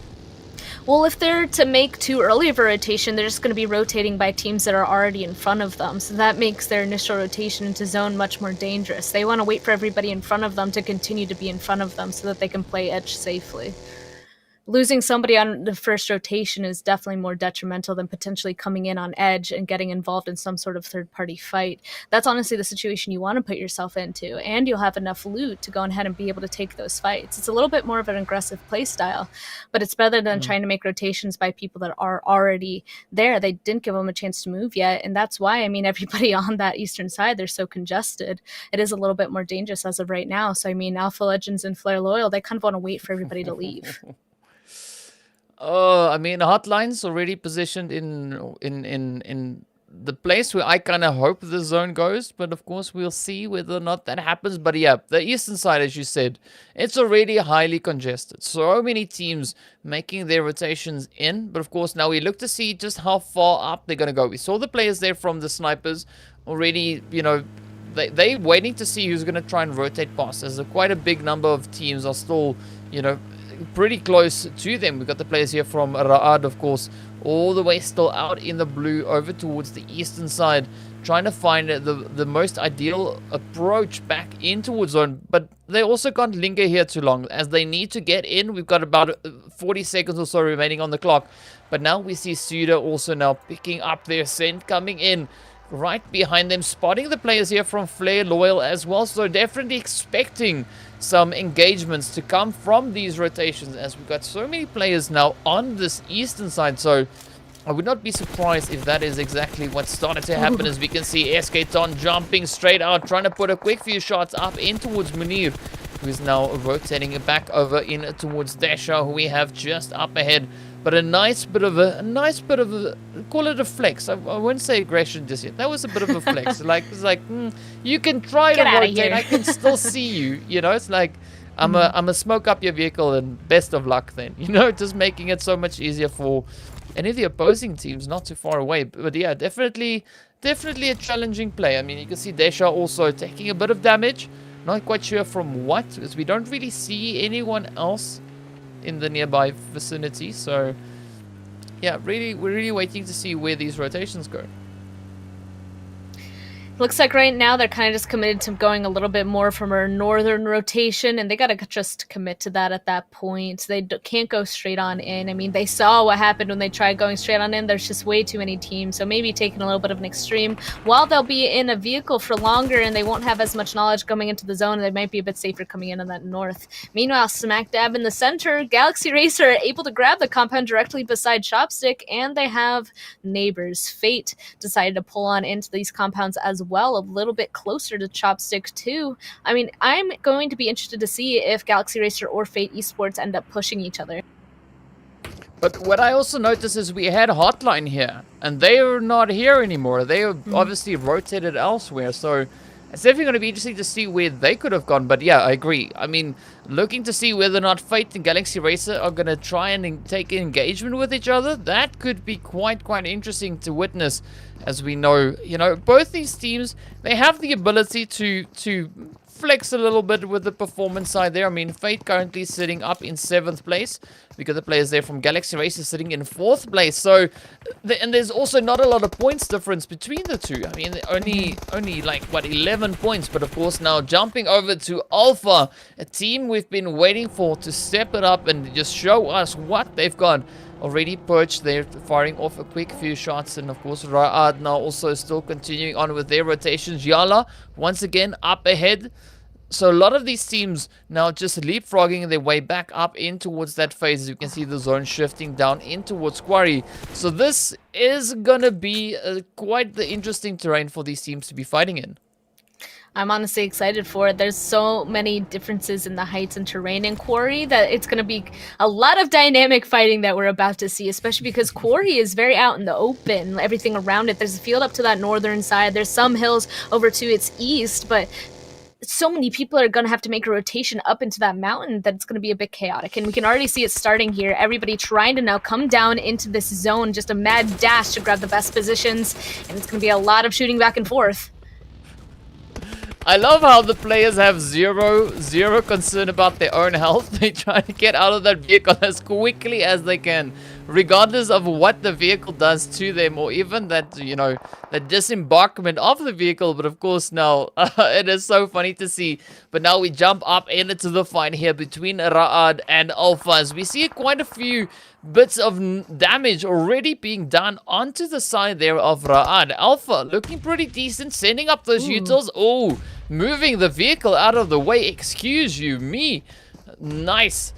Well, if they're to make too early of a rotation, they're just going to be rotating by teams that are already in front of them. So that makes their initial rotation into zone much more dangerous. They want to wait for everybody in front of them to continue to be in front of them so that they can play edge safely. Losing somebody on the first rotation is definitely more detrimental than potentially coming in on edge and getting involved in some sort of third-party fight. That's honestly the situation you want to put yourself into, and you'll have enough loot to go ahead and be able to take those fights. It's a little bit more of an aggressive play style, but it's better than trying to make rotations by people that are already there. They didn't give them a chance to move yet, and that's why, I mean, everybody on that eastern side, they're so congested. It is a little bit more dangerous as of right now. So, I mean, Alpha Legends and Flare Loyal, they kind of want to wait for everybody to leave. Oh, I mean, HOTLINE's already positioned in the place where I kind of hope the zone goes, but of course we'll see whether or not that happens. But yeah, the eastern side, as you said, it's already highly congested. So many teams making their rotations in, but of course now we look to see just how far up they're going to go. We saw the players there from the snipers already, they're waiting to see who's going to try and rotate past, as quite a big number of teams are still, pretty close to them. We've got the players here from Raad, of course, all the way still out in the blue over towards the eastern side, trying to find the most ideal approach back in towards zone. But they also can't linger here too long, as they need to get in. We've got about 40 seconds or so remaining on the clock. But now we see SUDOR also now picking up their scent, coming in right behind them, spotting the players here from Flare Loyal as well. So definitely expecting some engagements to come from these rotations, as we've got so many players now on this eastern side. So I would not be surprised if that is exactly what started to happen, as we can see SK Ton jumping straight out, trying to put a quick few shots up in towards Munir, who is now rotating it back over in towards Desha, who we have just up ahead. But a nice bit of a, call it a flex. I wouldn't say aggression just yet. That was a bit of a flex. It's like, you can try to rotate. I can still see you. It's like, I'm a smoke up your vehicle, and best of luck then. Just making it so much easier for any of the opposing teams not too far away. But yeah, definitely a challenging play. I mean, you can see Desha also taking a bit of damage. Not quite sure from what, because we don't really see anyone else in the nearby vicinity. So yeah, we're really waiting to see where these rotations go. Looks like right now they're kind of just committed to going a little bit more from our northern rotation, and they got to just commit to that at that point. They can't go straight on in. I mean, they saw what happened when they tried going straight on in. There's just way too many teams, so maybe taking a little bit of an extreme. While they'll be in a vehicle for longer and they won't have as much knowledge coming into the zone, they might be a bit safer coming in on that north. Meanwhile, smack dab in the center, Galaxy Racer are able to grab the compound directly beside Chopstick, and they have neighbors. Fate decided to pull on into these compounds as well, a little bit closer to Chopstick too. I mean, I'm going to be interested to see if Galaxy Racer or Fate Esports end up pushing each other. But what I also noticed is we had HOTLINE here, and they are not here anymore. They are obviously rotated elsewhere, so it's definitely going to be interesting to see where they could have gone. But yeah, I agree. I mean, looking to see whether or not Fate and Galaxy Racer are going to try and take engagement with each other. That could be quite interesting to witness, as we know, both these teams, they have the ability to flex a little bit with the performance side there. I mean, Fate currently sitting up in 7th place. We got the players there from Galaxy Racers sitting in 4th place. So, and there's also not a lot of points difference between the two. I mean, only like, what, 11 points. But of course, now jumping over to Alpha, a team we've been waiting for to step it up and just show us what they've got. Already perched there, firing off a quick few shots. And of course, Ra'ad now also still continuing on with their rotations. YaLLa, once again, up ahead. So a lot of these teams now just leapfrogging their way back up in towards that phase. As you can see the zone shifting down in towards Quarry. So this is going to be quite the interesting terrain for these teams to be fighting in. I'm honestly excited for it. There's so many differences in the heights and terrain in Quarry that it's going to be a lot of dynamic fighting that we're about to see, especially because Quarry is very out in the open, everything around it. There's a field up to that northern side. There's some hills over to its east, but so many people are going to have to make a rotation up into that mountain that it's going to be a bit chaotic. And we can already see it starting here. Everybody trying to now come down into this zone, just a mad dash to grab the best positions. And it's going to be a lot of shooting back and forth. I love how the players have zero concern about their own health. They try to get out of that vehicle as quickly as they can, regardless of what the vehicle does to them, or even that, you know, the disembarkment of the vehicle. But of course now, it is so funny to see. But now we jump up into the fight here between Ra'ad and Alpha, as we see quite a few bits of damage already being done onto the side there of Ra'ad. Alpha looking pretty decent, sending up those utils. Oh, moving the vehicle out of the way. Excuse you, me. Nice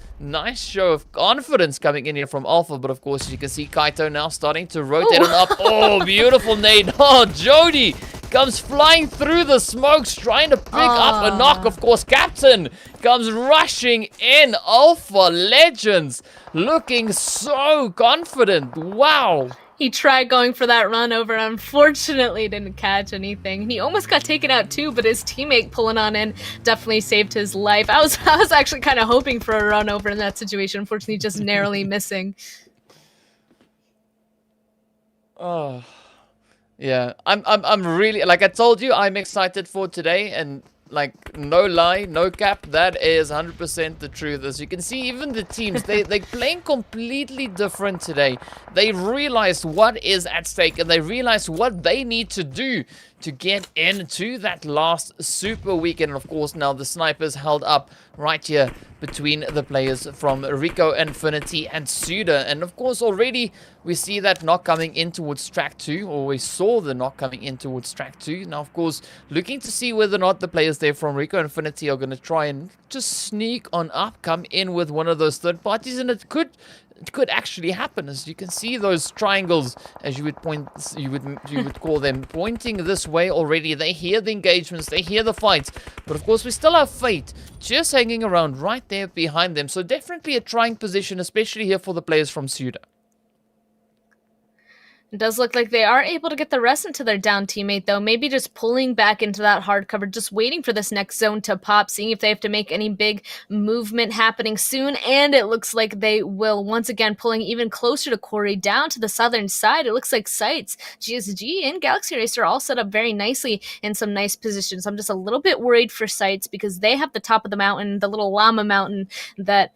show of confidence coming in here from Alpha. But of course, you can see Kaito now starting to rotate on up. Oh, beautiful nade. Oh, Jody comes flying through the smokes, trying to pick up a knock. Of course, Captain comes rushing in. Alpha Legends looking so confident. Wow. He tried going for that run over, unfortunately didn't catch anything. He almost got taken out too, but his teammate pulling on in definitely saved his life. I was actually kind of hoping for a run over in that situation, unfortunately just narrowly missing. Oh, yeah. I'm really, like I told you, I'm excited for today, and like, no lie, no cap, that is 100% the truth. As you can see, even the teams, they're playing completely different today. They realize what is at stake, and they realize what they need to do to get into that last super weekend. And of course, now the snipers held up right here between the players from RICO, Infinity, and SUDOR. And of course, already we see that knock coming in towards track 2, or we saw the knock coming in towards track 2. Now, of course, looking to see whether or not the players there from RICO, Infinity are going to try and just sneak on up, come in with one of those third parties, and it could actually happen. As you can see those triangles, as you would call them, pointing this way already. They hear the engagements, they hear the fights, but of course we still have Fate just hanging around right there behind them. So definitely a trying position, especially here for the players from SUDOR. It does look like they are able to get the rest into their down teammate, though. Maybe just pulling back into that hard cover, just waiting for this next zone to pop, seeing if they have to make any big movement happening soon. And it looks like they will, once again, pulling even closer to Quarry, down to the southern side. It looks like SCYTES, GSG, and Galaxy Racer all set up very nicely in some nice positions. I'm just a little bit worried for SCYTES because they have the top of the mountain, the little llama mountain that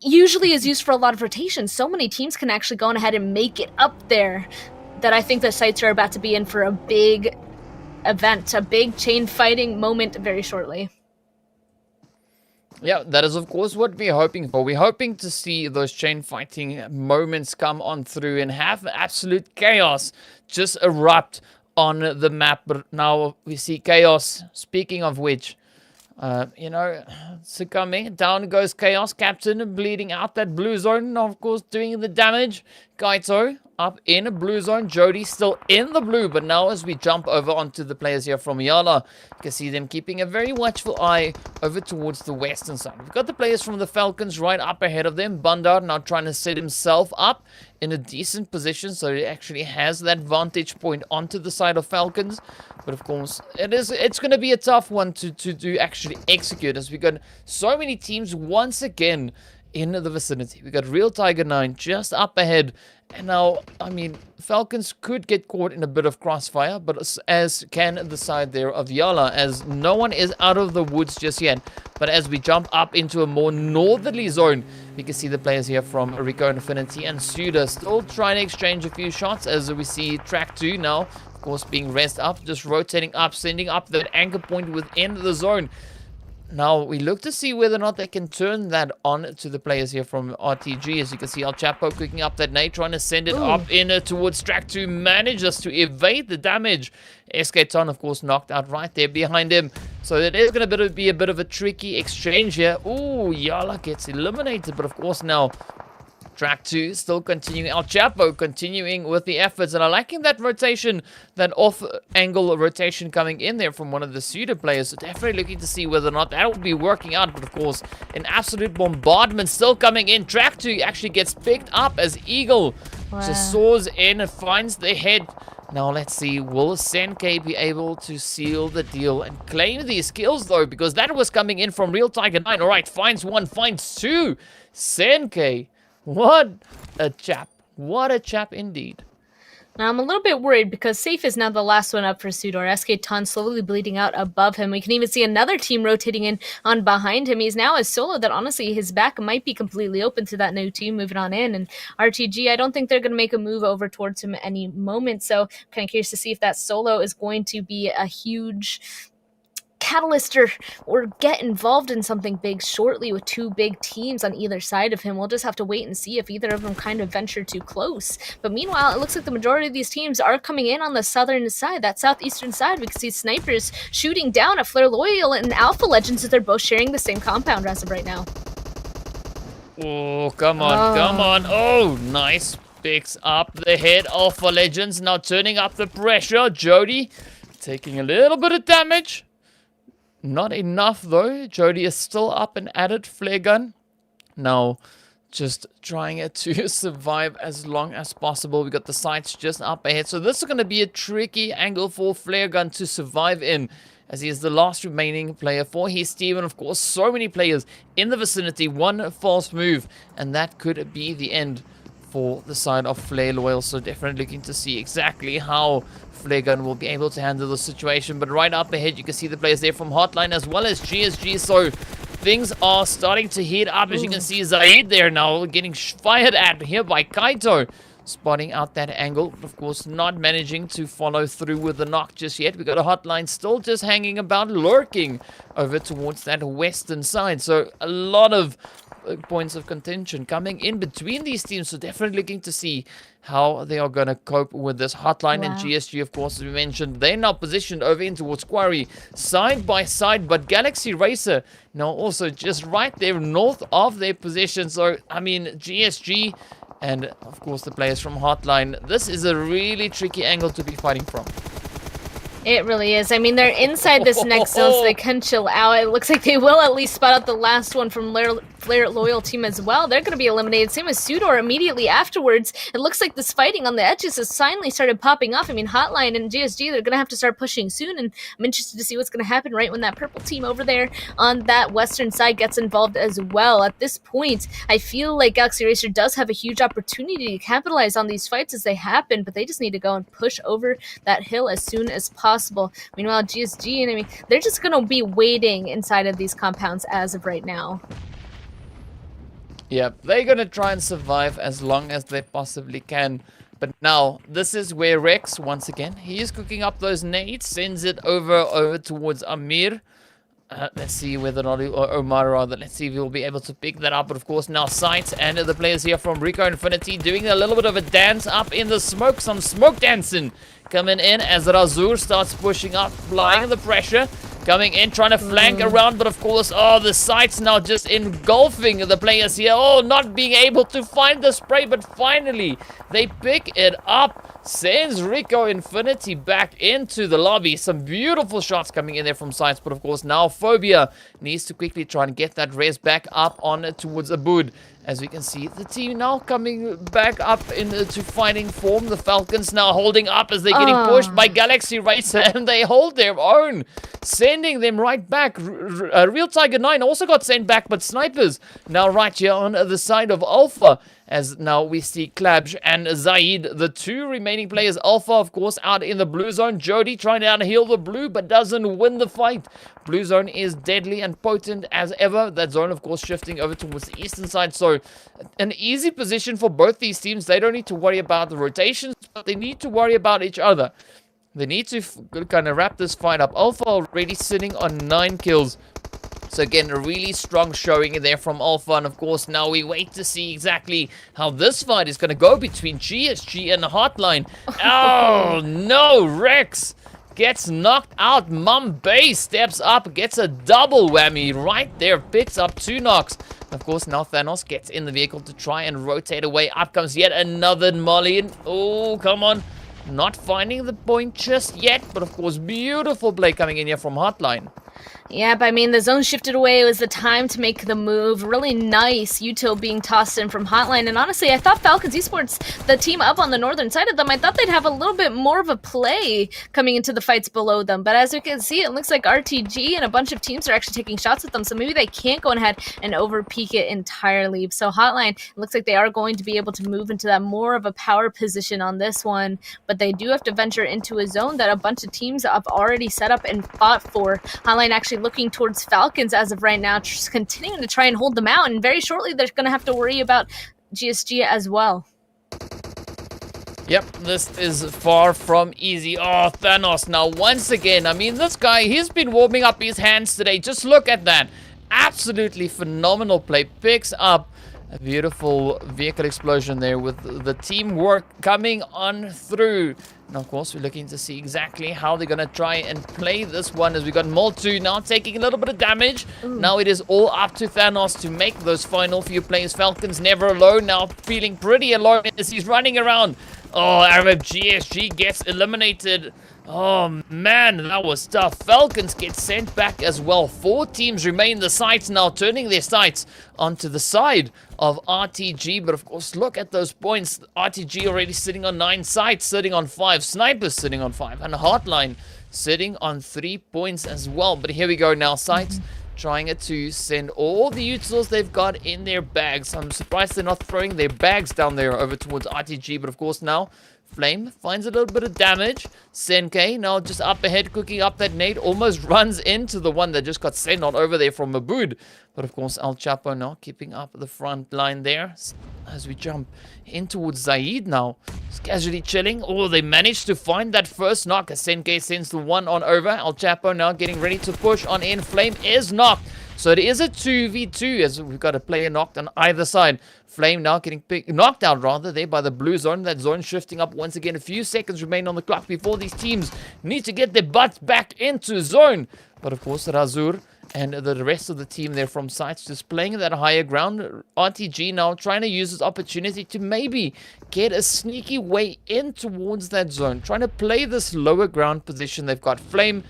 usually is used for a lot of rotations. So many teams can actually go on ahead and make it up there that I think the SCYTES are about to be in for a big event, a big chain fighting moment very shortly. Yeah, that is of course what we're hoping for. We're hoping to see those chain fighting moments come on through and have absolute chaos just erupt on the map. But now we see chaos. Speaking of which, you know, succumbing. Down goes Chaos. Captain bleeding out that blue zone. Of course, doing the damage. Kaito up in a blue zone. Jody still in the blue. But now as we jump over onto the players here from YaLLa, you can see them keeping a very watchful eye over towards the western side. We've got the players from the Falcons right up ahead of them. Bandar now trying to set himself up in a decent position, so he actually has that vantage point onto the side of Falcons. But of course, it's going to be a tough one to actually execute, as we got so many teams once again in the vicinity. We got Real Tiger 9 just up ahead. And now, I mean, Falcons could get caught in a bit of crossfire, but as can the side there of YaLLa, as no one is out of the woods just yet. But as we jump up into a more northerly zone, we can see the players here from RICO Infinity and SUDOR still trying to exchange a few shots, as we see Track 2 now, of course, being raised up, just rotating up, sending up that anchor point within the zone. Now, we look to see whether or not they can turn that on to the players here from RTG. As you can see, El Chapo cooking up that nade, trying to send it up in towards Track 2, manages to evade the damage. SKTon, of course, knocked out right there behind him. So it is going to be a bit of a tricky exchange here. Ooh, YaLLa gets eliminated, but of course now Track 2 still continuing. El Chapo continuing with the efforts. And I'm liking that rotation, that off-angle rotation coming in there from one of the SUDOR players. So definitely looking to see whether or not that will be working out. But of course, an absolute bombardment still coming in. Track 2 actually gets picked up as Eagle just soars in and finds the head. Now let's see, will Senke be able to seal the deal and claim these kills though? Because that was coming in from Real Tiger 9. Alright, finds one, finds two. Senke. What a chap. What a chap indeed. Now, I'm a little bit worried because Safe is now the last one up for SUDOR. SKTon slowly bleeding out above him. We can even see another team rotating in on behind him. He's now a solo that honestly his back might be completely open to that new team moving on in. And RTG, I don't think they're going to make a move over towards him at any moment. So kind of curious to see if that solo is going to be a huge catalyst or get involved in something big shortly with two big teams on either side of him. We'll just have to wait and see if either of them kind of venture too close. But meanwhile, it looks like the majority of these teams are coming in on the southern side, that southeastern side. We can see snipers shooting down at Flare Loyal and Alpha Legends as they're both sharing the same compound as of right now. Oh, come on, come on. Oh, nice. Picks up the head. Alpha Legends now turning up the pressure. Jody taking a little bit of damage. Not enough though. Jody is still up and at it. Flare gun. Now, just trying to survive as long as possible. We got the sights just up ahead. So this is going to be a tricky angle for Flare gun to survive in, as he is the last remaining player for his team. And of course, so many players in the vicinity. One false move, and that could be the end for the side of Flare Loyal. So definitely looking to see exactly how Flare gun will be able to handle the situation. But right up ahead, you can see the players there from HOTLINE as well as GSG. So things are starting to heat up. As you can see, Zaid there now getting fired at here by Kaito. Spotting out that angle, but of course not managing to follow through with the knock just yet. We got a HOTLINE still just hanging about, lurking over towards that western side. So a lot of points of contention coming in between these teams. So definitely looking to see how they are going to cope with this HOTLINE. And GSG, of course, as we mentioned, they're now positioned over in towards Quarry, side by side. But Galaxy Racer now also just right there north of their position. So, I mean, GSG and, of course, the players from HOTLINE, this is a really tricky angle to be fighting from. It really is. I mean, they're inside this next zone, so they can chill out. It looks like they will at least spot out the last one from Flare Loyal team as well. They're going to be eliminated. Same as SUDOR immediately afterwards. It looks like this fighting on the edges has finally started popping off. I mean, HOTLINE and GSG, they're going to have to start pushing soon, and I'm interested to see what's going to happen right when that purple team over there on that western side gets involved as well. At this point, I feel like Galaxy Racer does have a huge opportunity to capitalize on these fights as they happen, but they just need to go and push over that hill as soon as possible. Meanwhile, GSG, and I mean, they're just going to be waiting inside of these compounds as of right now. Yep, they're going to try and survive as long as they possibly can. But now, this is where Rex, once again, he is cooking up those nades, sends it over towards Amir. Let's see whether or not, or Omar rather, let's see if he'll be able to pick that up. But of course now SCYTES and the players here from RICO Infinity doing a little bit of a dance up in the smoke, some smoke dancing coming in as Razur starts pushing up, applying the pressure, coming in, trying to flank around, but of course, oh, the SCYTES now just engulfing the players here. Oh, not being able to find the spray, but finally they pick it up. Sends RICO Infinity back into the lobby. Some beautiful shots coming in there from SCYTES, but of course now Phobia needs to quickly try and get that res back up on towards Abood. As we can see, the team now coming back up into fighting form. The Falcons now holding up as they're getting pushed by Galaxy Racer, and they hold their own, sending them right back. Real Tiger 9 also got sent back, but Snipers now right here on the side of Alpha. As now we see Klabj and Zaid, the two remaining players. Alpha, of course, out in the blue zone. Jody trying to heal the blue, but doesn't win the fight. Blue zone is deadly and potent as ever. That zone, of course, shifting over towards the eastern side. So, an easy position for both these teams. They don't need to worry about the rotations, but they need to worry about each other. They need to kind of wrap this fight up. Alpha already sitting on 9 kills. So again, a really strong showing there from Alpha. And of course, now we wait to see exactly how this fight is going to go between GSG and HOTLINE. Oh, no, Rex gets knocked out. Mumbai steps up, gets a double whammy right there, picks up 2 knocks. Of course, now Thanos gets in the vehicle to try and rotate away. Up comes yet another Molly. And oh, come on. Not finding the point just yet, but of course, beautiful play coming in here from HOTLINE. Yeah, but I mean, the zone shifted away. It was the time to make the move. Really nice util being tossed in from HOTLINE. And honestly, I thought FalconsEsport, the team up on the northern side of them, I thought they'd have a little bit more of a play coming into the fights below them. But as we can see, it looks like RTG and a bunch of teams are actually taking shots at them. So maybe they can't go ahead and over-peak it entirely. So HOTLINE, it looks like they are going to be able to move into that more of a power position on this one. But they do have to venture into a zone that a bunch of teams have already set up and fought for. HOTLINE actually looking towards Falcons as of right now, just continuing to try and hold them out, and very shortly they're going to have to worry about GSG as well. Yep, this is far from easy. Oh, Thanos now once again. I mean, this guy, he's been warming up his hands today. Just look at that. Absolutely phenomenal play. Picks up a beautiful vehicle explosion there with the teamwork coming on through. And of course, we're looking to see exactly how they're going to try and play this one, as we got Moltu now taking a little bit of damage. Now it is all up to Thanos to make those final few plays. Falcons never alone, now feeling pretty alone as he's running around. Oh, Arab GSG gets eliminated. Oh, man, that was tough. Falcons get sent back as well. 4 teams remain the sights now, turning their sights onto the side of RTG. But, of course, look at those points. RTG already sitting on 9 sights, sitting on 5. Snipers sitting on 5. And HOTLINE sitting on 3 points as well. But here we go now, sights. Trying to send all the utils they've got in their bags. I'm surprised they're not throwing their bags down there over towards RTG. But, of course, now Flame finds a little bit of damage. Senke now just up ahead, cooking up that nade. Almost runs into the one that just got sent on over there from Mabood. But of course, El Chapo now keeping up the front line there. As we jump in towards Zaid now. Just casually chilling. Oh, they managed to find that first knock. As Senke sends the one on over. El Chapo now getting ready to push on in. Flame is knocked. So it is a 2v2 as we've got a player knocked on either side. Flame now getting knocked out rather there by the blue zone. That zone shifting up once again. A few seconds remain on the clock before these teams need to get their butts back into zone. But of course, Razur and the rest of the team there from sites just playing that higher ground. RTG now trying to use this opportunity to maybe get a sneaky way in towards that zone. Trying to play this lower ground position. They've got Flame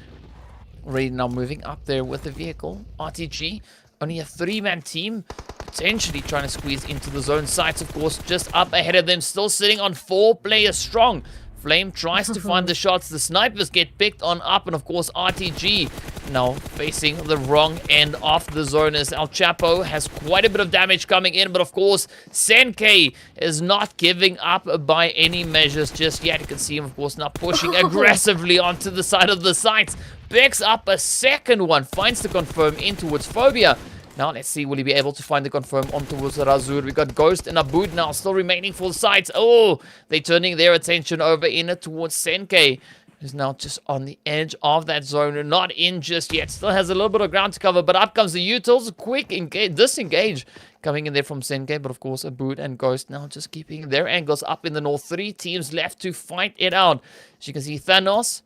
already now moving up there with the vehicle. RTG, only a 3-man team, potentially trying to squeeze into the zone. Sites, of course, just up ahead of them, still sitting on 4 players strong. Flame tries to find the shots. The snipers get picked on up, and of course, RTG now facing the wrong end of the zone as El Chapo has quite a bit of damage coming in, but of course, Senke is not giving up by any measures just yet. You can see him, of course, now pushing aggressively onto the side of the sites. Picks up a second one, finds the confirm in towards Phobia. Now, let's see, will he be able to find the confirm on towards Razur? We got Ghost and Abood now still remaining full sides. Oh, they're turning their attention over in towards Senke, who's now just on the edge of that zone. Not in just yet. Still has a little bit of ground to cover, but up comes the utils. Quick disengage coming in there from Senke. But of course, Abood and Ghost now just keeping their angles up in the north. 3 teams left to fight it out. As you can see, Thanos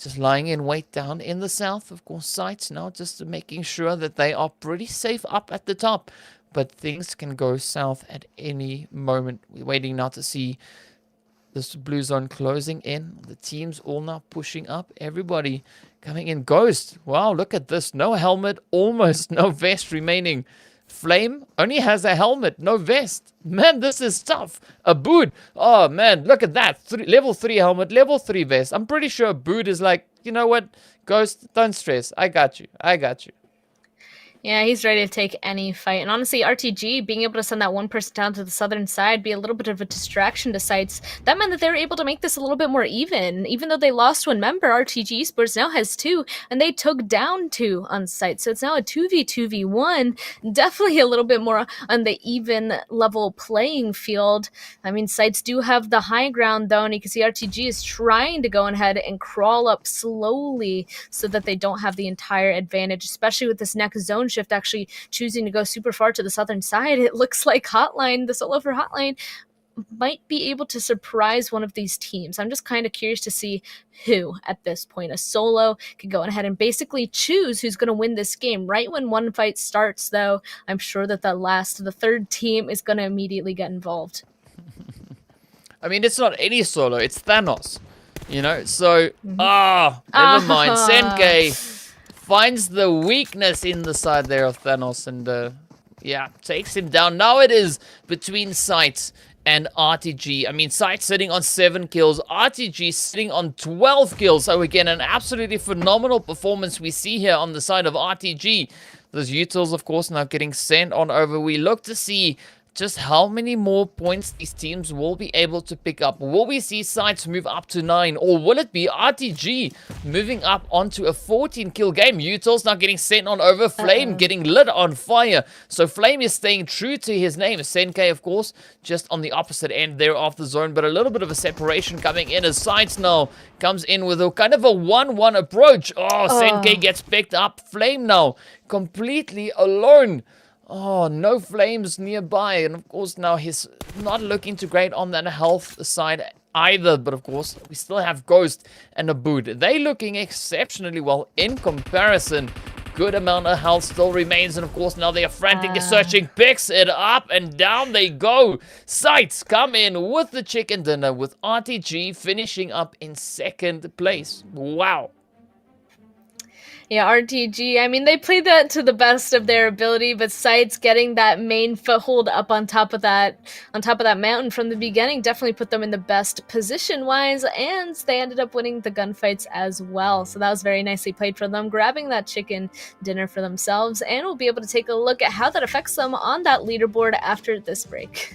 just lying in wait down in the south. Of course, sites now just making sure that they are pretty safe up at the top. But things can go south at any moment. We're waiting now to see this blue zone closing in. The teams all now pushing up. Everybody coming in. Ghost. Wow, look at this. No helmet. Almost no vest remaining. Flame only has a helmet, no vest. Man, this is tough. iKURD. Oh, man, look at that. Level 3 helmet, level 3 vest. I'm pretty sure iKURD is like, you know what? Ghost, don't stress. I got you. I got you. Yeah, he's ready to take any fight. And honestly, RTG, being able to send that one person down to the southern side, be a little bit of a distraction to SCYTES, that meant that they were able to make this a little bit more even. Even though they lost one member, RTG Esports now has 2, and they took down 2 on SCYTES. So it's now a 2v2v1, definitely a little bit more on the even level playing field. I mean, SCYTES do have the high ground, though, and you can see RTG is trying to go ahead and crawl up slowly so that they don't have the entire advantage, especially with this next zone shift actually choosing to go super far to the southern side. It looks like HOTLINE, the solo for HOTLINE, might be able to surprise one of these teams. I'm just kind of curious to see who at this point. A solo can go ahead and basically choose who's going to win this game. Right when one fight starts, though, I'm sure that the third team is going to immediately get involved. I mean, it's not any solo, it's Thanos. You know, so, never mind. Senke finds the weakness in the side there of Thanos and, yeah, takes him down. Now it is between SCYTES and RTG. I mean, SCYTES sitting on 7 kills, RTG sitting on 12 kills. So again, an absolutely phenomenal performance we see here on the side of RTG. Those utils, of course, now getting sent on over. We look to see just how many more points these teams will be able to pick up. Will we see SCYTES move up to 9, or will it be RTG moving up onto a 14-kill game? Utils now getting sent on over. Flame getting lit on fire. So Flame is staying true to his name. Senke, of course, just on the opposite end there of the zone, but a little bit of a separation coming in as SCYTES now comes in with a kind of a 1-1 approach. Senke gets picked up. Flame now completely alone. Oh, no flames nearby. And of course, now he's not looking too great on that health side either. But of course, we still have Ghost and iKURD. They looking exceptionally well in comparison. Good amount of health still remains. And of course, now they are frantically searching. Picks it up and down they go. SCYTES come in with the chicken dinner with RTG finishing up in 2nd place. Wow. Yeah, RTG, I mean, they played that to the best of their ability, but SCYTES getting that main foothold up on top of that mountain from the beginning definitely put them in the best position-wise, and they ended up winning the gunfights as well. So that was very nicely played for them, grabbing that chicken dinner for themselves, and we'll be able to take a look at how that affects them on that leaderboard after this break.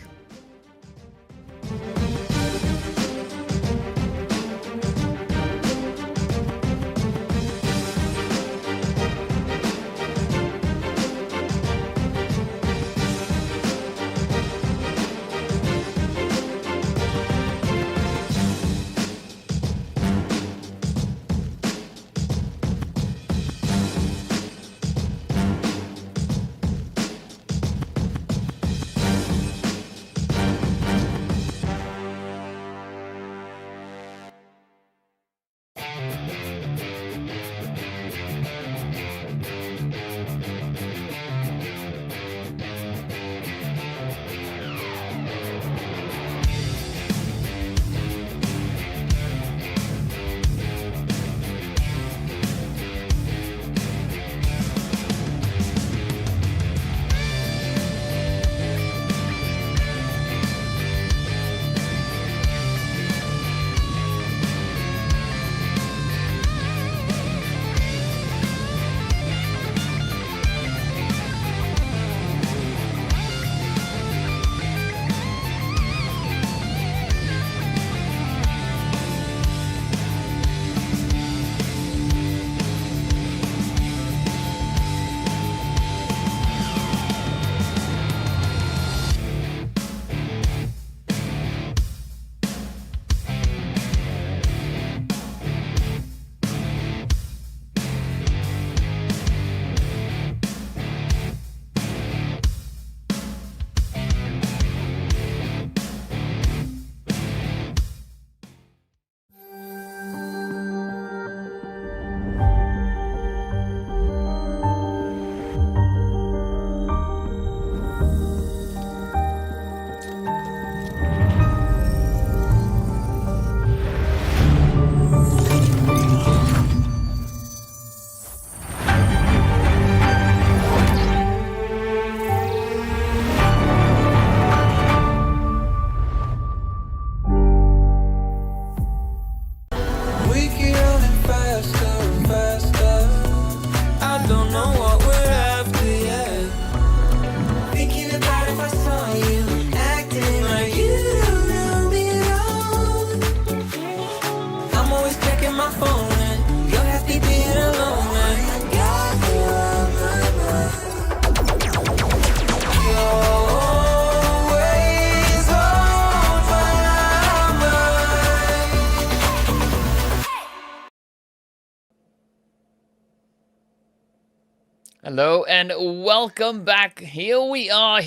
Hello and welcome back. Here we are.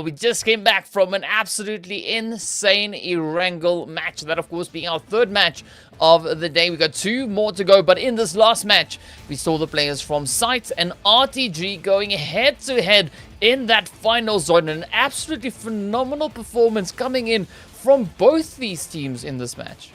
We just came back from an absolutely insane Erangel match. That, of course, being our third match of the day. We got 2 more to go, but in this last match, we saw the players from SCYTES and RTG going head-to-head in that final zone. An absolutely phenomenal performance coming in from both these teams in this match.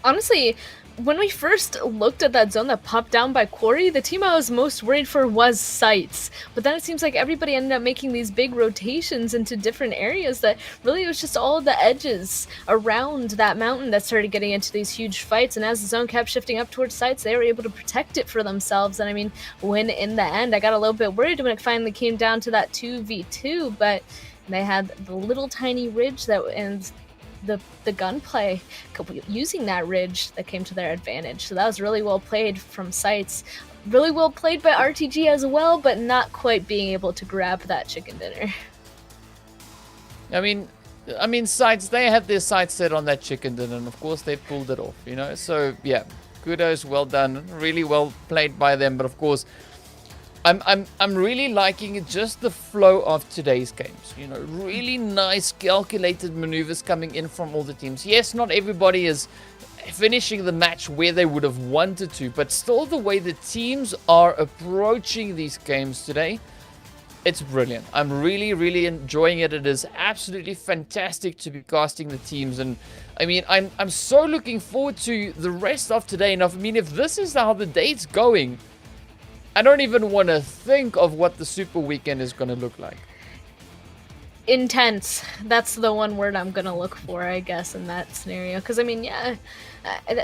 Honestly, when we first looked at that zone that popped down by Quarry, the team I was most worried for was SCYTES. But then it seems like everybody ended up making these big rotations into different areas that really it was just all the edges around that mountain that started getting into these huge fights. And as the zone kept shifting up towards SCYTES, they were able to protect it for themselves. And I mean, when in the end, I got a little bit worried when it finally came down to that 2v2, but they had the little tiny ridge that ends the gunplay using that ridge that came to their advantage. So that was really well played from SCYTES. Really well played by RTG as well, but not quite being able to grab that chicken dinner. I mean, SCYTES, they had their sights set on that chicken dinner, and of course they pulled it off, you know. So yeah, kudos, well done, really well played by them. But of course, I'm really liking just the flow of today's games. You know, really nice calculated maneuvers coming in from all the teams. Yes, not everybody is finishing the match where they would have wanted to, but still the way the teams are approaching these games today, it's brilliant. I'm really enjoying it. It is absolutely fantastic to be casting the teams, and I mean, I'm so looking forward to the rest of today. And I mean, if this is how the day's going, I don't even want to think of what the Super Weekend is going to look like. Intense. That's the one word I'm going to look for, I guess, in that scenario. Because, I mean, yeah,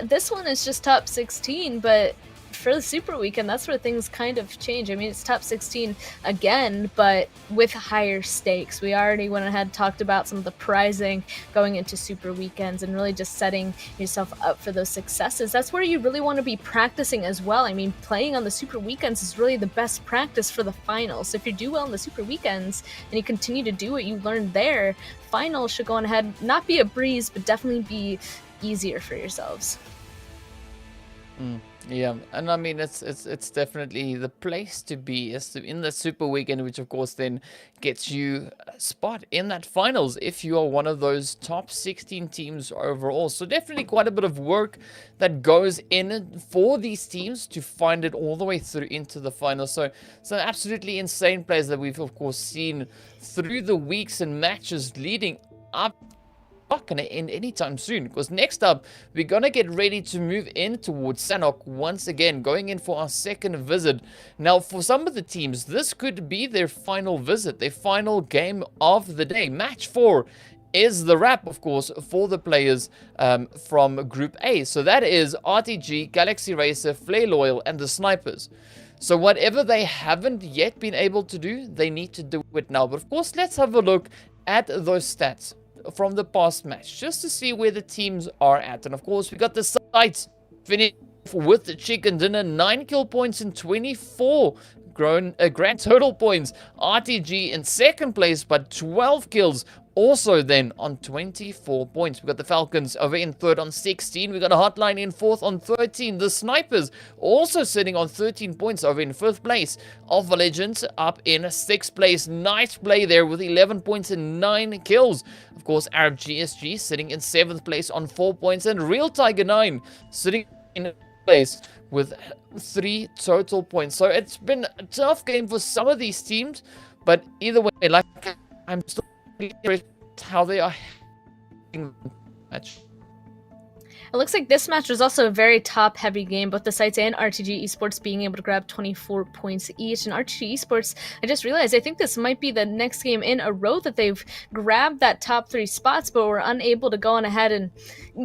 this one is just top 16, but for the Super Weekend, that's where things kind of change. I mean, it's top 16 again, but with higher stakes. We already went ahead and talked about some of the prizing going into Super Weekends and really just setting yourself up for those successes. That's where you really want to be practicing as well. I mean, playing on the Super Weekends is really the best practice for the finals. So if you do well in the Super Weekends and you continue to do what you learned there, finals should go on ahead, not be a breeze, but definitely be easier for yourselves. Yeah, and I mean, it's definitely the place to be is in the Super Weekend, which of course then gets you a spot in that finals if you are one of those top 16 teams overall. So definitely quite a bit of work that goes in for these teams to find it all the way through into the finals. So absolutely insane plays that we've of course seen through the weeks and matches leading up. Not going to end anytime soon, because next up we're going to get ready to move in towards Sanhok once again, going in for our second visit. Now for some of the teams, this could be their final visit, their final game of the day. Match 4 is the wrap, of course, for the players from Group A. So that is RTG, Galaxy Racer, Flare Loyal, and the Snipers. So whatever they haven't yet been able to do, they need to do it now. But of course, let's have a look at those stats from the past match, just to see where the teams are at. And of course, we got the SCYTES finish with the chicken dinner, 9 kill points and 24 grand total points. RTG in second place, but 12 kills. Also then on 24 points. We got the Falcons over in third on 16. We got a HOTLINE in fourth on 13. The Snipers also sitting on 13 points over in fifth place. Alpha Legends up in sixth place. Nice play there with 11 points and 9 kills. Of course, Arab GSG sitting in seventh place on 4 points. And Real Tiger 9 sitting in place with 3 total points. So it's been a tough game for some of these teams. But either way, like, I'm still how they are in the match. It looks like this match was also a very top-heavy game, both the SCYTES and RTG Esports being able to grab 24 points each. And RTG Esports, I just realized, I think this might be the next game in a row that they've grabbed that top 3 spots, but were unable to go on ahead and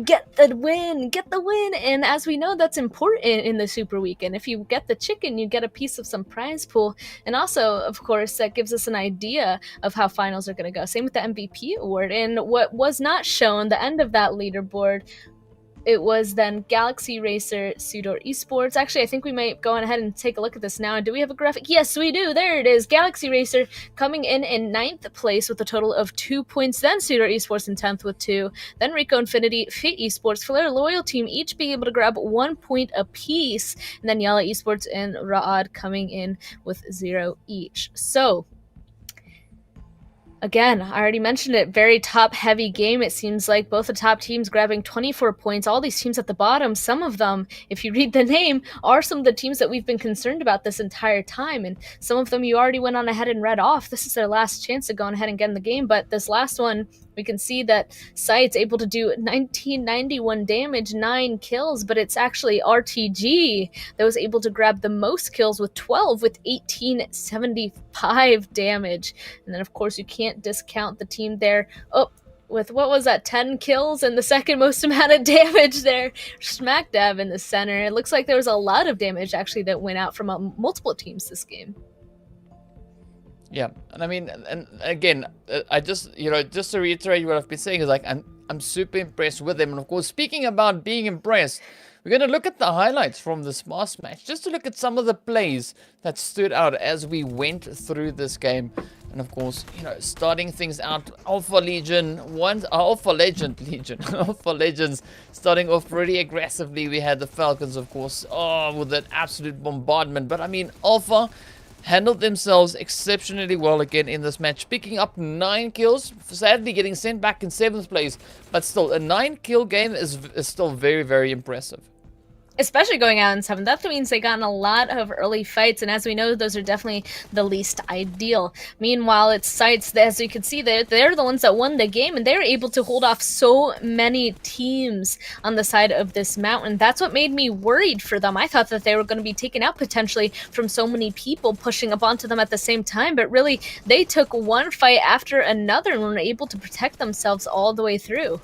get the win. And as we know, that's important in the Super Weekend. If you get the chicken, you get a piece of some prize pool. And also, of course, that gives us an idea of how finals are going to go. Same with the MVP award. And what was not shown, the end of that leaderboard, it was then Galaxy Racer, SUDOR Esports. Actually, I think we might go on ahead and take a look at this now. Do we have a graphic? Yes, we do. There it is. Galaxy Racer coming in 9th place with a total of 2 points. Then SUDOR Esports in 10th with 2. Then RICO Infinity, Fate Esports, Flare Loyal Team each being able to grab 1 point apiece. And then YaLLa Esports and Ra'ad coming in with 0 each. So, again, I already mentioned it, very top-heavy game. It seems like both the top teams grabbing 24 points. All these teams at the bottom, some of them, if you read the name, are some of the teams that we've been concerned about this entire time. And some of them you already went on ahead and read off. This is their last chance to go on ahead and get in the game. But this last one, we can see that SCYTES able to do 1991 damage, 9 kills, but it's actually RTG that was able to grab the most kills with 12 with 1875 damage. And then, of course, you can't discount the team there. Oh, with what was that, 10 kills and the second most amount of damage there, smack dab in the center. It looks like there was a lot of damage actually that went out from multiple teams this game. Yeah, and I mean, and again, I just, just to reiterate what I've been saying is like, I'm super impressed with them. And of course, speaking about being impressed, we're going to look at the highlights from this last match, just to look at some of the plays that stood out as we went through this game. And of course, starting things out, Alpha Legends starting off pretty aggressively. We had the Falcons, of course, with that absolute bombardment. But I mean, Alpha handled themselves exceptionally well again in this match, picking up 9 kills, sadly getting sent back in 7th place, but still, a 9-kill game is still very, very impressive. Especially going out in 7th. That means they got in a lot of early fights, and as we know, those are definitely the least ideal. Meanwhile, it's SCYTES, as you can see, they're the ones that won the game, and they were able to hold off so many teams on the side of this mountain. That's what made me worried for them. I thought that they were going to be taken out potentially from so many people pushing up onto them at the same time, but really, they took one fight after another and were able to protect themselves all the way through.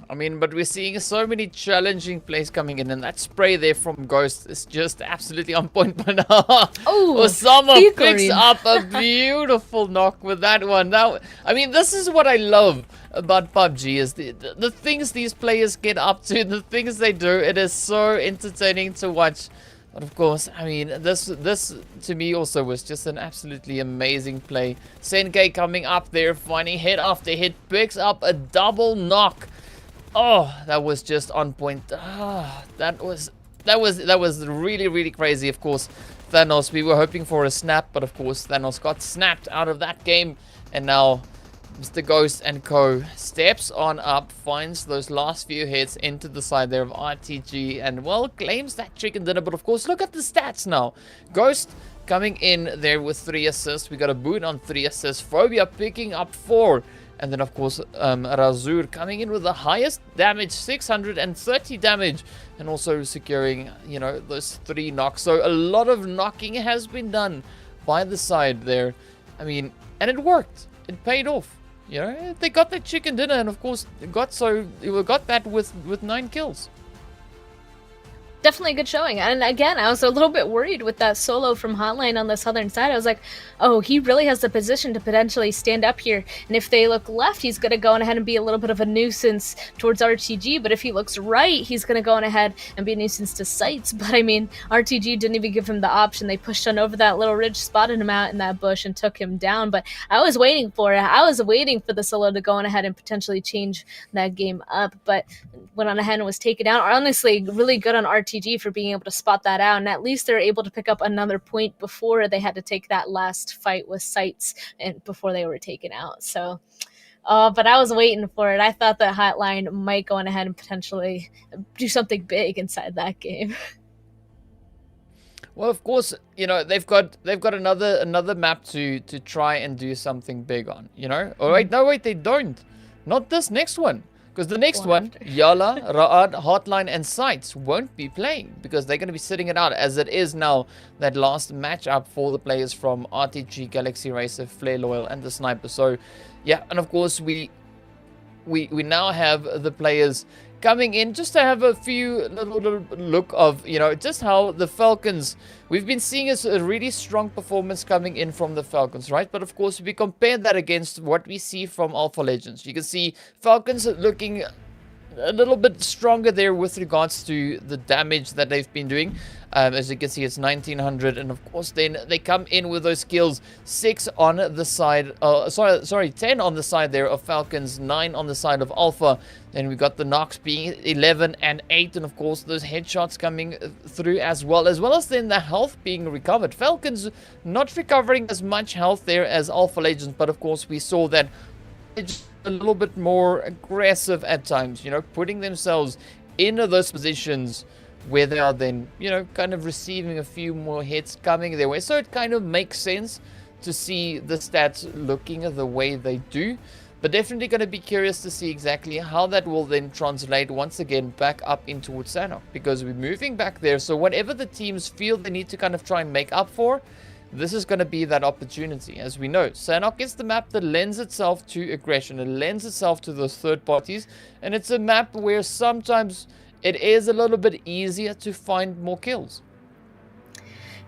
I mean, but we're seeing so many challenging plays coming in, and that spray there from Ghost is just absolutely on point. But Osama picks up a beautiful knock with that one. Now, I mean, this is what I love about PUBG, is the things these players get up to, the things they do. It is so entertaining to watch. But of course, I mean, this to me also was just an absolutely amazing play. Senke coming up there, finding hit after hit, picks up a double knock. Oh, that was just on point. That was really, really crazy. Of course, Thanos, we were hoping for a snap, but of course, Thanos got snapped out of that game, and now Mr. Ghost and Co. steps on up, finds those last few hits into the side there of RTG, and, well, claims that chicken dinner. But, of course, look at the stats now. Ghost coming in there with 3 assists. We got a boot on 3 assists. Phobia picking up 4. And then, of course, Razur coming in with the highest damage, 630 damage. And also securing, those 3 knocks. So, a lot of knocking has been done by the side there. I mean, and it worked. It paid off. They got that chicken dinner, and of course, got that with 9 kills. Definitely a good showing. And again, I was a little bit worried with that solo from HOTLINE on the southern side. I was like, oh, he really has the position to potentially stand up here. And if they look left, he's going to go on ahead and be a little bit of a nuisance towards RTG. But if he looks right, he's going to go on ahead and be a nuisance to SCYTES. But I mean, RTG didn't even give him the option. They pushed on over that little ridge, spotted him out in that bush, and took him down. But I was waiting for it. I was waiting for the solo to go on ahead and potentially change that game up. But went on ahead and was taken out. Honestly, really good on RTG for being able to spot that out, and at least they're able to pick up another point before they had to take that last fight with SCYTES and before they were taken out. So but I was waiting for it. I thought that HOTLINE might go on ahead and potentially do something big inside that game. Well, of course, they've got another map to try and do something big on, Oh wait, they don't. Not this next one. Because the next one, YaLLa, Ra'ad, HOTLINE, and SCYTES won't be playing because they're going to be sitting it out, as it is now that last matchup for the players from RTG, Galaxy Racer, Flare Loyal, and the Sniper. So, yeah, and of course we now have the players coming in just to have a few little look of, just how the Falcons, we've been seeing a really strong performance coming in from the Falcons, right? But of course, if we compare that against what we see from Alpha Legends, you can see Falcons looking a little bit stronger there with regards to the damage that they've been doing. As you can see, it's 1900, and of course then they come in with those kills. 6 on the side, 10 on the side there of Falcons, 9 on the side of Alpha. Then we got the knocks being 11 and 8, and of course those headshots coming through as well as then the health being recovered. Falcons not recovering as much health there as Alpha Legends, but of course we saw that it's a little bit more aggressive at times, you know, putting themselves into those positions where they are then, you know, kind of receiving a few more hits coming their way. So it kind of makes sense to see the stats looking the way they do. But definitely going to be curious to see exactly how that will then translate once again back up in towards Sanhok, because we're moving back there. So whatever the teams feel they need to kind of try and make up for, this is going to be that opportunity. As we know, Sanhok is the map that lends itself to aggression. It lends itself to those third parties. And it's a map where sometimes it is a little bit easier to find more kills.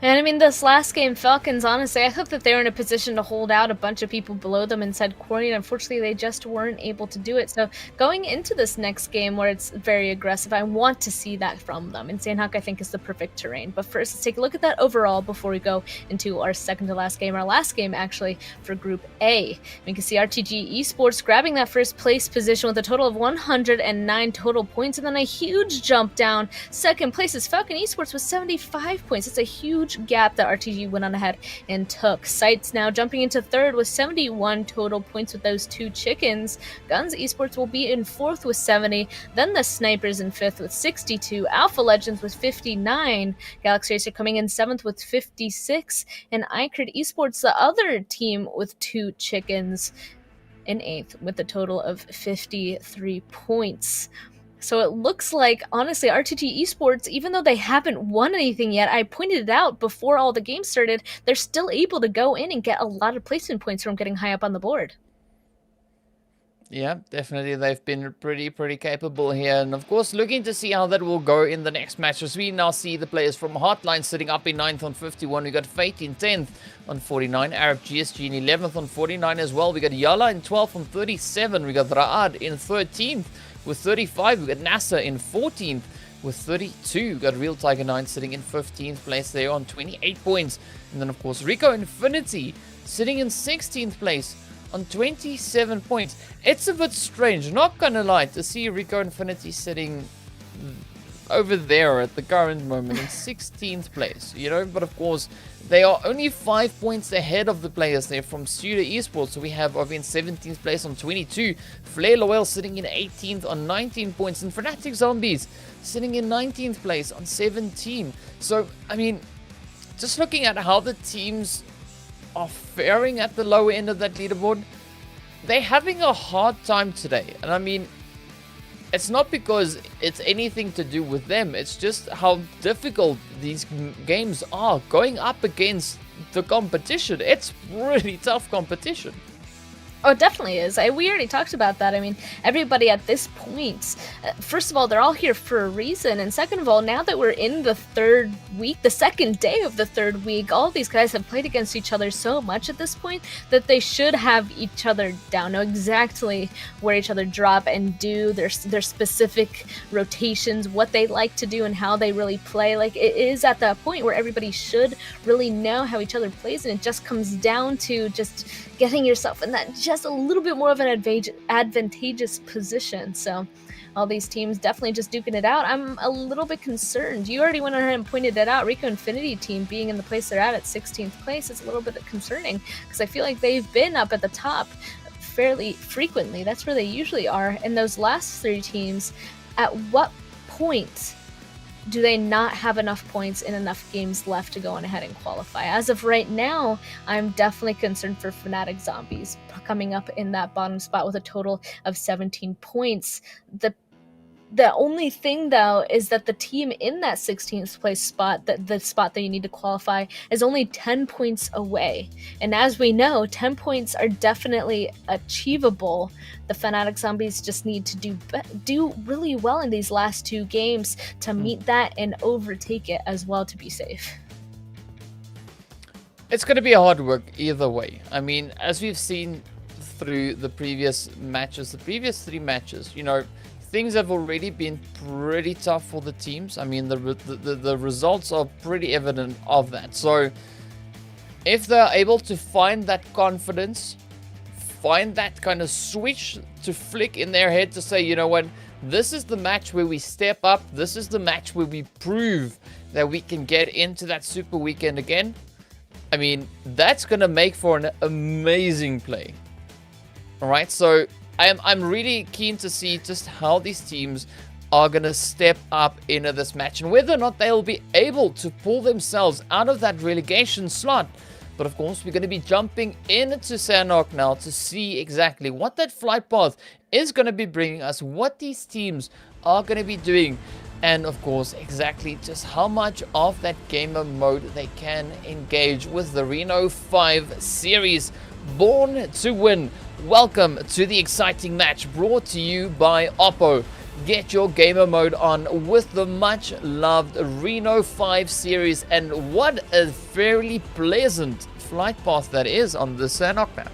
And I mean, this last game, Falcons, honestly, I hope that they were in a position to hold out a bunch of people below them inside quarantine. Unfortunately, they just weren't able to do it. So going into this next game where it's very aggressive, I want to see that from them. And Sanhok, I think, is the perfect terrain. But first, let's take a look at that overall before we go into our second to last game. Our last game, actually, for Group A. We can see RTG Esports grabbing that first place position with a total of 109 total points. And then a huge jump down. Second place is Falcon Esports with 75 points. It's a huge gap that RTG went on ahead and took. SCYTES now jumping into third with 71 total points with those 2 chickens. GUNZ Esports will be in fourth with 70. Then the Snipers in fifth with 62. Alpha Legends with 59. Galaxy Racer coming in seventh with 56. And iKURD Esports, the other team, with 2 chickens, in eighth with a total of 53 points. So it looks like, honestly, RTG Esports, even though they haven't won anything yet, I pointed it out before all the games started, they're still able to go in and get a lot of placement points from getting high up on the board. Yeah, definitely they've been pretty capable here. And of course, looking to see how that will go in the next match. As we now see the players from HOTLINE sitting up in 9th on 51. We got Fate in 10th on 49. Arab GSG in 11th on 49 as well. We got YaLLa in 12th on 37. We got Raad in 13th. With 35, we got NASR in 14th with 32. We got Real Tiger 9 sitting in 15th place there on 28 points. And then, of course, RICO Infinity sitting in 16th place on 27 points. It's a bit strange, not gonna lie, to see RICO Infinity sitting over there at the current moment in 16th place, you know. But of course, they are only 5 points ahead of the players there from SUDOR Esports. So we have over in 17th place on 22, Flare Loyal sitting in 18th on 19 points, and Fanatic Zombies sitting in 19th place on 17. So I mean, just looking at how the teams are faring at the lower end of that leaderboard, they're having a hard time today. And I mean, it's not because it's anything to do with them. It's just how difficult these games are going up against the competition. It's really tough competition. Oh, it definitely is. We already talked about that. I mean, everybody at this point, first of all, they're all here for a reason. And second of all, now that we're in the third week, the second day of the third week, all of these guys have played against each other so much at this point that they should have each other down, know exactly where each other drop and do their specific rotations, what they like to do and how they really play. Like, it is at that point where everybody should really know how each other plays, and it just comes down to just getting yourself in that just a little bit more of an advantageous position. So all these teams definitely just duking it out. I'm a little bit concerned. You already went ahead and pointed it out. RICO Infinity team being in the place they're at 16th place is a little bit concerning, because I feel like they've been up at the top fairly frequently. That's where they usually are. And those last 3 teams, at what point do they not have enough points and enough games left to go on ahead and qualify? As of right now, I'm definitely concerned for Fanatic Zombies coming up in that bottom spot with a total of 17 points. The only thing, though, is that the team in that 16th place spot, the spot that you need to qualify, is only 10 points away. And as we know, 10 points are definitely achievable. The Fanatic Zombies just need to do really well in these last 2 games to meet that and overtake it as well to be safe. It's going to be hard work either way. I mean, as we've seen through the previous matches, the previous 3 matches, you know, things have already been pretty tough for the teams. I mean, the results are pretty evident of that. So if they're able to find that confidence, find that kind of switch to flick in their head to say, you know what, this is the match where we step up. This is the match where we prove that we can get into that super weekend again. I mean, that's going to make for an amazing play. All right, so I'm really keen to see just how these teams are going to step up into this match and whether or not they'll be able to pull themselves out of that relegation slot. But of course, we're going to be jumping into Sanhok now to see exactly what that flight path is going to be bringing us, what these teams are going to be doing, and of course, exactly just how much of that gamer mode they can engage with the Reno 5 series. Born to win. Welcome to the exciting match brought to you by Oppo. Get your gamer mode on with the much loved Reno 5 series, and what a fairly pleasant flight path that is on the Sanhok map.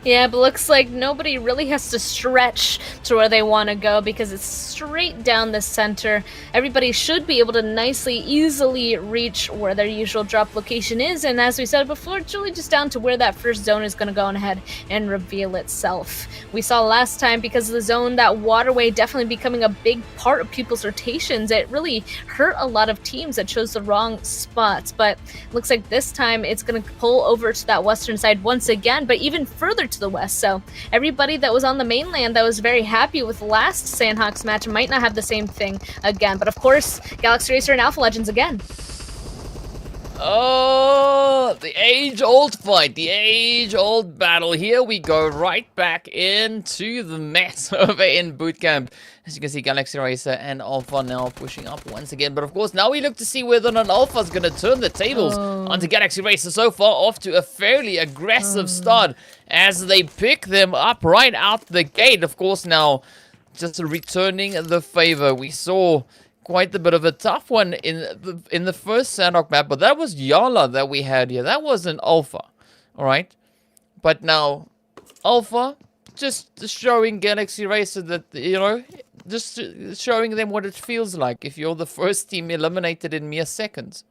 Yeah, but looks like nobody really has to stretch to where they want to go because it's straight down the center. Everybody should be able to nicely, easily reach where their usual drop location is. And as we said before, it's really just down to where that first zone is going to go ahead and reveal itself. We saw last time, because of the zone, that waterway definitely becoming a big part of people's rotations. It really hurt a lot of teams that chose the wrong spots. But looks like this time it's going to pull over to that western side once again, but even further to the west. So everybody that was on the mainland that was very happy with last Sanhok's match might not have the same thing again. But of course, Galaxy Racer and Alpha Legends again. Oh, the age-old fight, the age-old battle. Here we go, right back into the mess over in bootcamp. As you can see, Galaxy Racer and Alpha now pushing up once again. But of course, now we look to see whether or not Alpha's going to turn the tables onto Galaxy Racer. So far, off to a fairly aggressive start as they pick them up right out the gate. Of course, now just returning the favor. We saw quite a bit of a tough one in the first Sanhok map, but that was YaLLa that we had here. That wasn't Alpha, all right? But now, Alpha just showing Galaxy Racer that, you know, just showing them what it feels like if you're the first team eliminated in mere seconds.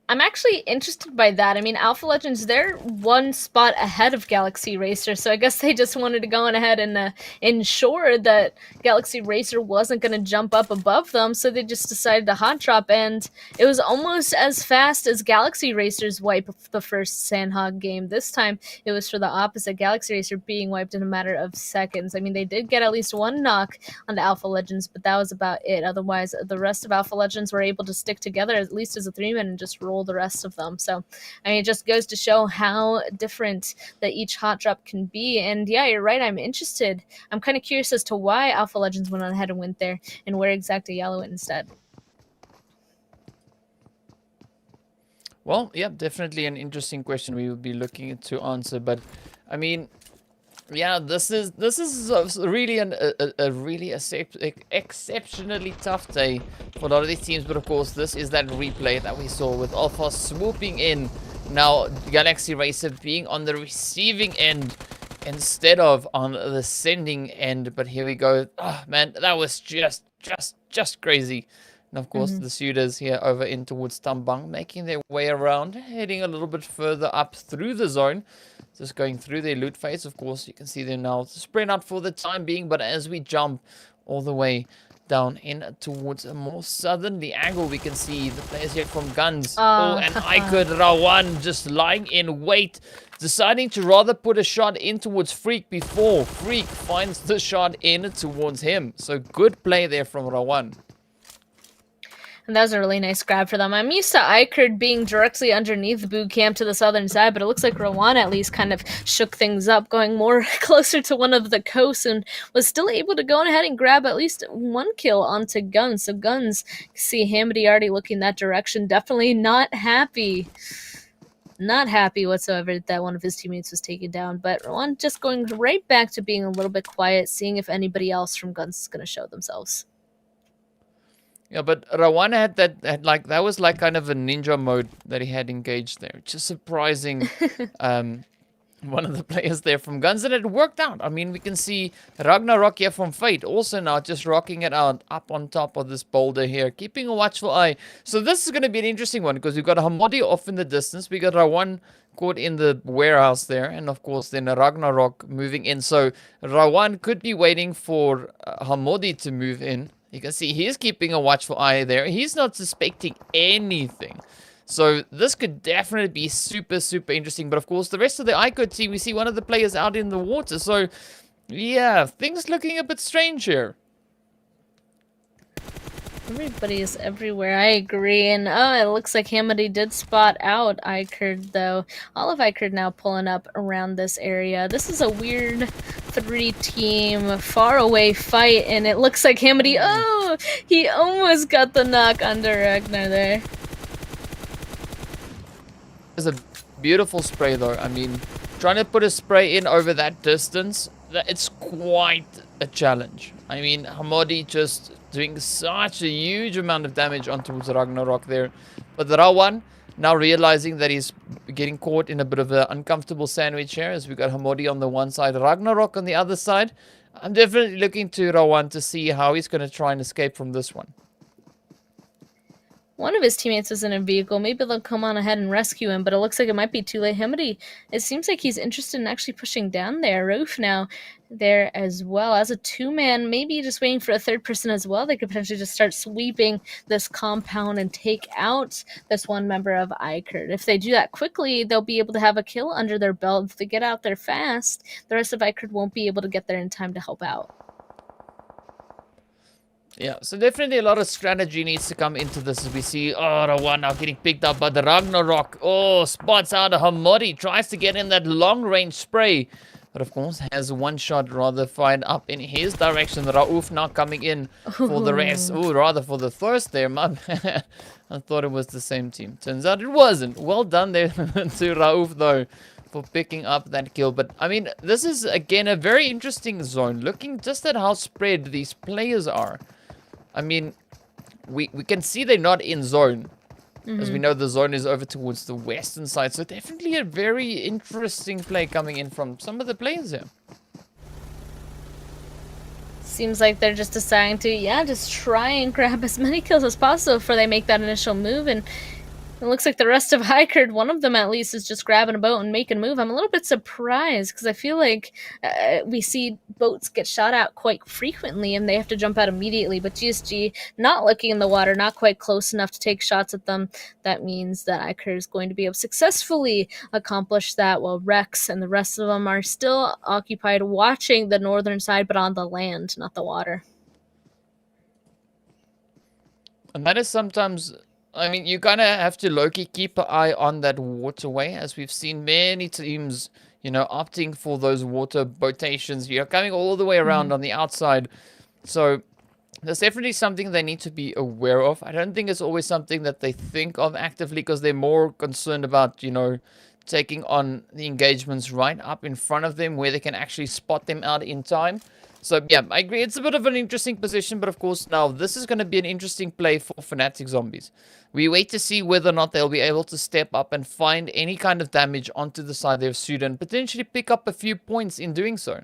I'm actually interested by that. I mean, Alpha Legends, they're one spot ahead of Galaxy Racer, so I guess they just wanted to go on ahead and ensure that Galaxy Racer wasn't going to jump up above them, so they just decided to hot drop, and it was almost as fast as Galaxy Racer's wipe of the first Sanhok game. This time, it was for the opposite, Galaxy Racer being wiped in a matter of seconds. I mean, they did get at least one knock on the Alpha Legends, but that was about it. Otherwise, the rest of Alpha Legends were able to stick together, at least as a 3-man, and just roll the rest of them. So I mean, it just goes to show how different that each hot drop can be. And yeah, you're right, I'm interested. I'm kind of curious as to why Alpha Legends went on ahead and went there, and where exactly YaLLa went instead. Well, yeah, definitely an interesting question we will be looking to answer. But I mean, yeah, this is really a really exceptionally tough day for a lot of these teams. But of course, this is that replay that we saw with Alpha swooping in. Now Galaxy Racer being on the receiving end instead of on the sending end. But here we go. Oh man, that was just crazy. And of course, the SUDORs here over in towards Tambang, making their way around, heading a little bit further up through the zone. Just going through their loot phase. Of course, you can see them now spread out for the time being. But as we jump all the way down in towards a more southerly angle, we can see the players here from GUNZ. And iKURD Rawan just lying in wait, deciding to rather put a shot in towards Freak before Freak finds the shot in towards him. So good play there from Rawan. And that was a really nice grab for them. I'm used to iKURD being directly underneath the boot camp to the southern side, but it looks like Rawan at least kind of shook things up, going more closer to one of the coasts, and was still able to go ahead and grab at least one kill onto GUNZ. So GUNZ, see Hamidi already looking that direction, definitely not happy. Not happy whatsoever that one of his teammates was taken down, but Rawan just going right back to being a little bit quiet, seeing if anybody else from GUNZ is going to show themselves. Yeah, but Rawan had that was like kind of a ninja mode that he had engaged there. Just surprising one of the players there from GUNZ, and it worked out. I mean, we can see Ragnarok here from Fate also now just rocking it out up on top of this boulder here, keeping a watchful eye. So this is going to be an interesting one because we've got Hamodi off in the distance. We got Rawan caught in the warehouse there, and of course then Ragnarok moving in. So Rawan could be waiting for Hamodi to move in. You can see he's keeping a watchful eye there. He's not suspecting anything. So this could definitely be super, super interesting. But of course, the rest of the iKURD team, we see one of the players out in the water. So, yeah, things looking a bit strange here. Everybody is everywhere. I agree. And it looks like Hamadi did spot out iKURD, though. All of iKURD now pulling up around this area. This is a weird 3-team far away fight, and it looks like Hamadi. Oh, he almost got the knock under Ragnar there. It's a beautiful spray, though. I mean, trying to put a spray in over that distance, it's quite a challenge. I mean, Hamadi just doing such a huge amount of damage onto Ragnarok there. But the Rawan now realizing that he's getting caught in a bit of an uncomfortable sandwich here, as we got Hamadi on the one side, Ragnarok on the other side. I'm definitely looking to Rawan to see how he's going to try and escape from this one. One of his teammates is in a vehicle. Maybe they'll come on ahead and rescue him, but it looks like it might be too late. Hamadi, it seems like he's interested in actually pushing down there. Roof now there as well. As a two-man, maybe just waiting for a third person as well. They could potentially just start sweeping this compound and take out this one member of iKURD. If they do that quickly, they'll be able to have a kill under their belt. If they get out there fast, the rest of iKURD won't be able to get there in time to help out. Yeah, so definitely a lot of strategy needs to come into this as we see, Rawan now getting picked up by the Ragnarok. Oh, spots out a Hamadi, tries to get in that long-range spray. But of course, has one shot rather fired up in his direction. Rauf now coming in for the rest. Oh, rather for the first there. My bad. I thought it was the same team. Turns out it wasn't. Well done there to Rauf, though, for picking up that kill. But, I mean, this is, again, a very interesting zone. Looking just at how spread these players are. I mean, we can see they're not in zone. As we know, the zone is over towards the western side. So definitely a very interesting play coming in from some of the players here. Seems like they're just deciding to, just try and grab as many kills as possible before they make that initial move. And it looks like the rest of iKURD, one of them at least, is just grabbing a boat and making a move. I'm a little bit surprised because I feel like we see boats get shot at quite frequently and they have to jump out immediately. But GSG not looking in the water, not quite close enough to take shots at them. That means that iKURD is going to be able to successfully accomplish that, while Rex and the rest of them are still occupied watching the northern side, but on the land, not the water. And that is sometimes... I mean, you kind of have to low-key keep an eye on that waterway, as we've seen many teams, you know, opting for those water boatations. You're coming all the way around on the outside. So there's definitely something they need to be aware of. I don't think it's always something that they think of actively because they're more concerned about, you know, taking on the engagements right up in front of them where they can actually spot them out in time. So, yeah, I agree. It's a bit of an interesting position, but of course, now this is going to be an interesting play for Fanatic Zombies. We wait to see whether or not they'll be able to step up and find any kind of damage onto the side of SUDOR and potentially pick up a few points in doing so.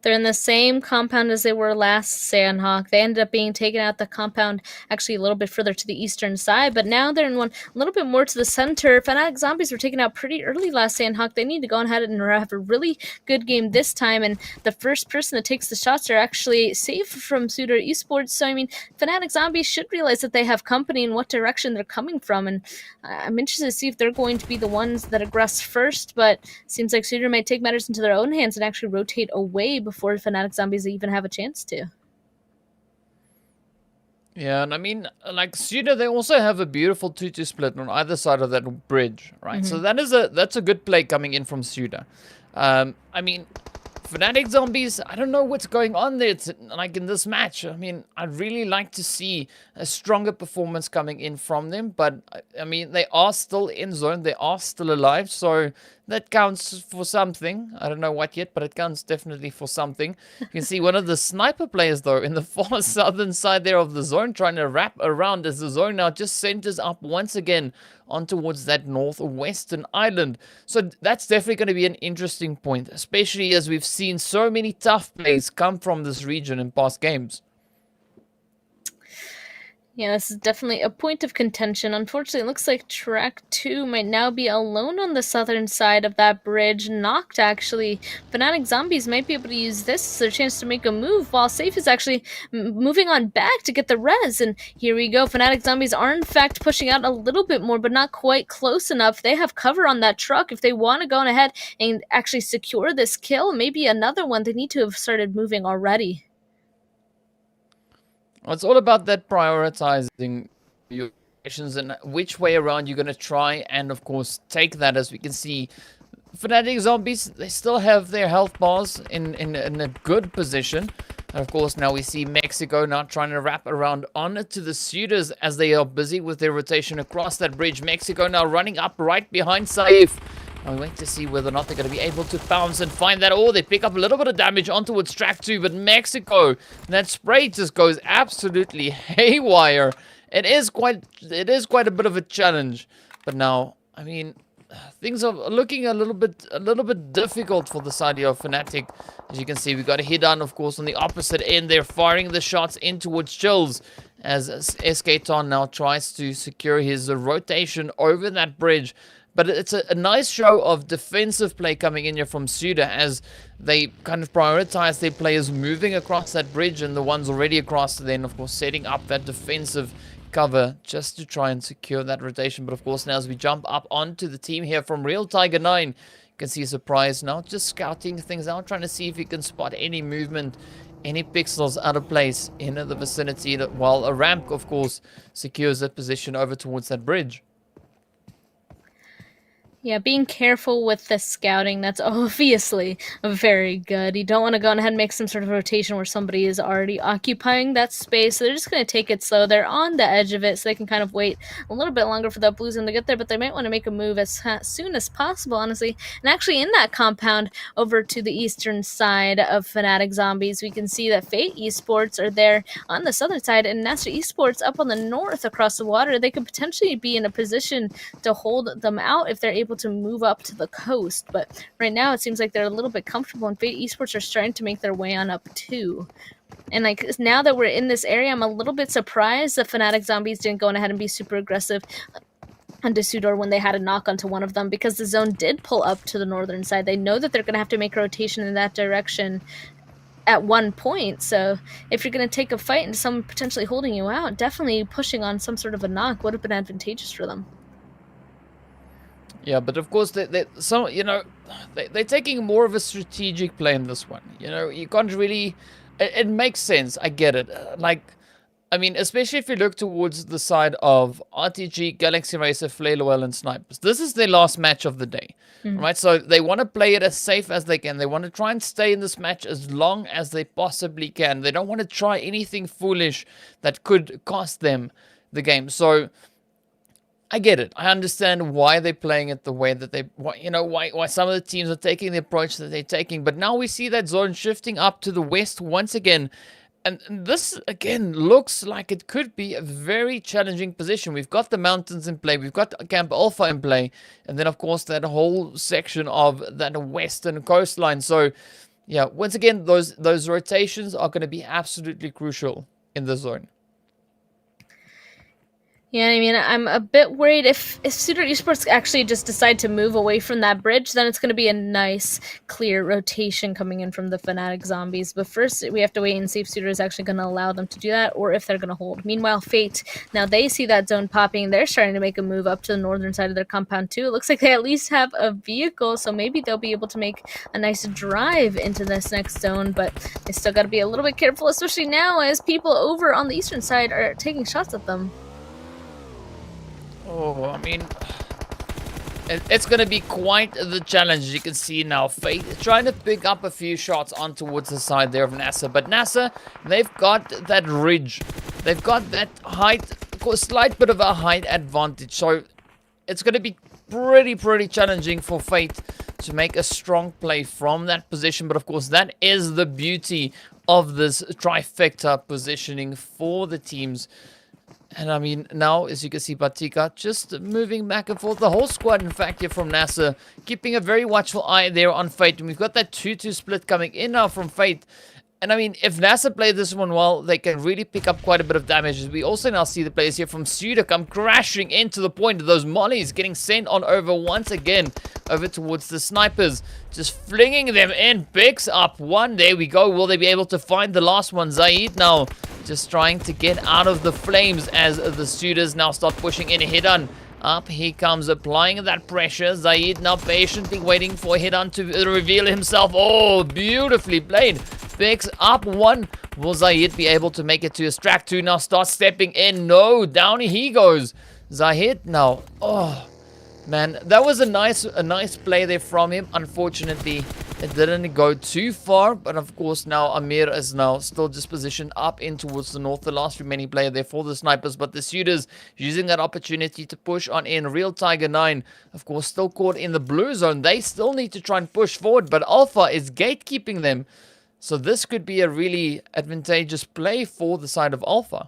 They're in the same compound as they were last Sanhok. They ended up being taken out the compound actually a little bit further to the eastern side, but now they're in one a little bit more to the center. Fanatic Zombies were taken out pretty early last Sanhok. They need to go ahead and have a really good game this time, and the first person that takes the shots are actually safe from SUDOR Esports. So, I mean, Fanatic Zombies should realize that they have company and what direction they're coming from, and I'm interested to see if they're going to be the ones that aggress first, but it seems like SUDOR might take matters into their own hands and actually rotate away before Fanatic Zombies even have a chance to. Yeah, and I mean, like SUDOR, they also have a beautiful 2-2 split on either side of that bridge, right? So that's a good play coming in from SUDOR. I mean, Fanatic Zombies, I don't know what's going on there like in this match. I mean, I'd really like to see a stronger performance coming in from them, but I mean, they are still in zone, they are still alive, so that counts for something. I don't know what yet, but it counts definitely for something. You can see one of the sniper players, though, in the far southern side there of the zone, trying to wrap around as the zone now just centers up once again on towards that northwestern island. So that's definitely going to be an interesting point, especially as we've seen so many tough plays come from this region in past games. Yeah, this is definitely a point of contention. Unfortunately, it looks like Track 2 might now be alone on the southern side of that bridge. Knocked, actually. Fanatic Zombies might be able to use this as their chance to make a move, while Safe is actually moving on back to get the res. And here we go. Fanatic Zombies are, in fact, pushing out a little bit more, but not quite close enough. They have cover on that truck. If they want to go on ahead and actually secure this kill, maybe another one, they need to have started moving already. It's all about that prioritizing your actions and which way around you're going to try and, of course, take that. As we can see, Fanatic Zombies, they still have their health bars in a good position. And, of course, now we see Mexico now trying to wrap around onto the SUDORs as they are busy with their rotation across that bridge. Mexico now running up right behind Saif. I wait to see whether or not they're going to be able to bounce and find that. Oh, they pick up a little bit of damage on towards track 2, but Mexico, that spray just goes absolutely haywire. It is quite a bit of a challenge. But now, I mean, things are looking a little bit difficult for the side of Fnatic. As you can see, we got a hit on, of course, on the opposite end. They're firing the shots in towards Chills as SKTon now tries to secure his rotation over that bridge. But it's a nice show of defensive play coming in here from SUDOR as they kind of prioritize their players moving across that bridge, and the ones already across, then of course setting up that defensive cover just to try and secure that rotation. But of course, now as we jump up onto the team here from Real Tiger 9, you can see Surprise now just scouting things out, trying to see if he can spot any movement, any pixels out of place in the vicinity, while a ramp, of course, secures that position over towards that bridge. Yeah, being careful with the scouting, that's obviously very good. You don't want to go ahead and make some sort of rotation where somebody is already occupying that space. So they're just going to take it slow. They're on the edge of it, so they can kind of wait a little bit longer for that blue zone to get there, but they might want to make a move as soon as possible, honestly. And actually in that compound over to the eastern side of Fanatic Zombies, we can see that Fate Esports are there on the southern side, and NASR Esports up on the north across the water. They could potentially be in a position to hold them out if they're able to move up to the coast, but right now it seems like they're a little bit comfortable, and Fate Esports are starting to make their way on up too. And like now that we're in this area, I'm a little bit surprised that Fanatic Zombies didn't go ahead and be super aggressive onto SUDOR when they had a knock onto one of them, because the zone did pull up to the northern side. They know that they're going to have to make a rotation in that direction at one point, so if you're going to take a fight and someone potentially holding you out, definitely pushing on some sort of a knock would have been advantageous for them. Yeah, but of course, they're taking more of a strategic play in this one. You know, you can't really... It makes sense. I get it. I mean, especially if you look towards the side of RTG, Galaxy Racer, Flaylowell, and Snipers. This is their last match of the day, right? So they want to play it as safe as they can. They want to try and stay in this match as long as they possibly can. They don't want to try anything foolish that could cost them the game. So I get it. I understand why they're playing it the way that they, why some of the teams are taking the approach that they're taking. But now we see that zone shifting up to the west once again. And this, again, looks like it could be a very challenging position. We've got the mountains in play. We've got Camp Alpha in play. And then, of course, that whole section of that western coastline. So, yeah, once again, those rotations are going to be absolutely crucial in the zone. Yeah, I mean, I'm a bit worried if SUDOR Esports actually just decide to move away from that bridge, then it's going to be a nice, clear rotation coming in from the Fanatic Zombies. But first, we have to wait and see if SUDOR is actually going to allow them to do that, or if they're going to hold. Meanwhile, Fate, now they see that zone popping. They're starting to make a move up to the northern side of their compound, too. It looks like they at least have a vehicle, so maybe they'll be able to make a nice drive into this next zone. But they still got to be a little bit careful, especially now as people over on the eastern side are taking shots at them. Oh, I mean, It's going to be quite the challenge. As you can see now, Fate trying to pick up a few shots on towards the side there of NASR. But NASR, they've got that ridge. They've got that height, a slight bit of a height advantage. So it's going to be pretty challenging for Fate to make a strong play from that position. But of course, that is the beauty of this trifecta positioning for the teams. And I mean, now, as you can see, Batika just moving back and forth. The whole squad, in fact, here from NASR, keeping a very watchful eye there on Fate. And we've got that 2-2 split coming in now from Fate. And I mean, if NASR play this one well, they can really pick up quite a bit of damage. As we also now see the players here from SUDOR come crashing into the point of those mollies, getting sent on over once again, over towards the snipers. Just flinging them in, picks up one. There we go. Will they be able to find the last one? Zaid now just trying to get out of the flames as the SUDORs now start pushing in. Hidan up he comes, applying that pressure. Zaid now patiently waiting for Hidan to reveal himself. Oh, beautifully played. Picks up one. Will Zahid be able to make it to his track 2 now? Starts stepping in. No, down he goes. Zahid now. Oh, man, that was a nice play there from him. Unfortunately, it didn't go too far. But of course, now Amir is now still just positioned up in towards the north. The last remaining player there for the snipers. But the SUDORs using that opportunity to push on in. Real Tiger 9, of course, still caught in the blue zone. They still need to try and push forward. But Alpha is gatekeeping them. So this could be a really advantageous play for the side of Alpha.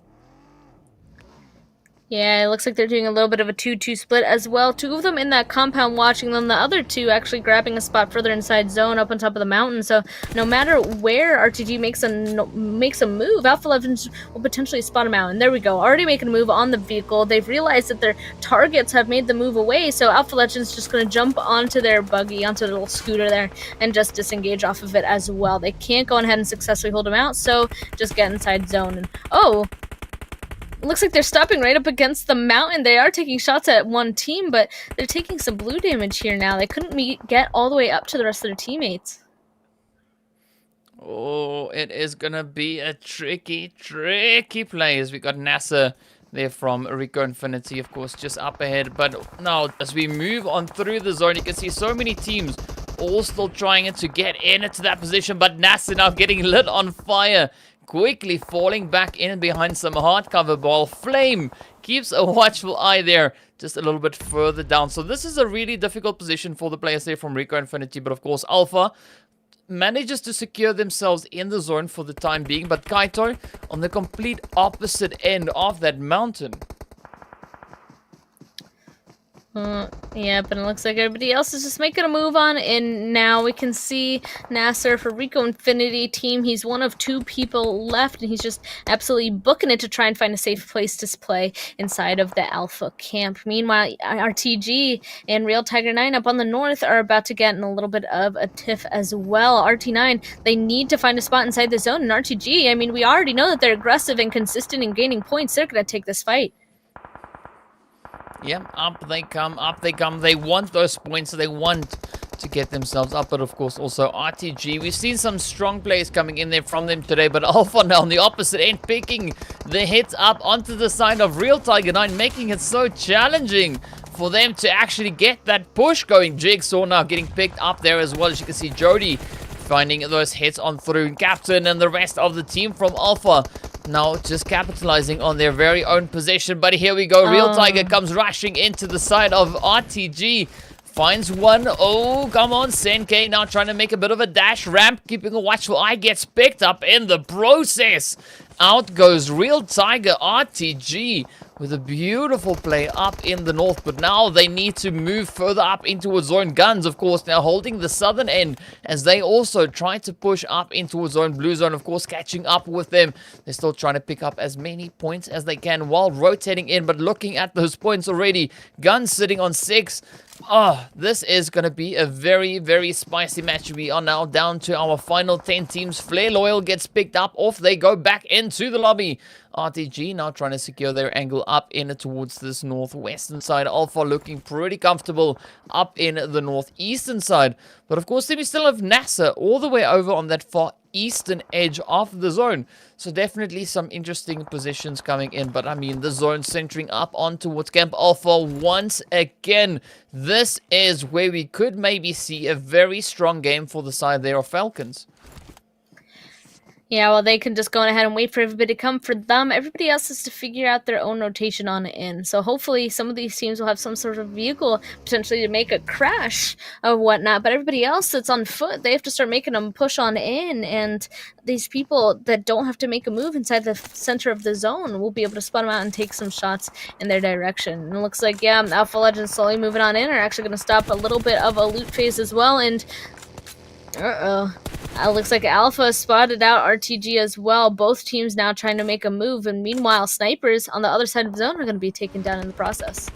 Yeah, it looks like they're doing a little bit of a 2-2 split as well. 2 of them in that compound watching them. The other 2 actually grabbing a spot further inside zone up on top of the mountain. So no matter where RTG makes a move, Alpha Legends will potentially spot him out. And there we go, already making a move on the vehicle. They've realized that their targets have made the move away. So Alpha Legends just going to jump onto their buggy, onto the little scooter there, and just disengage off of it as well. They can't go ahead and successfully hold him out. So just get inside zone. And oh, looks like they're stopping right up against the mountain. They are taking shots at one team, but they're taking some blue damage here now. They couldn't get all the way up to the rest of their teammates. Oh, it is going to be a tricky play as we got NASR there from RICO Infinity, of course, just up ahead. But now, as we move on through the zone, you can see so many teams all still trying to get into that position, but NASR now getting lit on fire. Quickly falling back in behind some hard cover ball. Flame keeps a watchful eye there, just a little bit further down. So this is a really difficult position for the players there from RICO Infinity. But of course, Alpha manages to secure themselves in the zone for the time being. But Kaito on the complete opposite end of that mountain. Yeah, but it looks like everybody else is just making a move on in now. We can see NASR for RICO Infinity team. He's one of 2 people left, and he's just absolutely booking it to try and find a safe place to play inside of the Alpha camp. Meanwhile, RTG and Real Tiger 9 up on the north are about to get in a little bit of a tiff as well. RT9, they need to find a spot inside the zone, and RTG, I mean, we already know that they're aggressive and consistent in gaining points. They're going to take this fight. Yeah, up they come, up they come. They want those points, so they want to get themselves up. But of course, also RTG. We've seen some strong players coming in there from them today. But Alpha now on the opposite end, picking the hits up onto the side of Real Tiger 9, making it so challenging for them to actually get that push going. Jigsaw now getting picked up there as well. As you can see, Jody finding those hits on through. Captain and the rest of the team from Alpha now just capitalizing on their very own possession. But here we go. Real Tiger comes rushing into the side of RTG. Finds one. Oh, come on. Senke now trying to make a bit of a dash ramp. Keeping a watchful eye. Gets picked up in the process. Out goes Real Tiger RTG with a beautiful play up in the north. But now they need to move further up into a zone. GUNZ, of course, now holding the southern end as they also try to push up into a zone. Blue zone, of course, catching up with them. They're still trying to pick up as many points as they can while rotating in. But looking at those points already, GUNZ sitting on 6. Oh, this is going to be a very spicy match. We are now down to our final 10 teams. Flare Loyal gets picked up. Off they go back into the lobby. RTG now trying to secure their angle up in towards this northwestern side. Alpha looking pretty comfortable up in the northeastern side. But of course, then we still have NASR all the way over on that far eastern edge of the zone. So definitely some interesting positions coming in. But I mean, the zone centering up on towards Camp Alpha once again. This is where we could maybe see a very strong game for the side there of Falcons. Yeah, well, they can just go ahead and wait for everybody to come for them. Everybody else has to figure out their own rotation on in. So hopefully some of these teams will have some sort of vehicle potentially to make a crash or whatnot. But everybody else that's on foot, they have to start making them push on in. And these people that don't have to make a move inside the center of the zone will be able to spot them out and take some shots in their direction. And it looks like, yeah, Alpha Legends slowly moving on in are actually going to stop a little bit of a loot phase as well. And looks like Alpha spotted out RTG as well. Both teams now trying to make a move, and meanwhile, snipers on the other side of the zone are going to be taken down in the process.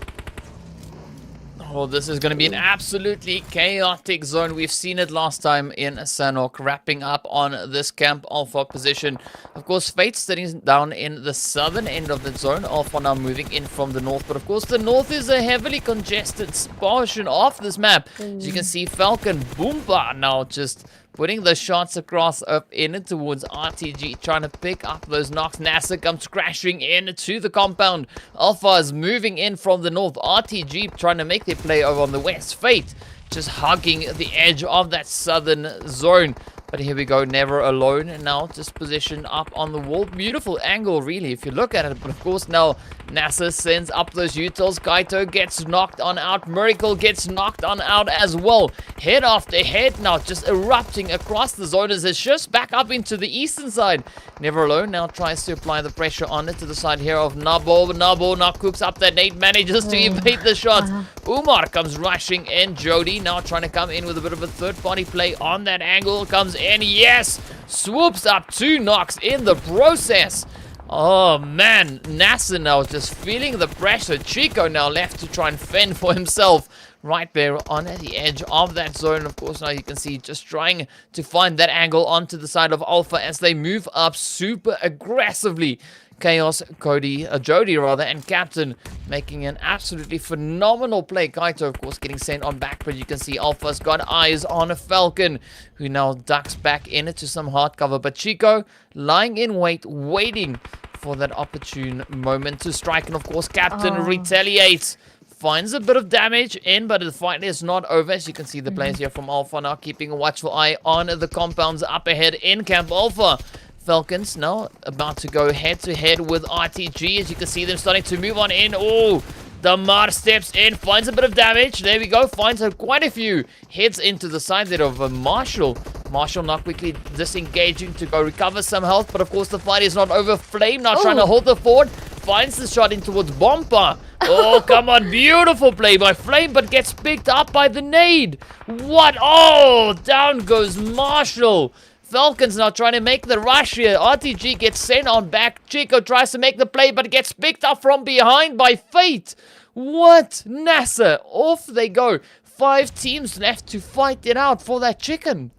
Oh, this is going to be an absolutely chaotic zone. We've seen it last time in Sanhok, wrapping up on this Camp Alpha position. Of course, Fate sitting down in the southern end of the zone. Alpha now moving in from the north. But of course, the north is a heavily congested portion of this map. As you can see, Falcon Boomba now just putting the shots across up in towards RTG, trying to pick up those knocks. NASR comes crashing into the compound. Alpha is moving in from the north. RTG trying to make their play over on the west. Fate just hugging the edge of that southern zone. But here we go, never alone. And now just positioned up on the wall. Beautiful angle, really, if you look at it. But of course, now NASR sends up those utils. Kaito gets knocked on out. Miracle gets knocked on out as well. Head after head now just erupting across the zone as it shifts back up into the eastern side. Never alone now tries to apply the pressure on it to the side here of Nabo. Nabo now cooks up that nade, manages to evade the shots. Umar comes rushing in. Jody now trying to come in with a bit of a third-party play on that angle. Comes in, yes! Swoops up 2 knocks in the process. Oh man, NASR now just feeling the pressure. Chico now left to try and fend for himself right there on the edge of that zone. Of course, now you can see just trying to find that angle onto the side of Alpha as they move up super aggressively. Chaos, Jody rather, and Captain making an absolutely phenomenal play. Kaito, of course, getting sent on back, but you can see Alpha's got eyes on a Falcon, who now ducks back into some hard cover. But Chico lying in wait, waiting for that opportune moment to strike. And of course, Captain retaliates. Finds a bit of damage in, but the fight is not over. As you can see, the players here from Alpha now keeping a watchful eye on the compounds up ahead in Camp Alpha. Falcons now about to go head-to-head with RTG. As you can see them starting to move on in. Oh, Damar steps in, finds a bit of damage. There we go, finds quite a few. Heads into the side there of Marshall. Marshall now quickly disengaging to go recover some health. But of course, the fight is not over. Flame now trying to hold the fort. Finds the shot in towards Bomba. Oh, come on. Beautiful play by Flame, but gets picked up by the nade. What? Oh, down goes Marshall. Falcons now trying to make the rush here. RTG gets sent on back. Chico tries to make the play, but gets picked up from behind by Fate. What? NASR, off they go. 5 teams left to fight it out for that chicken.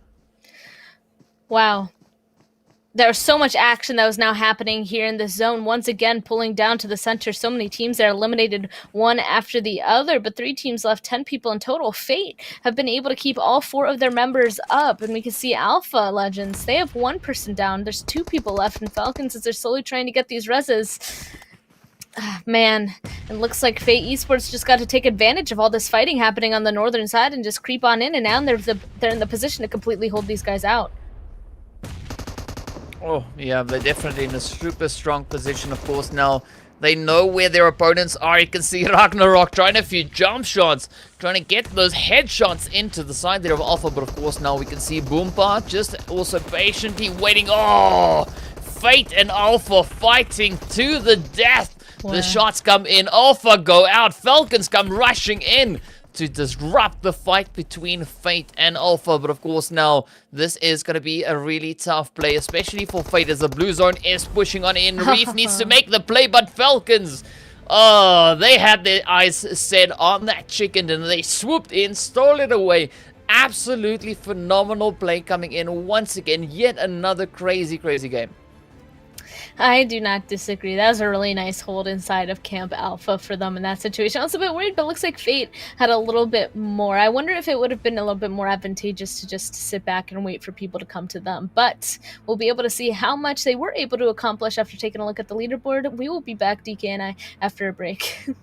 Wow. There was so much action that was now happening here in this zone. Once again, pulling down to the center. So many teams that are eliminated one after the other, but 3 teams left, 10 people in total. Fate have been able to keep all 4 of their members up, and we can see Alpha Legends. They have 1 person down. There's 2 people left, and Falcons, as they're slowly trying to get these reses. Man, it looks like Fate Esports just got to take advantage of all this fighting happening on the northern side and just creep on in, and now they're in the position to completely hold these guys out. Oh, yeah, they're definitely in a super strong position, of course. Now, they know where their opponents are. You can see Ragnarok trying a few jump shots, trying to get those headshots into the side there of Alpha. But of course, now we can see Boompa just also patiently waiting. Oh, Fate and Alpha fighting to the death. Wow. The shots come in. Alpha go out. Falcons come rushing in to disrupt the fight between Fate and Alpha. But of course, now this is going to be a really tough play, especially for Fate, as the blue zone is pushing on in. Reef needs to make the play, but Falcons, oh, they had their eyes set on that chicken and they swooped in, stole it away. Absolutely phenomenal play coming in once again. Yet another crazy game. I do not disagree. That was a really nice hold inside of Camp Alpha for them in that situation. I was a bit worried, but it looks like Fate had a little bit more. I wonder if it would have been a little bit more advantageous to just sit back and wait for people to come to them. But we'll be able to see how much they were able to accomplish after taking a look at the leaderboard. We will be back, DK and I, after a break.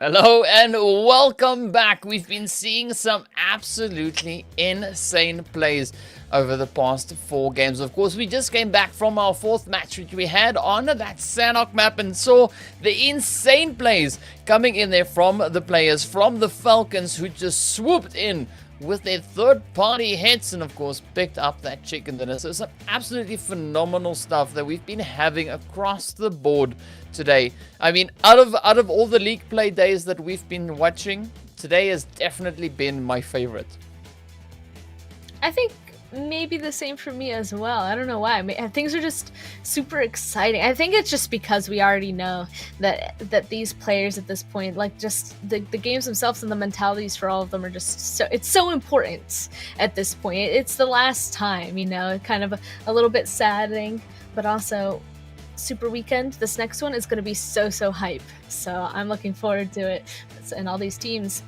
Hello and welcome back. We've been seeing some absolutely insane plays over the past 4 games. Of course, we just came back from our 4th match which we had on that Sanhok map and saw the insane plays coming in there from the players from the Falcons, who just swooped in with their third-party hits and of course picked up that chicken dinner. So some absolutely phenomenal stuff that we've been having across the board today. I mean, out of all the league play days that we've been watching, today has definitely been my favorite. I think maybe the same for me as well. I don't know why. I mean, things are just super exciting. I think it's just because we already know that these players at this point, like just the games themselves and the mentalities for all of them are just so, it's so important at this point. It's the last time, you know, kind of a little bit saddening, but also Super Weekend, this next one is going to be so hype. So I'm looking forward to it. And all these teams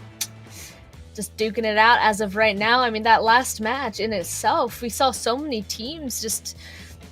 just duking it out as of right now. I mean, that last match in itself, we saw so many teams just...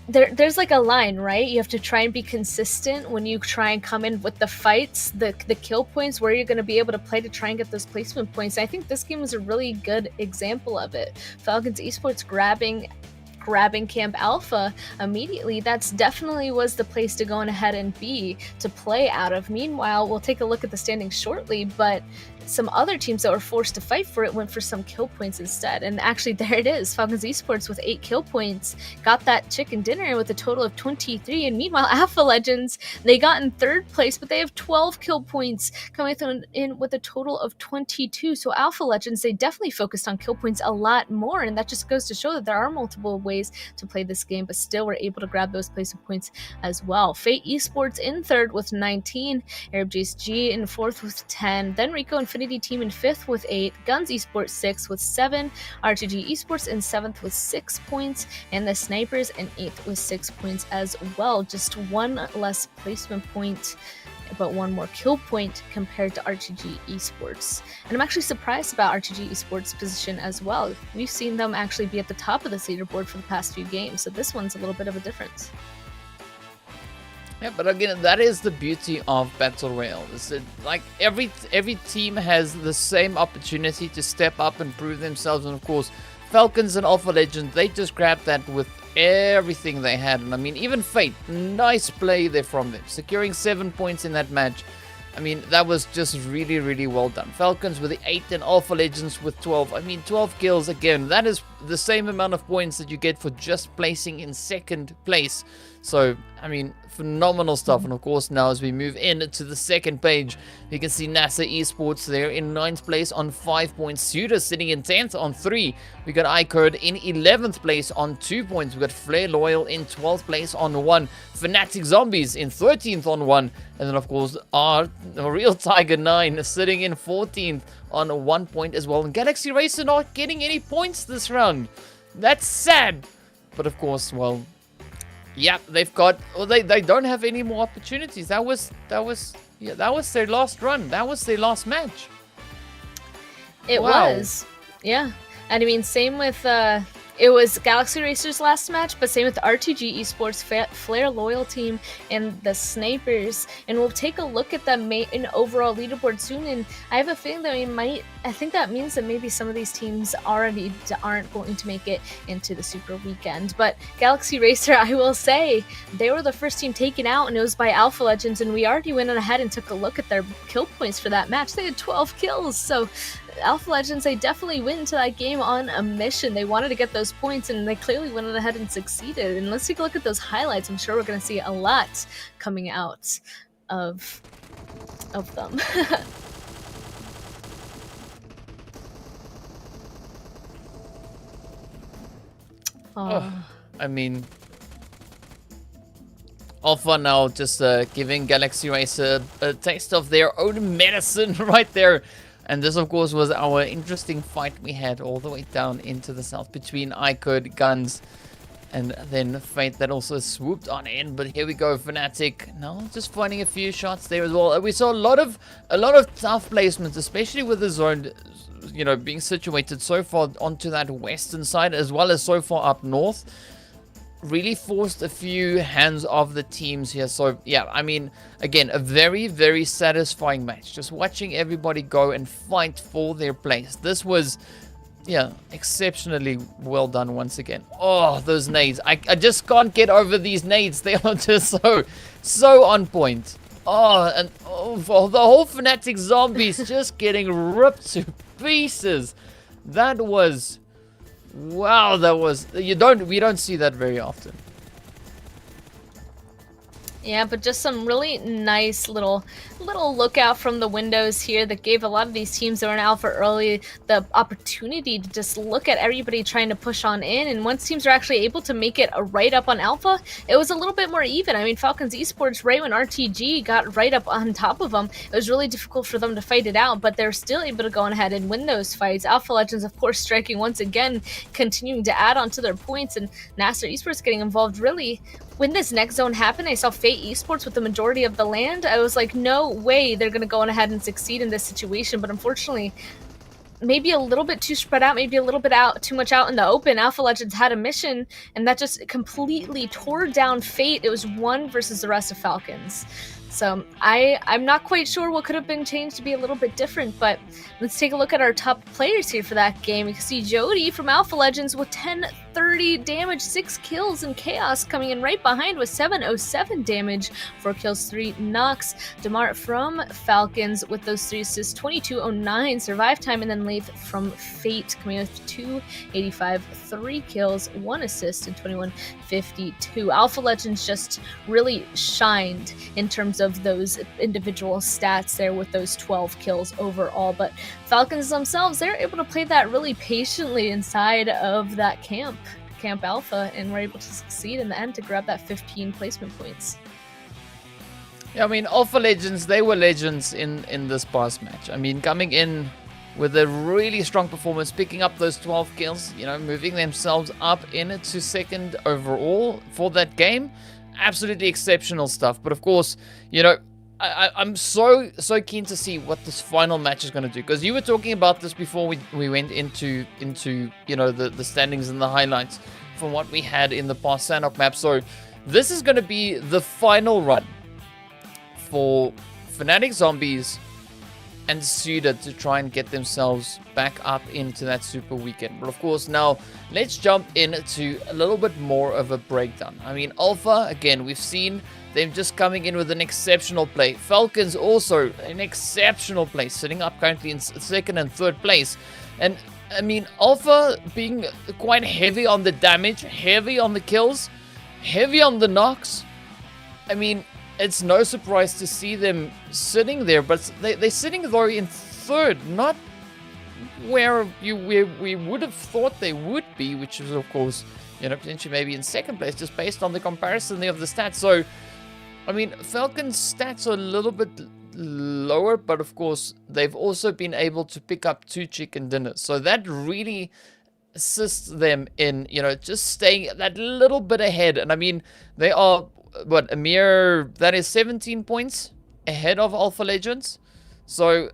There's like a line, right? You have to try and be consistent when you try and come in with the fights, the kill points, where you're going to be able to play to try and get those placement points. I think this game was a really good example of it. FalconsEsport grabbing Camp Alpha immediately, that's definitely was the place to go on ahead and be to play out of. Meanwhile, we'll take a look at the standings shortly, but some other teams that were forced to fight for it went for some kill points instead. And actually, there it is. FalconsEsports with 8 kill points got that chicken dinner with a total of 23. And meanwhile, Alpha Legends, they got in 3rd place, but they have 12 kill points, coming in with a total of 22. So Alpha Legends, they definitely focused on kill points a lot more. And that just goes to show that there are multiple ways to play this game, but still we're able to grab those placement points as well. Fate Esports in 3rd with 19. Arab GSG in 4th with 10. Then RICO Infinity Team in 5th with 8, GUNZ Esports 6th with 7, R2G Esports in 7th with 6 points, and the Snipers in 8th with 6 points as well. Just 1 less placement point, but 1 more kill point compared to R2G Esports. And I'm actually surprised about R2G Esports' position as well. We've seen them actually be at the top of this leaderboard for the past few games, so this one's a little bit of a difference. Yeah, but again, that is the beauty of Battle Royale. Like every team has the same opportunity to step up and prove themselves. And of course, Falcons and Alpha Legends, they just grabbed that with everything they had. And I mean, even Fate, nice play there from them, securing 7 points in that match. I mean, that was just really well done. Falcons with the 8 and Alpha Legends with 12. I mean, 12 kills again. That is the same amount of points that you get for just placing in 2nd place. So, I mean, phenomenal stuff. And of course, now as we move into the 2nd page, you can see NASR Esports there in 9th place on 5 points. SUDOR sitting in 10th on 3. We got iKURD in 11th place on 2 points. We got Flare Loyal in 12th place on 1. Fanatic Zombies in 13th on 1. And then, of course, our Real Tiger 9 sitting in 14th on 1 point as well. And Galaxy Racer not getting any points this round. That's sad. But of course, well... yeah, they've got... well, they don't have any more opportunities. That was their last run. That was their last match. It was. Yeah. And I mean, same with... it was Galaxy Racer's last match, but same with the R2G Esports, Flare Loyal team, and the Snipers. And we'll take a look at the main overall leaderboard soon. And I have a feeling that we might... I think that means that maybe some of these teams already aren't going to make it into the Super Weekend. But Galaxy Racer, I will say, they were the first team taken out, and it was by Alpha Legends. And we already went ahead and took a look at their kill points for that match. They had 12 kills, so... Alpha Legends, they definitely went into that game on a mission. They wanted to get those points, and they clearly went ahead and succeeded. And let's take a look at those highlights. I'm sure we're going to see a lot coming out of them. I mean, Alpha now just giving Galaxy Racer a taste of their own medicine right there. And this, of course, was our interesting fight we had all the way down into the south between iKURD, GUNZ, and then Fate that also swooped on in. But here we go, Fnatic now just finding a few shots there as well. We saw a lot of tough placements, especially with the zone, you know, being situated so far onto that western side as well as so far up north. Really forced a few hands of the teams here. So yeah, I mean, again, a very satisfying match. Just watching everybody go and fight for their place. This was, yeah, exceptionally well done once again. Oh, those nades. I just can't get over these nades. They are just so on point. Oh, and for the whole Fanatic Zombies just getting ripped to pieces. That was... wow, that was... we don't see that very often. Yeah, but just some really nice little lookout from the windows here that gave a lot of these teams that were in alpha early the opportunity to just look at everybody trying to push on in. And once teams are actually able to make it right up on alpha, it was a little bit more even. I mean, FalconsEsport, right when RTG got right up on top of them, it was really difficult for them to fight it out, but they're still able to go on ahead and win those fights. Alpha Legends, of course, striking once again, continuing to add on to their points, and NASR Esports getting involved really when this next zone happened, I saw Fate Esports with the majority of the land. I was like, no way they're going to go on ahead and succeed in this situation. But unfortunately, maybe a little bit too spread out, maybe a little bit too much out in the open. Alpha Legends had a mission, and that just completely tore down Fate. It was one versus the rest of Falcons. So I'm not quite sure what could have been changed to be a little bit different, but let's take a look at our top players here for that game. You can see Jody from Alpha Legends with 1030 damage, 6 kills, and Chaos coming in right behind with 707 damage, 4 kills, 3 knocks. Demar from Falcons with those 3 assists, 2209 survive time, and then Leif from Fate coming in with 285, 3 kills, 1 assist, and 2152. Alpha Legends just really shined in terms of those individual stats there with those 12 kills overall, but Falcons themselves, they're able to play that really patiently inside of that Camp Alpha, and were able to succeed in the end to grab that 15 placement points. Yeah, I mean, Alpha Legends, they were legends in this past match. I mean, coming in with a really strong performance, picking up those 12 kills, you know, moving themselves up into second overall for that game. Absolutely exceptional stuff. But of course, you know, I'm so keen to see what this final match is going to do, because you were talking about this before we went into you know, the standings and the highlights from what we had in the past Sanhok map. So this is going to be the final run for Fanatic Zombies and SUDOR to try and get themselves back up into that super weekend. But of course, now let's jump into a little bit more of a breakdown. I mean, Alpha, again, we've seen them just coming in with an exceptional play. Falcons also an exceptional play, sitting up currently in second and third place. And I mean, Alpha being quite heavy on the damage, heavy on the kills, heavy on the knocks. I mean, it's no surprise to see them sitting there, but they're sitting though in third, not where we would have thought they would be, which is of course, you know, potentially maybe in second place, just based on the comparison of the stats. So, I mean, Falcons' stats are a little bit lower, but of course, they've also been able to pick up 2 chicken dinners. So that really assists them in, you know, just staying that little bit ahead. And I mean, they are, what, a mere, that is 17 points ahead of Alpha Legends. So,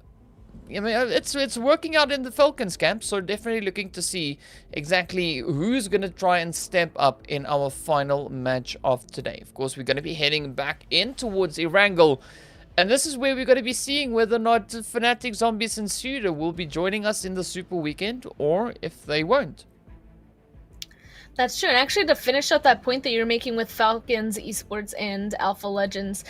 I mean, it's working out in the Falcons camp, so definitely looking to see exactly who's going to try and step up in our final match of today. Of course, we're going to be heading back in towards Erangel, and this is where we're going to be seeing whether or not Fanatic Zombies and SUDOR will be joining us in the Super Weekend, or if they won't. That's true. And actually, to finish up that point that you're making with Falcons Esports and Alpha Legends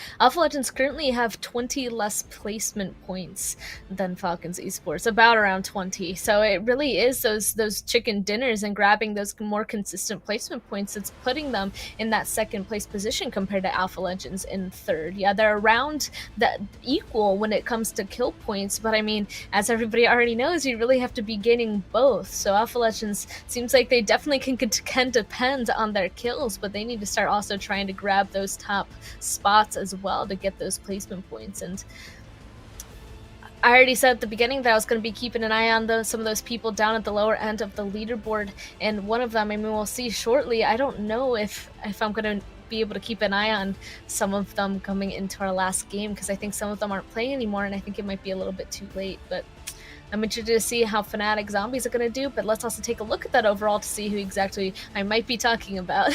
currently have 20 less placement points than Falcons Esports, about around 20. So it really is those chicken dinners and grabbing those more consistent placement points that's putting them in that second place position compared to Alpha Legends in third. Yeah, they're around that equal when it comes to kill points, but I mean, as everybody already knows, you really have to be gaining both. So Alpha Legends seems like they definitely can depend on their kills, but they need to start also trying to grab those top spots as well to get those placement points. And I already said at the beginning that I was going to be keeping an eye on some of those people down at the lower end of the leaderboard, and one of them, I mean, we'll see shortly. I don't know if I'm going to be able to keep an eye on some of them coming into our last game, because I think some of them aren't playing anymore, and I think it might be a little bit too late. But I'm interested to see how Fanatic Zombies are going to do, but let's also take a look at that overall to see who exactly I might be talking about.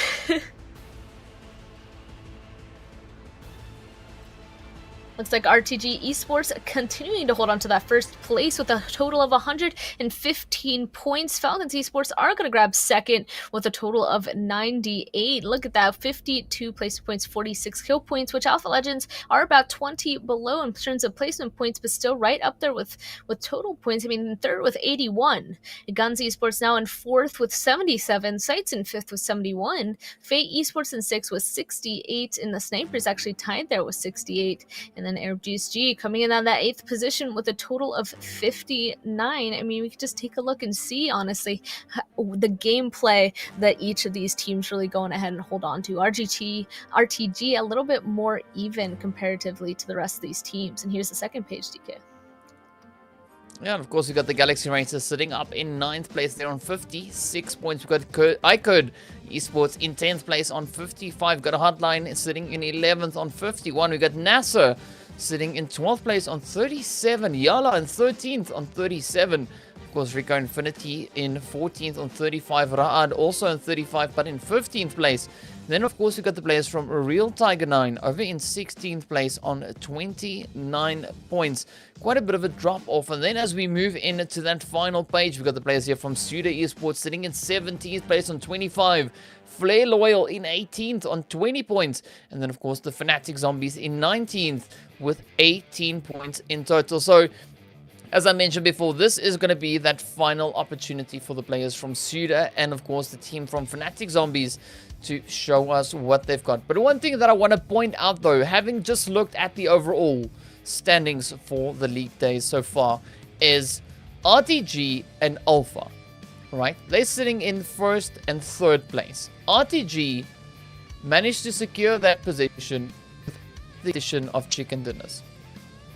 Looks like RTG Esports continuing to hold on to that first place with a total of 115 points. Falcons Esports are going to grab second with a total of 98. Look at that, 52 placement points, 46 kill points, which Alpha Legends are about 20 below in terms of placement points, but still right up there with total points. I mean, in third with 81. GUNZ Esports now in fourth with 77. SCYTES in fifth with 71. Fate Esports in sixth with 68. And the Snipers actually tied there with 68. And then Arab GSG coming in on that 8th position with a total of 59. I mean, we could just take a look and see, honestly, the gameplay that each of these teams really going ahead and hold on to. RTG a little bit more even comparatively to the rest of these teams. And here's the second page, DK. Yeah, and of course we got the Galaxy Racers sitting up in 9th place. They're on 56 points. We've got iKURD Esports in 10th place on 55. Got a HOTLINE sitting in 11th on 51. We got NASR sitting in 12th place on 37. YaLLa in 13th on 37. Of course, RICO Infinity in 14th on 35. Ra'ad also in 35, but in 15th place. Then, of course, we got the players from Real Tiger 9 over in 16th place on 29 points. Quite a bit of a drop off. And then as we move into that final page, we got the players here from SUDOR Esports sitting in 17th place on 25. Flare Loyal in 18th on 20 points. And then, of course, the Fanatic Zombies in 19th with 18 points in total. So, as I mentioned before, this is going to be that final opportunity for the players from SUDOR and, of course, the team from Fanatic Zombies to show us what they've got. But one thing that I want to point out, though, having just looked at the overall standings for the league days so far, is RTG and Alpha, right? They're sitting in 1st and 3rd place. RTG managed to secure that position with the addition of chicken dinners.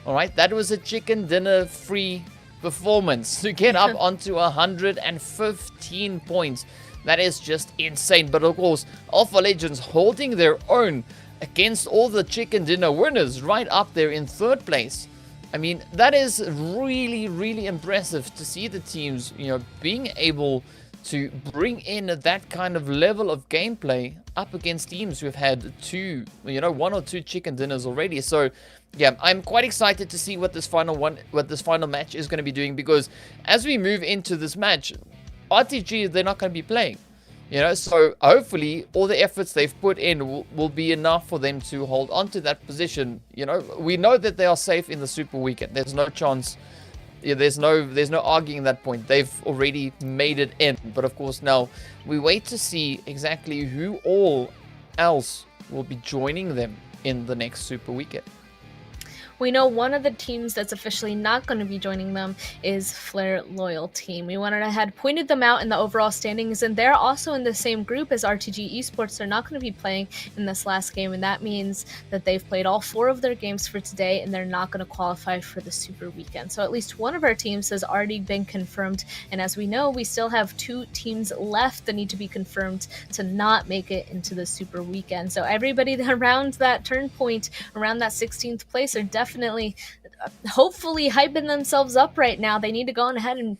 Alright, that was a chicken dinner free performance to get up onto 115 points. That is just insane. But of course, Alpha Legends holding their own against all the chicken dinner winners right up there in 3rd place. I mean, that is really, really impressive to see the teams, you know, being able to bring in that kind of level of gameplay up against teams who've had 1 or 2 chicken dinners already. So yeah, I'm quite excited to see what this final match is going to be doing, because as we move into this match, RTG, they're not going to be playing, you know, so hopefully all the efforts they've put in will be enough for them to hold on to that position. You know, we know that they are safe in the Super Weekend. There's no chance. Yeah, there's no arguing that point. They've already made it in. But of course, now we wait to see exactly who all else will be joining them in the next Super Weekend. We know one of the teams that's officially not going to be joining them is Flare Loyal Team. We went ahead, pointed them out in the overall standings, and they're also in the same group as RTG Esports. They're not going to be playing in this last game, and that means that they've played all 4 of their games for today, and they're not going to qualify for the Super Weekend. So at least one of our teams has already been confirmed, and as we know, we still have 2 teams left that need to be confirmed to not make it into the Super Weekend. So everybody around that turn point, around that 16th place, are definitely, hopefully, hyping themselves up right now. They need to go on ahead and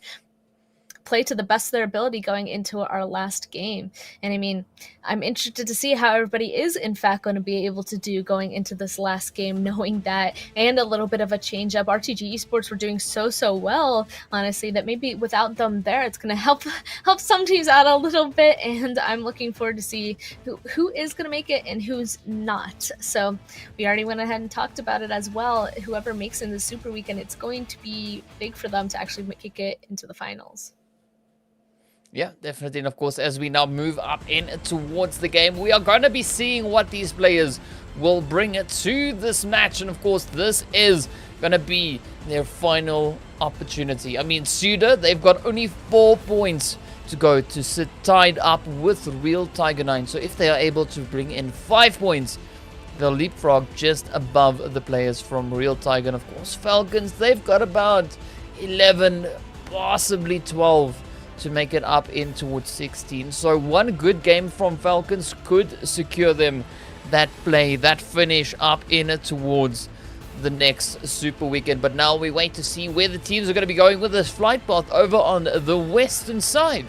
play to the best of their ability going into our last game. And I mean, I'm interested to see how everybody is in fact going to be able to do going into this last game, knowing that, and a little bit of a change up. RTG Esports were doing so well, honestly, that maybe without them there, it's going to help some teams out a little bit. And I'm looking forward to see who is going to make it and who's not. So we already went ahead and talked about it as well. Whoever makes it in the Super Weekend, it's going to be big for them to actually make it into the finals. Yeah, definitely. And of course, as we now move up in towards the game, we are going to be seeing what these players will bring to this match. And of course, this is going to be their final opportunity. I mean, SUDOR, they've got only 4 points to go to sit tied up with Real Tiger 9. So if they are able to bring in 5 points, they'll leapfrog just above the players from Real Tiger. And of course, Falcons, they've got about 11, possibly 12 to make it up in towards 16. So one good game from Falcons could secure them that play, that finish up in towards the next Super Weekend. But now we wait to see where the teams are going to be going with this flight path over on the western side.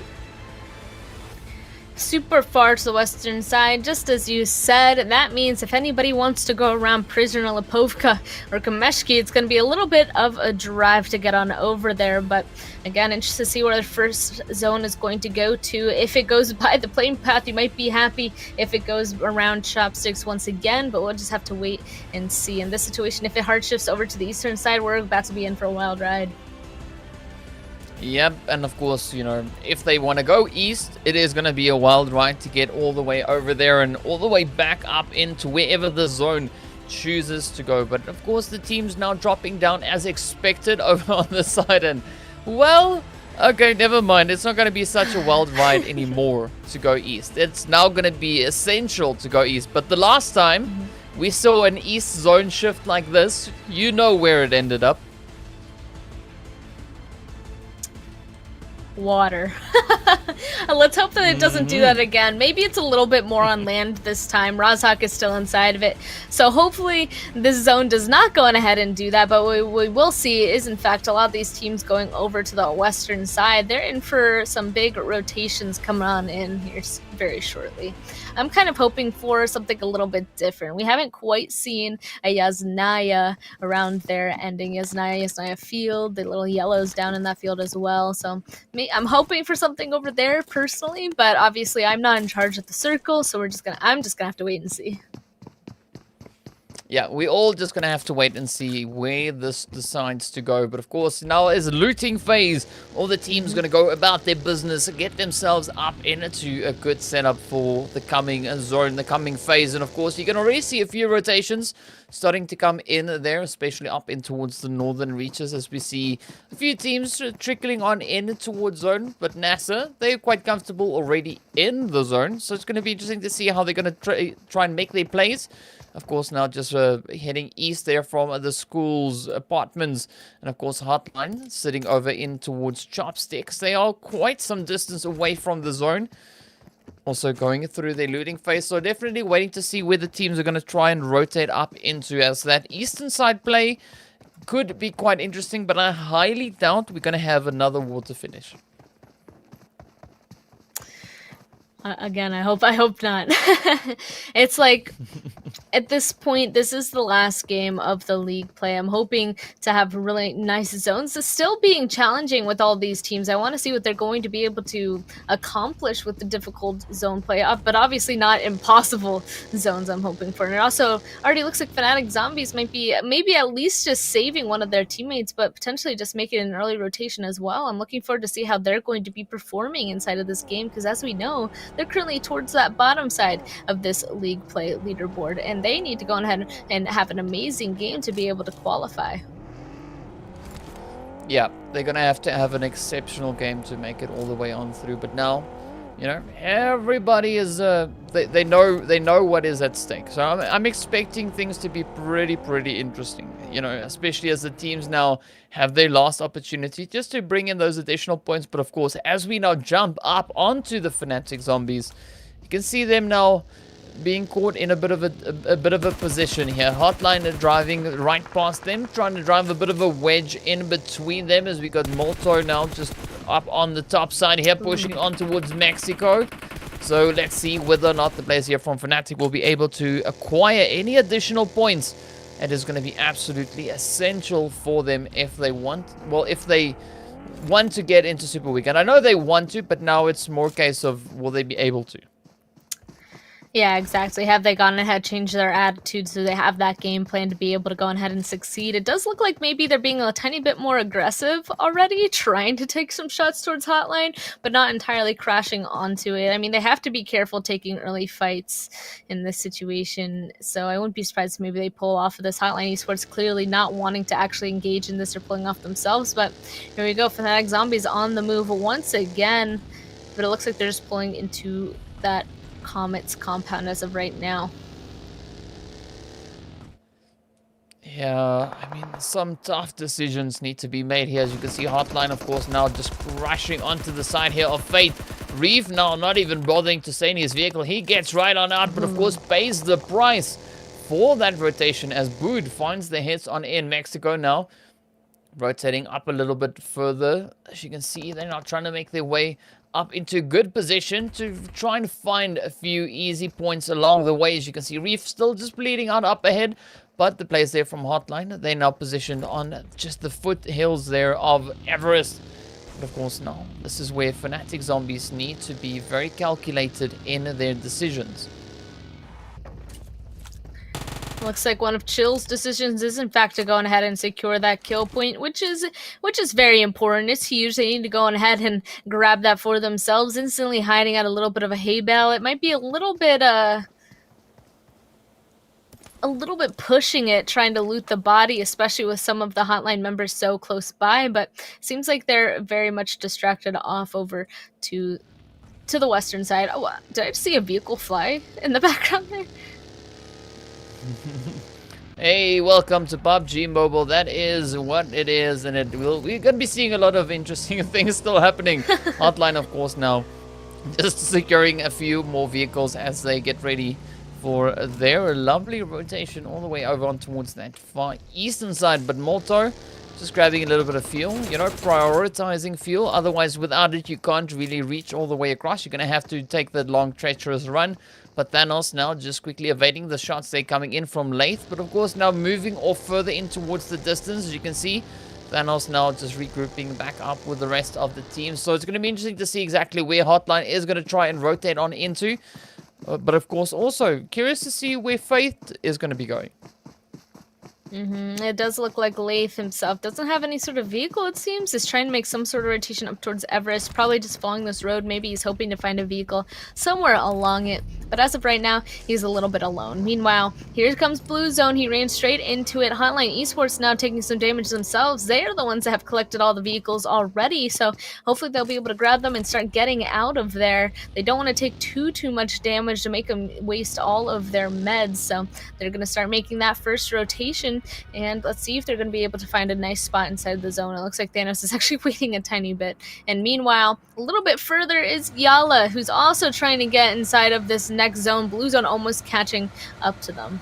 Super far to the western side, just as you said, and that means if anybody wants to go around Prisoner Lipovka or Kameshki, it's going to be a little bit of a drive to get on over there. But again, interested to see where the first zone is going to go to. If it goes by the plane path, you might be happy. If it goes around Chopsticks once again, but we'll just have to wait and see. In this situation, if it hard shifts over to the eastern side, we're about to be in for a wild ride. Yep, and of course, you know, if they want to go east, it is going to be a wild ride to get all the way over there and all the way back up into wherever the zone chooses to go. But of course, the team's now dropping down as expected over on the side. And, well, okay, never mind. It's not going to be such a wild ride anymore to go east. It's now going to be essential to go east. But the last time we saw an east zone shift like this, you know where it ended up. water. Let's hope that it doesn't do that again. Maybe it's a little bit more on land this time. Rozhawk is still inside of it. So hopefully this zone does not go on ahead and do that. But what we will see is, in fact, a lot of these teams going over to the western side. They're in for some big rotations coming on in here very shortly. I'm kind of hoping for something a little bit different. We haven't quite seen a Yasnaya around there ending Yasnaya field. The little yellows down in that field as well. So I'm hoping for something over there personally, but obviously I'm not in charge of the circle, so I'm just gonna have to wait and see. Yeah, we're all just going to have to wait and see where this decides to go. But of course, now is looting phase. All the teams going to go about their business, get themselves up into a good setup for the coming zone, the coming phase. And of course, you can already see a few rotations starting to come in there, especially up in towards the northern reaches, as we see a few teams trickling on in towards zone. But NASR, they're quite comfortable already in the zone. So it's going to be interesting to see how they're going to try and make their plays. Of course, now just heading east there from the school's apartments. And of course, HOTLINE sitting over in towards Chopsticks. They are quite some distance away from the zone. Also going through their looting phase. So definitely waiting to see where the teams are going to try and rotate up into, as that eastern side play could be quite interesting. But I highly doubt we're going to have another water finish. Again, I hope not. It's like, at this point, this is the last game of the league play. I'm hoping to have really nice zones. It's still being challenging with all these teams. I want to see what they're going to be able to accomplish with the difficult zone play, but obviously not impossible zones I'm hoping for. And it also already looks like Fanatic Zombies might be maybe at least just saving one of their teammates, but potentially just making an early rotation as well. I'm looking forward to see how they're going to be performing inside of this game, because as we know, they're currently towards that bottom side of this league play leaderboard, and they need to go ahead and have an amazing game to be able to qualify. Yeah, they're going to have an exceptional game to make it all the way on through. But now, you know, everybody is, they know what is at stake. So I'm expecting things to be pretty interesting, you know, especially as the teams now have their last opportunity just to bring in those additional points. But of course, as we now jump up onto the Fanatic Zombies, you can see them now being caught in a bit of a position here. HOTLINE are driving right past them, trying to drive a bit of a wedge in between them, as we got Molto now just up on the top side here, pushing on towards Mexico. So let's see whether or not the players here from Fnatic will be able to acquire any additional points. It is going to be absolutely essential for them if they want to get into Super Weekend. I know they want to, but now it's more a case of will they be able to. Yeah, exactly. Have they gone ahead, changed their attitude so they have that game plan to be able to go ahead and succeed? It does look like maybe they're being a tiny bit more aggressive already, trying to take some shots towards HOTLINE, but not entirely crashing onto it. I mean, they have to be careful taking early fights in this situation, so I wouldn't be surprised if maybe they pull off of this. HOTLINE Esports clearly not wanting to actually engage in this or pulling off themselves, but here we go. Fanatic Zombies on the move once again, but it looks like they're just pulling into that Comet's compound as of right now. Yeah, I mean, some tough decisions need to be made here. As you can see, HOTLINE, of course, now just crashing onto the side here of Fate. Reef now not even bothering to stay in his vehicle. He gets right on out, but of course pays the price for that rotation as Bood finds the hits on in. Mexico now rotating up a little bit further. As you can see, they're now trying to make their way up into good position to try and find a few easy points along the way. As you can see, Reef still just bleeding out up ahead, but the players there from HOTLINE, they're now positioned on just the foothills there of Everest. But of course now, this is where Fanatic Zombies need to be very calculated in their decisions. Looks like one of Chill's decisions is in fact to go on ahead and secure that kill point, which is very important. It's huge. They need to go on ahead and grab that for themselves. Instantly hiding out a little bit of a hay bale. It might be a little bit pushing it, trying to loot the body, especially with some of the HOTLINE members so close by, but seems like they're very much distracted off over to the western side. Oh, did I see a vehicle fly in the background there? Hey, welcome to PUBG Mobile. That is what it is, and we're going to be seeing a lot of interesting things still happening. HOTLINE, of course, now just securing a few more vehicles as they get ready for their lovely rotation all the way over on towards that far eastern side. But Molto just grabbing a little bit of fuel, you know, prioritizing fuel. Otherwise, without it, you can't really reach all the way across. You're going to have to take the long, treacherous run. But Thanos now just quickly evading the shots they're coming in from Lathe. But of course now moving off further in towards the distance. As you can see, Thanos now just regrouping back up with the rest of the team. So it's going to be interesting to see exactly where HOTLINE is going to try and rotate on into. But of course also curious to see where Faith is going to be going. It does look like Lathe himself doesn't have any sort of vehicle, it seems. He's trying to make some sort of rotation up towards Everest, probably just following this road. Maybe he's hoping to find a vehicle somewhere along it. But as of right now, he's a little bit alone. Meanwhile, here comes Blue Zone. He ran straight into it. HOTLINE Esports now taking some damage themselves. They are the ones that have collected all the vehicles already, so hopefully they'll be able to grab them and start getting out of there. They don't want to take too much damage to make them waste all of their meds, so they're going to start making that first rotation. And let's see if they're going to be able to find a nice spot inside the zone. It looks like Thanos is actually waiting a tiny bit. And meanwhile, a little bit further is YaLLa, who's also trying to get inside of this next zone. Blue Zone almost catching up to them.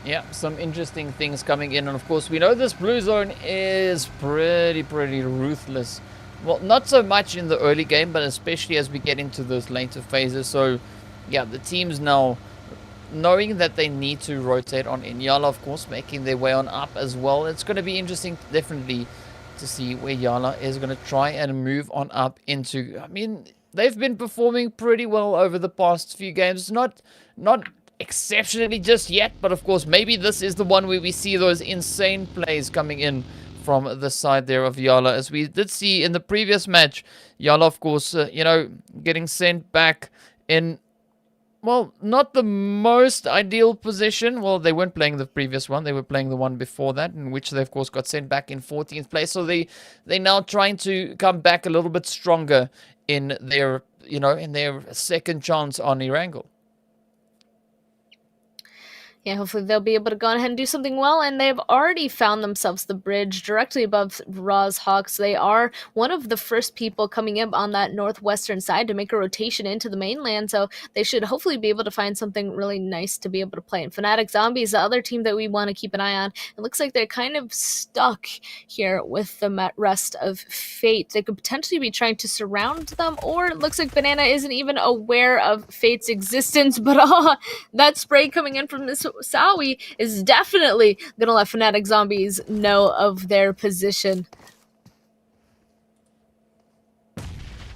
Yeah, some interesting things coming in. And of course, we know this Blue Zone is pretty ruthless. Well, not so much in the early game, but especially as we get into those later phases. So, yeah, the teams now knowing that they need to rotate on in. YaLLa, of course, making their way on up as well. It's going to be interesting, definitely, to see where YaLLa is going to try and move on up into. I mean, they've been performing pretty well over the past few games. Not exceptionally just yet, but of course, maybe this is the one where we see those insane plays coming in from the side there of YaLLa. As we did see in the previous match, YaLLa, of course, you know, getting sent back in, well, not the most ideal position. Well, they weren't playing the previous one. They were playing the one before that, in which they, of course, got sent back in 14th place. So they're now trying to come back a little bit stronger in their, you know, in their second chance on Erangel. Yeah, hopefully they'll be able to go ahead and do something well, and they've already found themselves the bridge directly above Raw's Hawks. They are one of the first people coming up on that northwestern side to make a rotation into the mainland, so they should hopefully be able to find something really nice to be able to play. And Fanatic Zombies, the other team that we want to keep an eye on, it looks like they're kind of stuck here with the rest of Fate. They could potentially be trying to surround them, or it looks like Banana isn't even aware of Fate's existence, but that spray coming in from this Sawi is definitely gonna let Fanatic Zombies know of their position.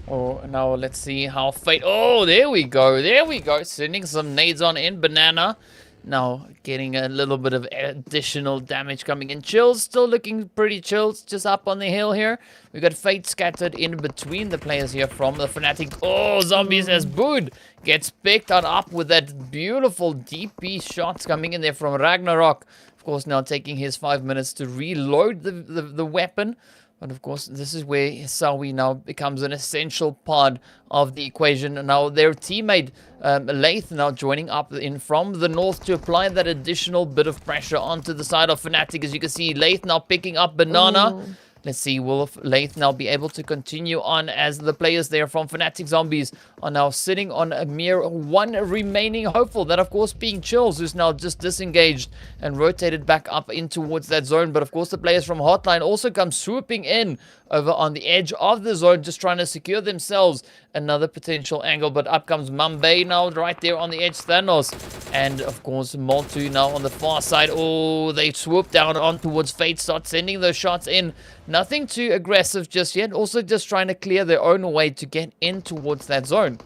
Oh, now let's see how Fate. Oh, there we go. There we go. Sending some nades on in. Banana now getting a little bit of additional damage coming in. Chills still looking pretty chills, just up on the hill here. We got Fate scattered in between the players here from the Fanatic. Oh, Zombies as Bood gets picked on up with that beautiful DP shots coming in there from Ragnarok. Of course, now taking his 5 minutes to reload the weapon. But of course, this is where Sawi now becomes an essential part of the equation. Now their teammate Lathe now joining up in from the north to apply that additional bit of pressure onto the side of Fnatic. As you can see, Lathe now picking up Banana. Ooh. Let's see, will Lathe now be able to continue on as the players there from Fanatic Zombies are now sitting on a mere one remaining hopeful. That, of course, being Chills, who's now just disengaged and rotated back up in towards that zone. But, of course, the players from HOTLINE also come swooping in over on the edge of the zone, just trying to secure themselves another potential angle. But up comes Mumbai now right there on the edge, Thanos. And, of course, Moltu now on the far side. Oh, they swoop down on towards Fate, start sending those shots in. Nothing too aggressive just yet. Also just trying to clear their own way to get in towards that zone.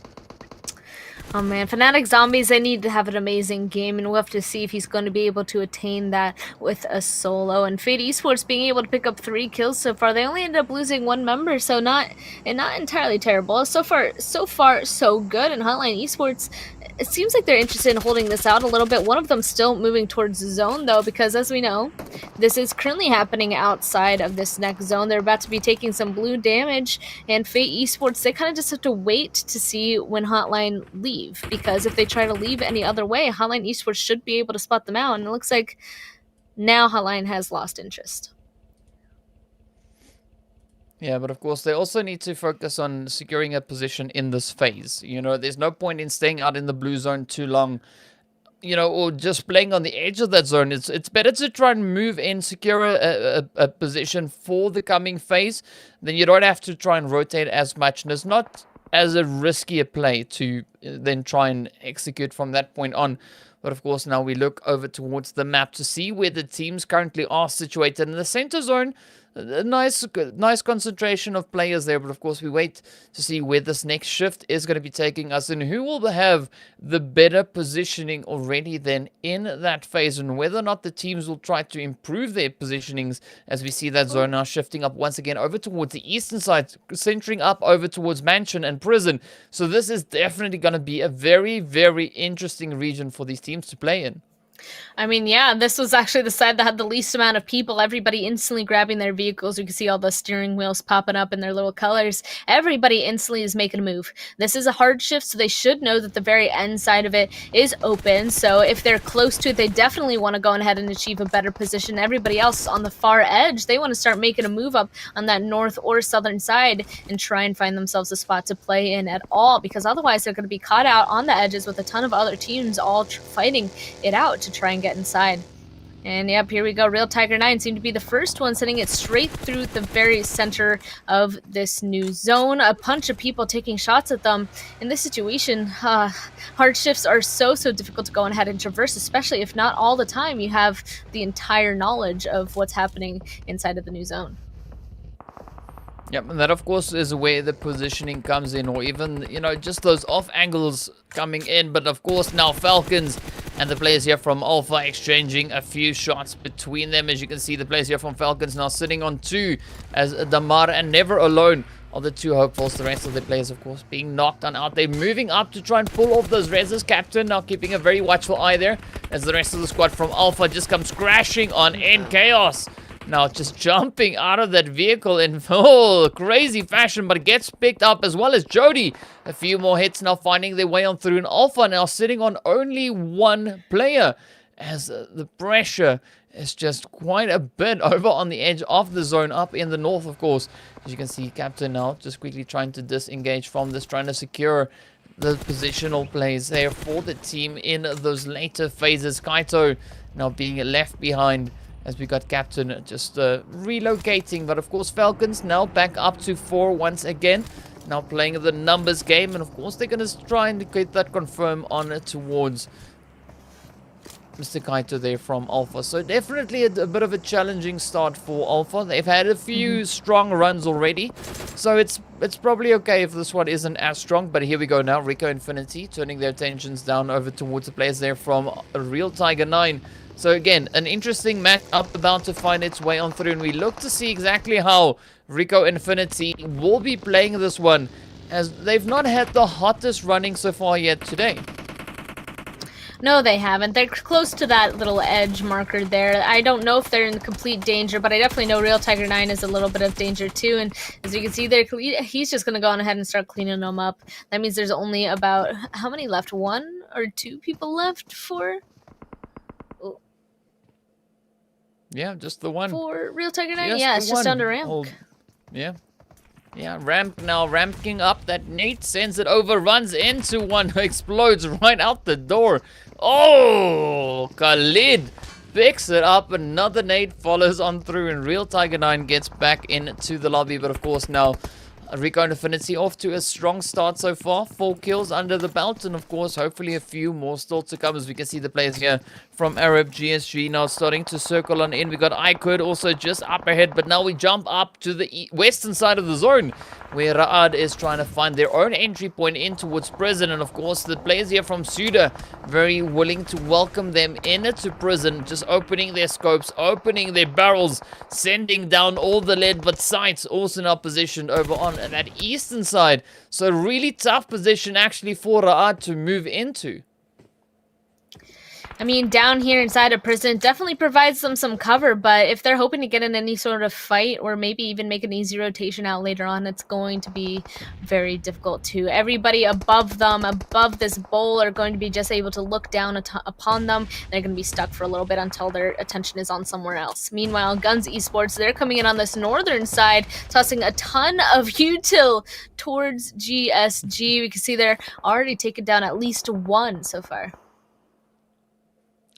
Oh man, Fanatic Zombies, they need to have an amazing game, and we'll have to see if he's going to be able to attain that with a solo. And Fate Esports being able to pick up 3 kills so far. They only ended up losing 1 member, so not entirely terrible. So far so good. And HOTLINE Esports, it seems like they're interested in holding this out a little bit. One of them still moving towards the zone, though, because as we know, this is currently happening outside of this next zone. They're about to be taking some blue damage, and Fate Esports, they kind of just have to wait to see when HOTLINE leave, because if they try to leave any other way, HOTLINE Esports should be able to spot them out, and it looks like now HOTLINE has lost interest. Yeah, but of course, they also need to focus on securing a position in this phase. You know, there's no point in staying out in the blue zone too long, you know, or just playing on the edge of that zone. It's better to try and move in, secure a position for the coming phase. Then you don't have to try and rotate as much. And it's not as a risky a play to then try and execute from that point on. But of course, now we look over towards the map to see where the teams currently are situated. In the center zone, a nice concentration of players there, but of course we wait to see where this next shift is going to be taking us and who will have the better positioning already then in that phase, and whether or not the teams will try to improve their positionings as we see that zone now shifting up once again over towards the eastern side, centering up over towards Mansion and Prison. So this is definitely going to be a very, very interesting region for these teams to play in. I mean, yeah, this was actually the side that had the least amount of people. Everybody instantly grabbing their vehicles. You can see all the steering wheels popping up in their little colors. Everybody instantly is making a move. This is a hard shift, so they should know that the very end side of it is open. So if they're close to it, they definitely want to go ahead and achieve a better position. Everybody else on the far edge, they want to start making a move up on that north or southern side and try and find themselves a spot to play in at all, because otherwise they're going to be caught out on the edges with a ton of other teams all fighting it out to try and get inside. And yep, here we go. Real Tiger 9 seemed to be the first one, sending it straight through the very center of this new zone. A bunch of people taking shots at them. In this situation, hard shifts are so difficult to go ahead and traverse, especially if not all the time you have the entire knowledge of what's happening inside of the new zone. Yep, and that of course is where the positioning comes in, or even, you know, just those off angles coming in. But of course now Falcons and the players here from Alpha exchanging a few shots between them. As you can see, the players here from Falcons now sitting on 2 as Damar and Never Alone are the 2 hopefuls. The rest of the players, of course, being knocked on out. They're moving up to try and pull off those reses. Captain now keeping a very watchful eye there as the rest of the squad from Alpha just comes crashing on in chaos. Now just jumping out of that vehicle in full crazy fashion, but gets picked up, as well as Jody. A few more hits now finding their way on through, and Alpha now sitting on only 1 player as the pressure is just quite a bit over on the edge of the zone up in the north, of course. As you can see, Captain now just quickly trying to disengage from this, trying to secure the positional plays there for the team in those later phases. Kaito now being left behind, as we got Captain just relocating. But of course Falcons now back up to 4 once again, now playing the numbers game, and of course they're going to try and get that confirm on towards Mr. Kaito there from Alpha. So definitely a bit of a challenging start for Alpha. They've had a few strong runs already, so it's probably okay if this one isn't as strong. But here we go now, RICO Infinity turning their attentions down over towards the players there from Real Tiger 9. So again, an interesting match up about to find its way on through, and we look to see exactly how RICO Infinity will be playing this one, as they've not had the hottest running so far yet today. No, they haven't. They're close to that little edge marker there. I don't know if they're in complete danger, but I definitely know Real Tiger 9 is a little bit of danger too. And as you can see there, he's just going to go on ahead and start cleaning them up. That means there's only about, how many left? 1 or 2 people left for? Yeah, just the one. For Real Tiger 9? Yeah, it's just under ramp. Yeah. Yeah, ramp now ramping up. That nade sends it over, runs into one, explodes right out the door. Oh, Khalid picks it up. Another nade follows on through, and Real Tiger 9 gets back into the lobby. But of course now RICO Infinity off to a strong start so far. 4 kills under the belt, and of course hopefully a few more still to come, as we can see the players here from Arab GSG now starting to circle on in. We got iKURD also just up ahead, but now we jump up to the western side of the zone, where Ra'ad is trying to find their own entry point in towards prison. And of course, the players here from SUDOR very willing to welcome them into prison, just opening their scopes, opening their barrels, sending down all the lead, but SCYTES also now positioned over on that eastern side. So really tough position actually for Ra'ad to move into. I mean, down here inside of prison definitely provides them some cover, but if they're hoping to get in any sort of fight or maybe even make an easy rotation out later on, it's going to be very difficult too. Everybody above them, above this bowl, are going to be just able to look down upon them. They're going to be stuck for a little bit until their attention is on somewhere else. Meanwhile, GUNZ Esports, they're coming in on this northern side, tossing a ton of util towards GSG. We can see they're already taken down at least one so far.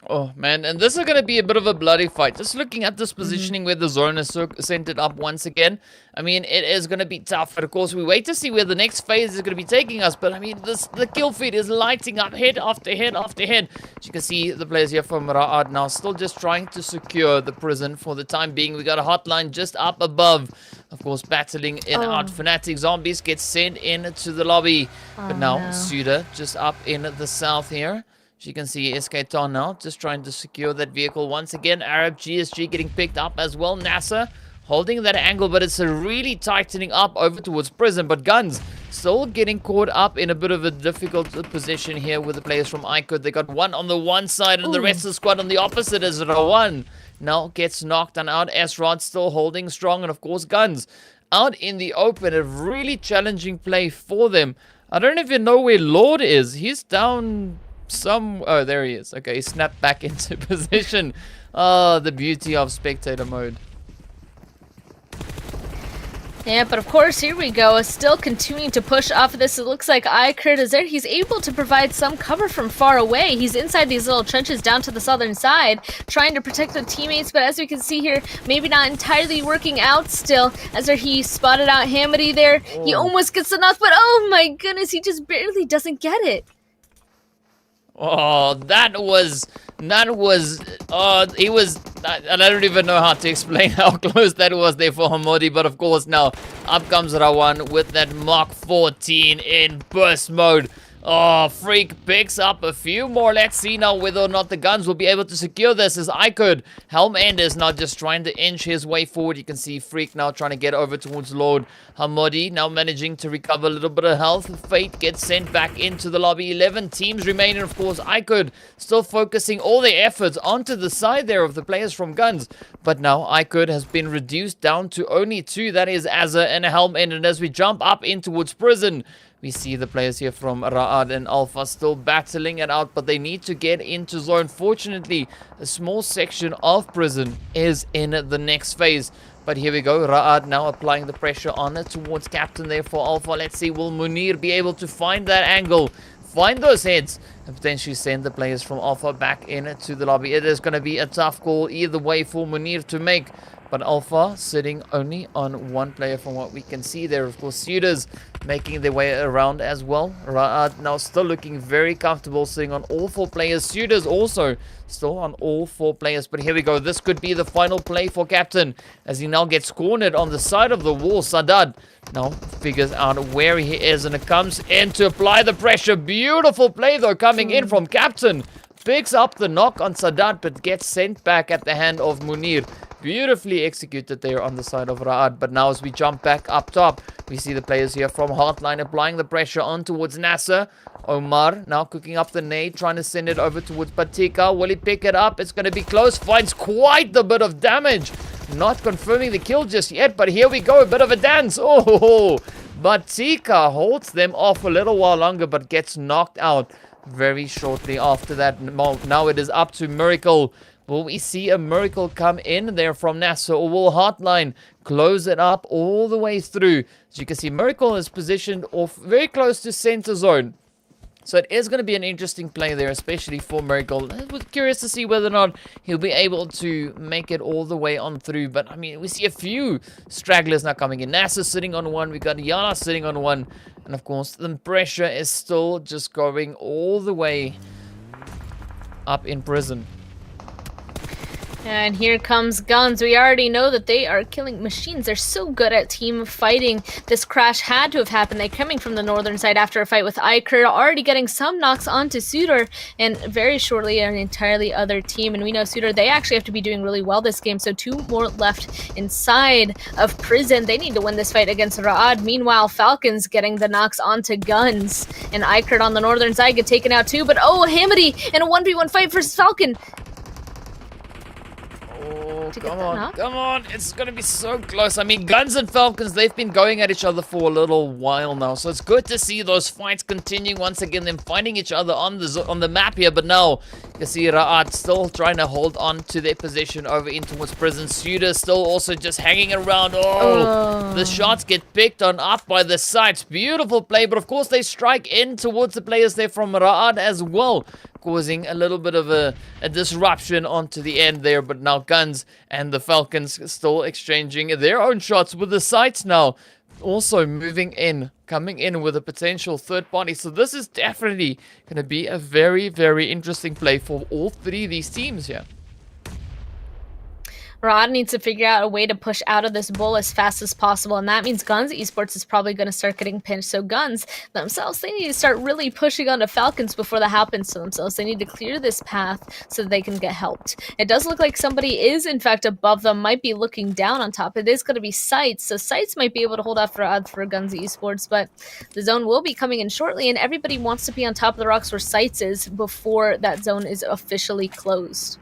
Oh, man, and this is going to be a bit of a bloody fight. Just looking at this positioning where the zone is centered up once again. I mean, it is going to be tough. But, of course, we wait to see where the next phase is going to be taking us. But, I mean, the kill feed is lighting up head after head after head. As you can see, the players here from Ra'ad now still just trying to secure the prison for the time being. We got a HOTLINE just up above. Of course, battling in out. Fanatic Zombies gets sent into the lobby. But now, SUDOR just up in the south here. As you can see, SK Ton now just trying to secure that vehicle once again. Arab GSG getting picked up as well. NASR holding that angle, but it's a really tightening up over towards prison. But GUNZ still getting caught up in a bit of a difficult position here with the players from iKURD. They got one on the one side and the rest of the squad on the opposite as Rawan now gets knocked and out. S-Rod still holding strong, and of course GUNZ out in the open. A really challenging play for them. I don't even know where Lord is. He's down... Oh, there he is. Okay, he snapped back into position. Oh, the beauty of spectator mode. Yeah, but of course, here we go. Still continuing to push off of this. It looks like iKURD is there. He's able to provide some cover from far away. He's inside these little trenches down to the southern side, trying to protect the teammates. But as we can see here, maybe not entirely working out still. As he spotted out Hamady there. He almost gets enough, but oh my goodness, he just barely doesn't get it. Oh, he was, I don't even know how to explain how close that was there for Hamady, but of course now, up comes Rawan with that Mark 14 in burst mode. Oh, Freak picks up a few more. Let's see now whether or not the GUNZ will be able to secure this as iKURD. Helm End is now just trying to inch his way forward. You can see Freak now trying to get over towards Lord. Hamady now managing to recover a little bit of health. Fate gets sent back into the lobby. 11 teams remain, and of course iKURD still focusing all their efforts onto the side there of the players from GUNZ. But now iKURD has been reduced down to only 2. That is Azza and Helm End. And as we jump up in towards prison, we see the players here from Ra'ad and Alpha still battling it out, but they need to get into zone. Fortunately, a small section of prison is in the next phase. But here we go, Ra'ad now applying the pressure on it towards Captain there for Alpha. Let's see, will Munir be able to find that angle, find those heads, and potentially send the players from Alpha back into the lobby. It is going to be a tough call either way for Munir to make. But Alpha sitting only on one player from what we can see there. Of course, SUDOR's making their way around as well. Ra'ad now still looking very comfortable sitting on all 4 players. SUDOR's also still on all 4 players. But here we go. This could be the final play for Captain as he now gets cornered on the side of the wall. Sadat now figures out where he is and it comes in to apply the pressure. Beautiful play though coming in from Captain. Picks up the knock on Sadat but gets sent back at the hand of Munir. Beautifully executed there on the side of Ra'ad. But now as we jump back up top, we see the players here from HOTLINE applying the pressure on towards NASR. Omar now cooking up the nade, trying to send it over towards Batika. Will he pick it up? It's going to be close. Finds quite a bit of damage. Not confirming the kill just yet, but here we go. A bit of a dance. Oh, Batika holds them off a little while longer, but gets knocked out very shortly after that. Now it is up to Miracle. Will we see a Miracle come in there from NASR, or will HOTLINE close it up all the way through? As you can see, Miracle is positioned off very close to center zone. So it is going to be an interesting play there, especially for Miracle. I was curious to see whether or not he'll be able to make it all the way on through. But, I mean, we see a few stragglers now coming in. NASR sitting on one. We got YaLLa sitting on one. And, of course, the pressure is still just going all the way up in prison. And here comes GUNZ. We already know that they are killing machines. They're so good at team fighting. This crash had to have happened. They're coming from the northern side after a fight with iKURD, already getting some knocks onto SUDOR, and very shortly an entirely other team. And we know SUDOR, they actually have to be doing really well this game, so 2 more left inside of prison. They need to win this fight against Ra'ad. Meanwhile, Falcons getting the knocks onto GUNZ, and iKURD on the northern side get taken out too. But oh, Hamidi in a 1v1 fight versus Falcon. Oh, come on, it's gonna be so close. I mean, GUNZ and Falcons, they've been going at each other for a little while now, so it's good to see those fights continuing once again, them finding each other on the map here. But now you see Ra'ad still trying to hold on to their position over in towards prison. SUDOR still also just hanging around. The shots get picked on up by the sites. Beautiful play, but of course they strike in towards the players there from Ra'ad as well, causing a little bit of a disruption onto the end there. But now GUNZ and the Falcons still exchanging their own shots, with the sites now also moving in, coming in with a potential third party. So this is definitely going to be a very, very interesting play for all 3 of these teams here. Ra'ad needs to figure out a way to push out of this bowl as fast as possible, and that means GUNZ Esports is probably going to start getting pinched. So GUNZ themselves, they need to start really pushing onto Falcons before that happens to themselves. They need to clear this path so that they can get helped. It does look like somebody is, in fact, above them, might be looking down on top. It is going to be SCYTES, so SCYTES might be able to hold off Ra'ad for GUNZ Esports, but the zone will be coming in shortly, and everybody wants to be on top of the rocks where SCYTES is before that zone is officially closed.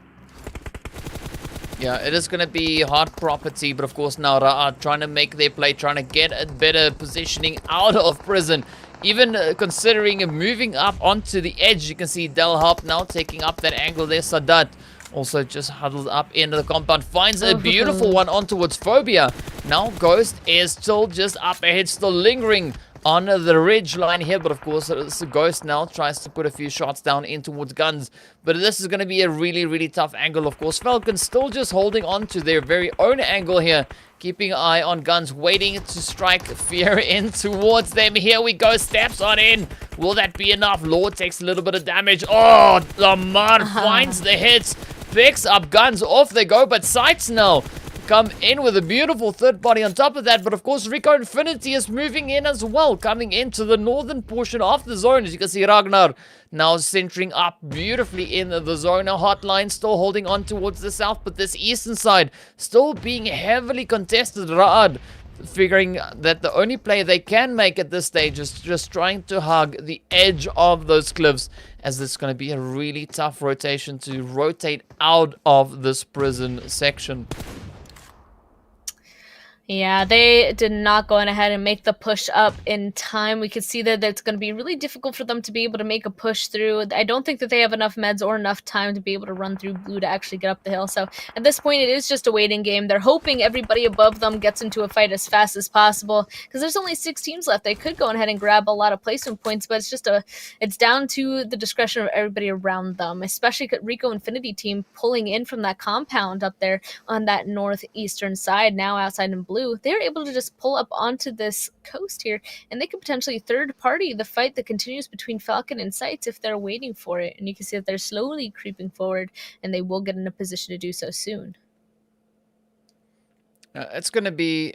Yeah, it is going to be hard property, but of course now Ra'ad trying to make their play, trying to get a better positioning out of prison. Even considering moving up onto the edge, you can see Delhop now taking up that angle there. Sadat also just huddled up into the compound, finds a beautiful one on towards Phobia. Now Ghost is still just up ahead, still lingering on the ridge line here, but of course Ghost now tries to put a few shots down in towards GUNZ, but this is going to be a really, really tough angle. Of course, Falcons still just holding on to their very own angle here, keeping an eye on GUNZ, waiting to strike fear in towards them. Here we go, steps on in. Will that be enough? Lord takes a little bit of damage. Oh, Lamar finds the hits, picks up GUNZ, off they go, but SCYTES now come in with a beautiful third party on top of that. But of course RICO Infinity is moving in as well, coming into the northern portion of the zone. As you can see, Ragnar now centering up beautifully in the zone. Now HOTLINE still holding on towards the south, but this eastern side still being heavily contested. Ra'ad figuring that the only play they can make at this stage is just trying to hug the edge of those cliffs, as it's going to be a really tough rotation to rotate out of this prison section. Yeah, they did not go ahead and make the push up in time. We could see that it's going to be really difficult for them to be able to make a push through. I don't think that they have enough meds or enough time to be able to run through blue to actually get up the hill. So at this point, it is just a waiting game. They're hoping everybody above them gets into a fight as fast as possible, because there's only 6 teams left. They could go ahead and grab a lot of placement points, but it's down to the discretion of everybody around them, especially RICO Infinity team pulling in from that compound up there on that northeastern side, now outside in blue. They're able to just pull up onto this coast here, and they could potentially third party the fight that continues between Falcon and SCYTES if they're waiting for it. And you can see that they're slowly creeping forward, and they will get in a position to do so soon. It's gonna be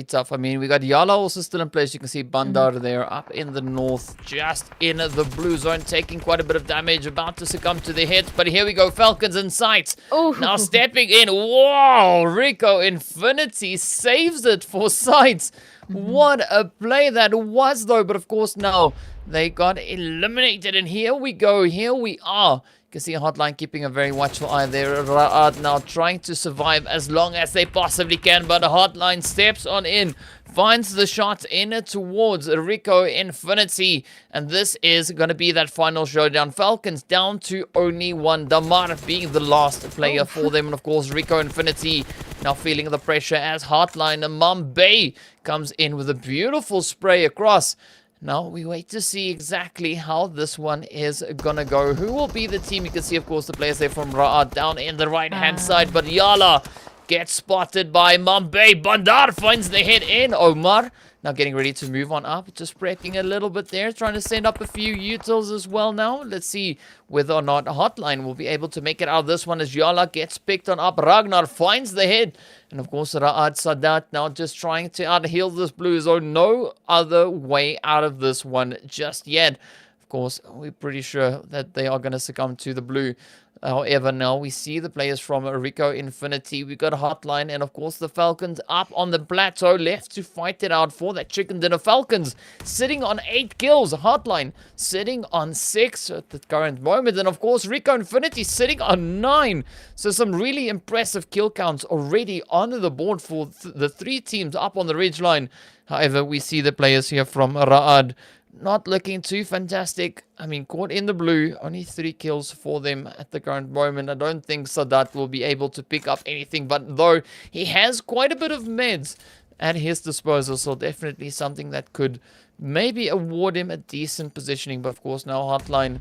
tough. I mean, we got YaLLa also still in place. You can see Bandar there up in the north, just in the blue zone, taking quite a bit of damage, about to succumb to the hits. But here we go, Falcons and SCYTES now stepping in. Whoa, RICO Infinity saves it for SCYTES. What a play that was, though. But of course now they got eliminated, and here we go. Here we are. You can see HOTLINE keeping a very watchful eye there. Ra'ad now trying to survive as long as they possibly can, but HOTLINE steps on in, finds the shot in towards RICO Infinity, and this is going to be that final showdown. Falcons down to only 1, Damar being the last player for them, and of course RICO Infinity now feeling the pressure as HOTLINE Mumbai comes in with a beautiful spray across. Now we wait to see exactly how this one is gonna go. Who will be the team? You can see, of course, the players there from Ra'ad down in the right-hand side. But YaLLa gets spotted by Mumbai. Bandar finds the hit in. Omar now getting ready to move on up. Just prepping a little bit there, trying to send up a few utils as well now. Let's see whether or not HOTLINE will be able to make it out of this one as YaLLa gets picked on up. Ragnar finds the head. And of course, Sadat now just trying to out-heal this blue zone. No other way out of this one just yet. Of course, we're pretty sure that they are going to succumb to the blue. However, now we see the players from RICO Infinity. We got HOTLINE and, of course, the Falcons up on the plateau, left to fight it out for that chicken dinner. Falcons sitting on 8 kills. HOTLINE sitting on 6 at the current moment. And, of course, RICO Infinity sitting on 9. So some really impressive kill counts already on the board for the 3 teams up on the ridgeline. However, we see the players here from Ra'ad not looking too fantastic. I mean, caught in the blue. Only 3 kills for them at the current moment. I don't think Sadat will be able to pick up anything. But though he has quite a bit of meds at his disposal. So definitely something that could maybe award him a decent positioning. But of course now HOTLINE,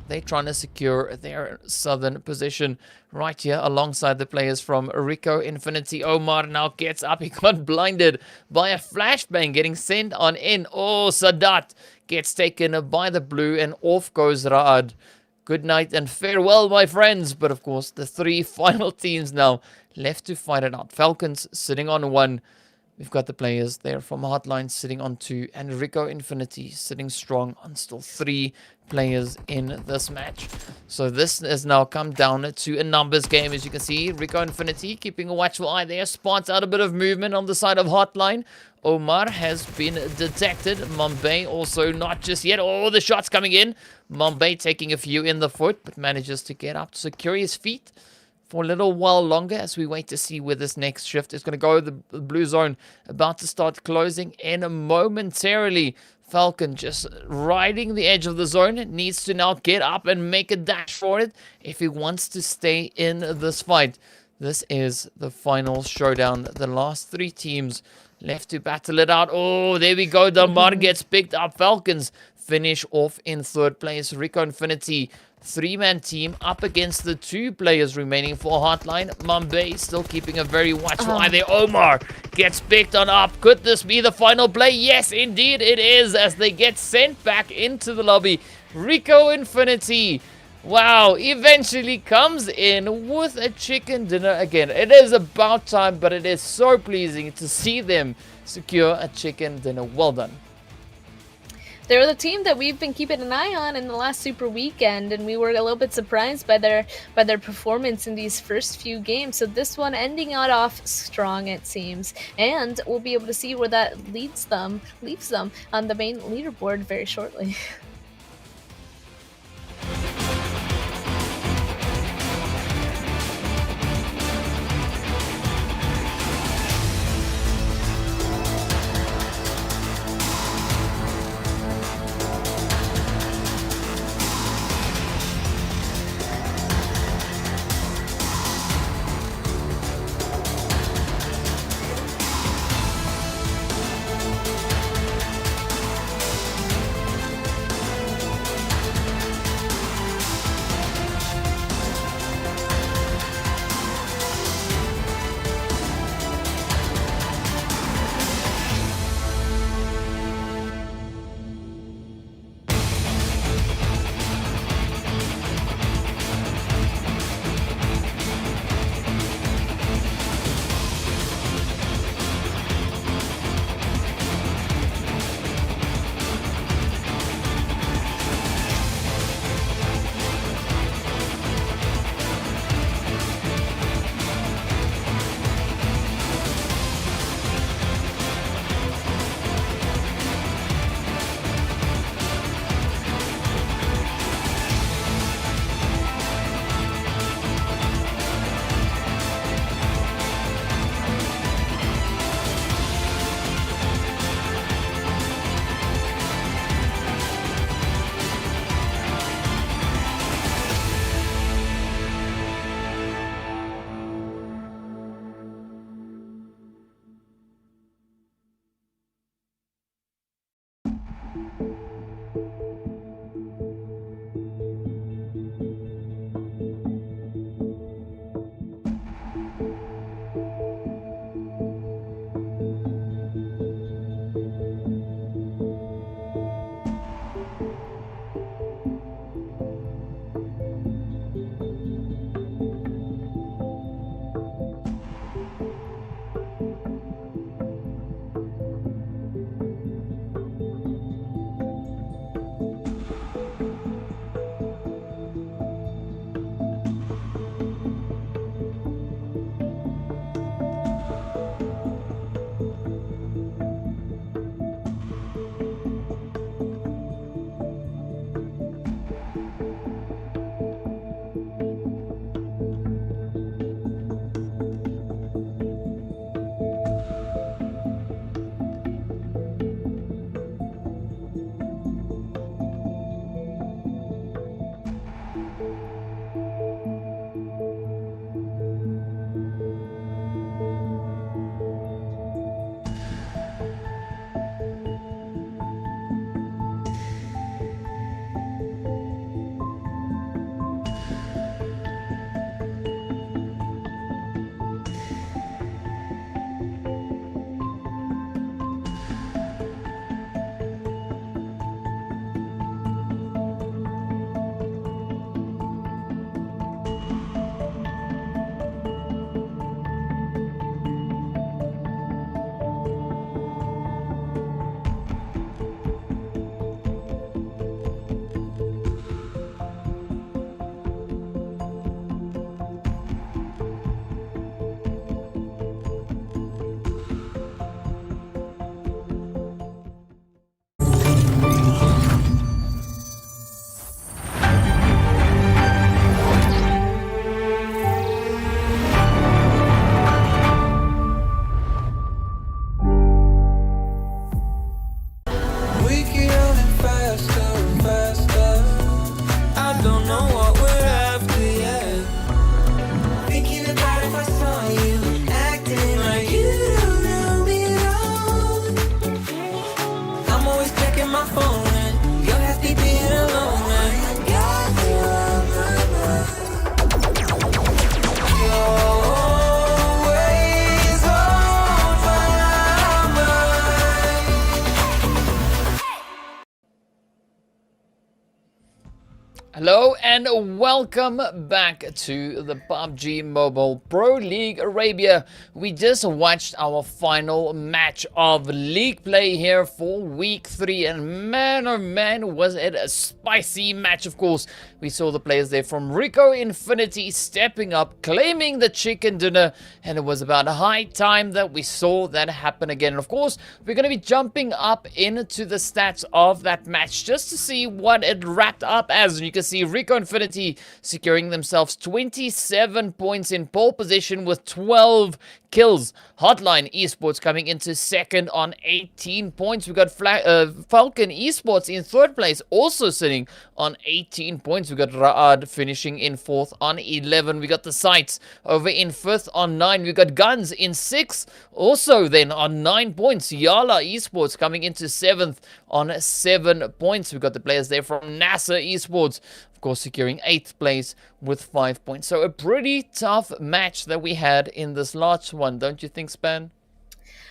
they're trying to secure their southern position right here alongside the players from RICO Infinity. Omar now gets up. He got blinded by a flashbang getting sent on in. Oh, Sadat gets taken by the blue and off goes Ra'ad. Good night and farewell, my friends. But of course, the 3 final teams now left to fight it out. Falcons sitting on 1. We've got the players there from HOTLINE sitting on 2 and RICO Infinity sitting strong on still 3 players in this match. So this has now come down to a numbers game. As you can see, RICO Infinity keeping a watchful eye there. Spots out a bit of movement on the side of HOTLINE. Omar has been detected. Mumbai also not just yet. Oh, the shots coming in. Mumbai taking a few in the foot, but manages to get up to secure his feet for a little while longer as we wait to see where this next shift is going to go. The blue zone about to start closing in momentarily. Falcon just riding the edge of the zone. Needs to now get up and make a dash for it if he wants to stay in this fight. This is the final showdown. The last 3 teams left to battle it out. Oh, there we go. Damar gets picked up. Falcons finish off in 3rd place. RICO Infinity 3-man team up against the 2 players remaining for HOTLINE. Mumbai still keeping a very watchful eye there. Omar gets picked on up. Could this be the final play? Yes, indeed it is, as they get sent back into the lobby. RICO Infinity, wow, eventually comes in with a chicken dinner again. It is about time, but it is so pleasing to see them secure a chicken dinner. Well done. They're the team that we've been keeping an eye on in the last Super Weekend, and we were a little bit surprised by their performance in these first few games. So this one ending it off strong, it seems, and we'll be able to see where that leaves them on the main leaderboard very shortly. We keep running faster and faster. I don't know what we're after yet. Thinking about if I saw you acting like you don't know me at all. I'm always checking my phone and you're happy being alone. And I got you on my mind. You're always on my mind. Hello and welcome back to the PUBG Mobile Pro League Arabia. We just watched our final match of league play here for week 3, and man oh man was it a spicy match. Of course, we saw the players there from RICO Infinity stepping up, claiming the chicken dinner, and it was about high time that we saw that happen again. And of course, we're going to be jumping up into the stats of that match just to see what it wrapped up as. And you can see RICO Infinity securing themselves 27 points in pole position with 12 kills. HOTLINE Esports coming into second on 18 points. We got FalconsEsport in third place, also sitting on 18 points. We got Ra'ad finishing in fourth on 11. We got the SCYTES over in fifth on 9. We got GUNZ in sixth, also then on 9 points. YaLLa Esports coming into seventh on 7 points. We got the players there from NASR Esports, of course, securing 8th place with 5 points. So a pretty tough match that we had in this last one, don't you think, Span?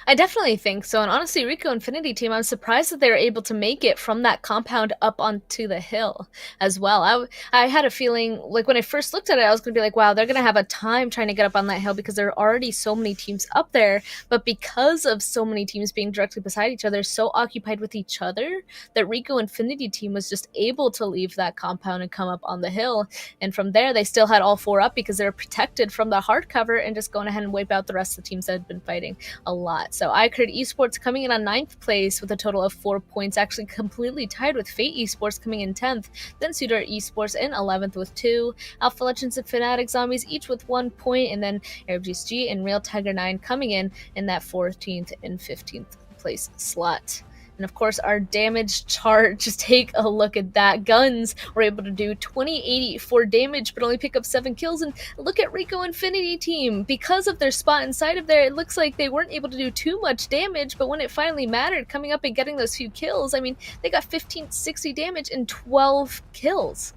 I definitely think so, and honestly, RICO Infinity team, I'm surprised that they were able to make it from that compound up onto the hill as well. I had a feeling, like when I first looked at it, I was going to be like, wow, they're going to have a time trying to get up on that hill because there are already so many teams up there, but because of so many teams being directly beside each other, so occupied with each other, that RICO Infinity team was just able to leave that compound and come up on the hill, and from there, they still had all 4 up because they were protected from the hard cover and just going ahead and wipe out the rest of the teams that had been fighting a lot. So iKURD Esports coming in on 9th place with a total of 4 points, actually completely tied with Fate Esports coming in 10th, then SUDOR Esports in 11th with 2, Alpha Legends and Fanatic Zombies each with 1 point, and then ArabGSG and Real Tiger 9 coming in that 14th and 15th place slot. And of course, our damage chart, just take a look at that. GUNZ were able to do 2084 damage, but only pick up 7 kills. And look at RICO Infinity team. Because of their spot inside of there, it looks like they weren't able to do too much damage, but when it finally mattered, coming up and getting those few kills, I mean, they got 1560 damage and 12 kills.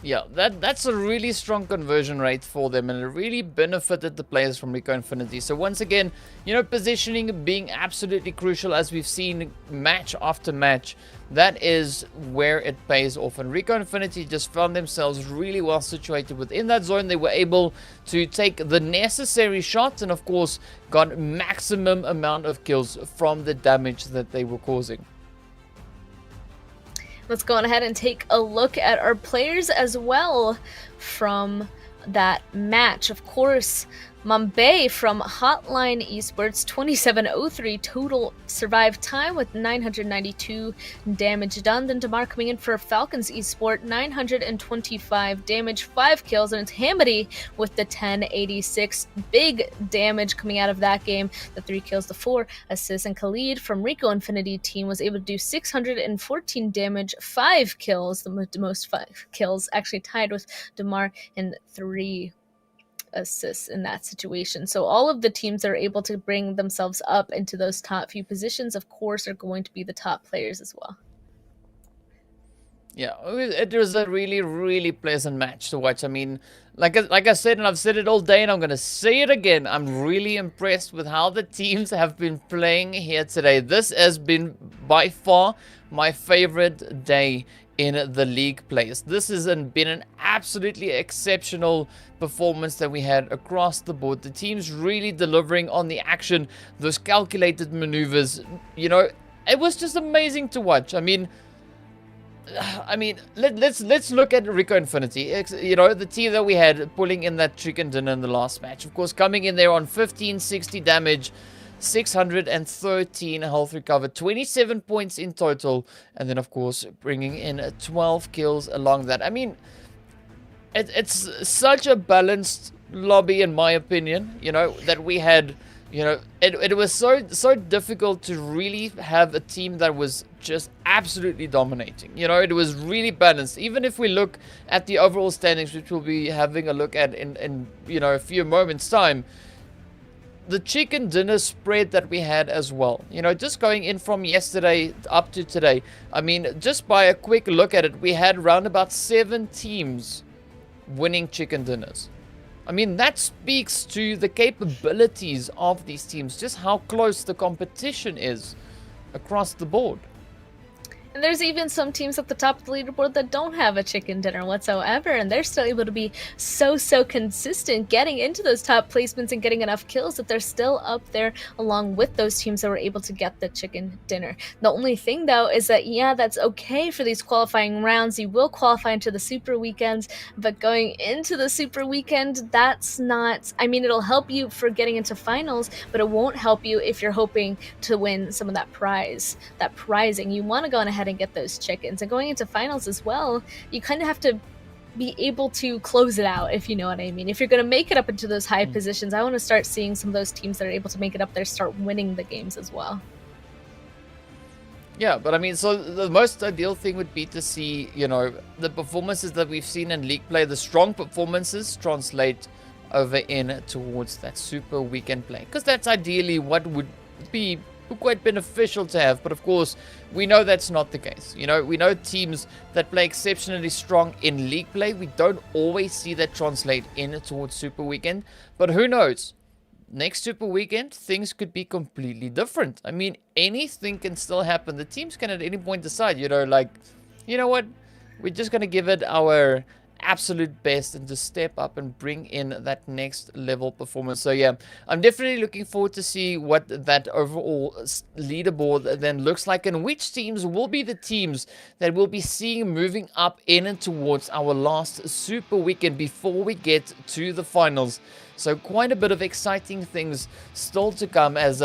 Yeah, that's a really strong conversion rate for them, and it really benefited the players from RICO Infinity. So once again, you know, positioning being absolutely crucial, as we've seen match after match. That is where it pays off, and RICO Infinity just found themselves really well situated within that zone. They were able to take the necessary shots and of course got maximum amount of kills from the damage that they were causing. Let's go on ahead and take a look at our players as well from that match. Of course, Mambay from HOTLINE Esports, 2703 total survive time with 992 damage done. Then Damar coming in for FalconsEsport, 925 damage, 5 kills, and it's Hamady with the 1086. Big damage coming out of that game, the 3 kills, the 4 assists. And Khalid from RICO Infinity team was able to do 614 damage, 5 kills, the most 5 kills, actually tied with Damar in 3 assists in that situation. So all of the teams that are able to bring themselves up into those top few positions, of course, are going to be the top players as well. Yeah, it was a really, really pleasant match to watch. I mean, like I said, and I've said it all day, and I'm going to say it again, I'm really impressed with how the teams have been playing here today. This has been by far my favorite day in the league plays. This has been an absolutely exceptional performance that we had across the board. The team's really delivering on the action, those calculated maneuvers. You know, it was just amazing to watch. I mean, let's look at RICO Infinity. You know, the team that we had pulling in that chicken dinner in the last match. Of course, coming in there on 1560 damage, 613 health recovered, 27 points in total, and then of course bringing in 12 kills along that. I mean, it's such a balanced lobby in my opinion, you know, that we had You know, it was so difficult to really have a team that was just absolutely dominating. You know, it was really balanced. Even if we look at the overall standings, which we'll be having a look at in you know, a few moments time, the chicken dinner spread that we had as well. You know, just going in from yesterday up to today. I mean, just by a quick look at it, we had around about 7 teams winning chicken dinners. I mean, that speaks to the capabilities of these teams, just how close the competition is across the board. And there's even some teams at the top of the leaderboard that don't have a chicken dinner whatsoever, and they're still able to be so consistent, getting into those top placements and getting enough kills that they're still up there along with those teams that were able to get the chicken dinner. The only thing, though, is that, yeah, that's okay for these qualifying rounds. You will qualify into the Super Weekends, but going into the Super Weekend, that's not... I mean, it'll help you for getting into finals, but it won't help you if you're hoping to win some of that prize, that prizing. You want to go on ahead and get those chickens, and going into finals as well, you kind of have to be able to close it out, if you know what I mean. If you're going to make it up into those high positions, I want to start seeing some of those teams that are able to make it up there start winning the games as well. Yeah, but I mean, so the most ideal thing would be to see, you know, the performances that we've seen in league play, the strong performances translate over in towards that Super Weekend play, because that's ideally what would be quite beneficial to have. But of course, we know that's not the case. You know, we know teams that play exceptionally strong in league play, we don't always see that translate in towards Super Weekend. But who knows, next Super Weekend things could be completely different. I mean, anything can still happen. The teams can at any point decide, you know, like, you know what, we're just gonna give it our absolute best and just step up and bring in that next level performance. So yeah, I'm definitely looking forward to see what that overall leaderboard then looks like, and which teams will be the teams that we'll be seeing moving up in and towards our last Super Weekend before we get to the finals. So quite a bit of exciting things still to come, as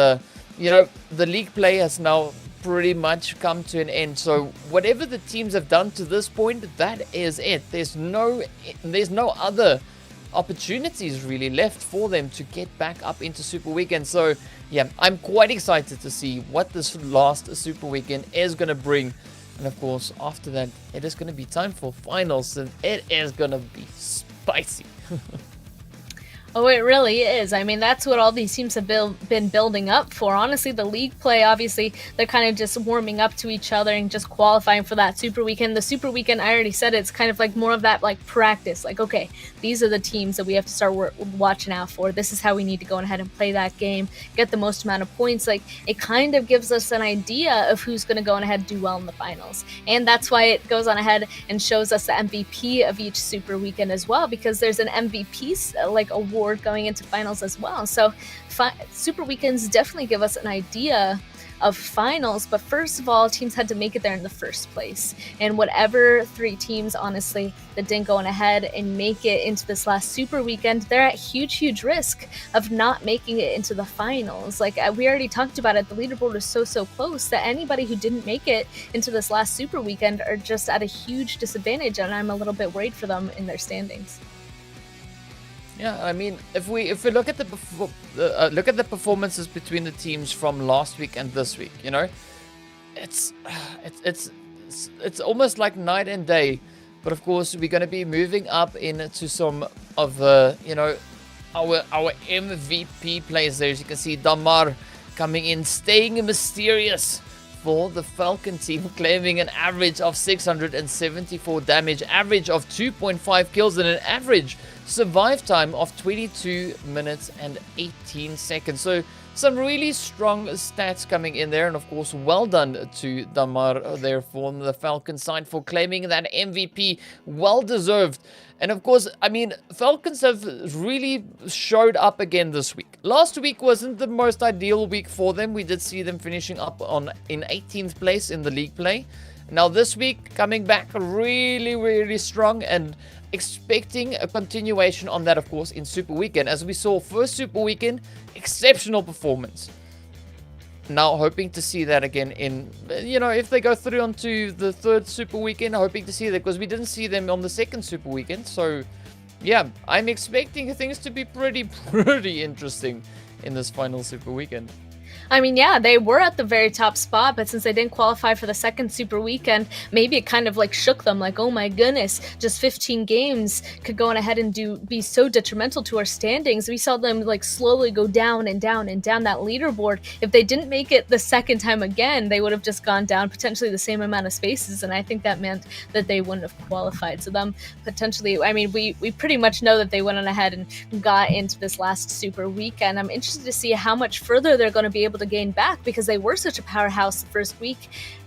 you know, the league play has now pretty much come to an end. So whatever the teams have done to this point, that is it. There's no other opportunities really left for them to get back up into Super Weekend. So yeah, I'm quite excited to see what this last Super Weekend is going to bring. And of course, after that, it is going to be time for finals, and it is going to be spicy. Oh, it really is. I mean, that's what all these teams have been building up for. Honestly, the league play, obviously, they're kind of just warming up to each other and just qualifying for that Super Weekend. The Super Weekend, I already said, it's kind of like more of that like practice. Like, okay, these are the teams that we have to start watching out for. This is how we need to go ahead and play that game, get the most amount of points. Like, it kind of gives us an idea of who's going to go on ahead and do well in the finals. And that's why it goes on ahead and shows us the MVP of each Super Weekend as well, because there's an MVP like award going into finals as well. So Super Weekends definitely give us an idea of finals, but first of all, teams had to make it there in the first place. And whatever 3 teams, honestly, that didn't go on ahead and make it into this last Super Weekend, they're at huge risk of not making it into the finals. Like we already talked about it, the leaderboard is so close that anybody who didn't make it into this last Super Weekend are just at a huge disadvantage, and I'm a little bit worried for them in their standings. Yeah, I mean, if we look at the performances between the teams from last week and this week, you know, it's almost like night and day. But of course, we're going to be moving up into some of the, you know, our MVP players there. As you can see, Damar coming in, staying mysterious for the Falcon team, claiming an average of 674 damage, average of 2.5 kills, and an average survive time of 22 minutes and 18 seconds. So some really strong stats coming in there, and of course, well done to Damar there from the Falcon side for claiming that MVP. Well deserved. And of course, I mean, Falcons have really showed up again this week. Last week wasn't the most ideal week for them. We did see them finishing up in 18th place in the league play. Now this week, coming back really strong, and expecting a continuation on that, of course, in Super Weekend. As we saw, first Super Weekend, exceptional performance. Now hoping to see that again in, you know, if they go through onto the third Super Weekend, hoping to see that, because we didn't see them on the second Super Weekend. So yeah, I'm expecting things to be pretty interesting in this final Super Weekend. I mean, yeah, they were at the very top spot, but since they didn't qualify for the second Super Weekend, maybe it kind of like shook them, like, oh my goodness, just 15 games could go on ahead and be so detrimental to our standings. We saw them like slowly go down and down and down that leaderboard. If they didn't make it the second time again, they would have just gone down potentially the same amount of spaces, and I think that meant that they wouldn't have qualified. So them potentially, I mean, we pretty much know that they went on ahead and got into this last Super Weekend. I'm interested to see how much further they're going to be able to gain back, because they were such a powerhouse the first week.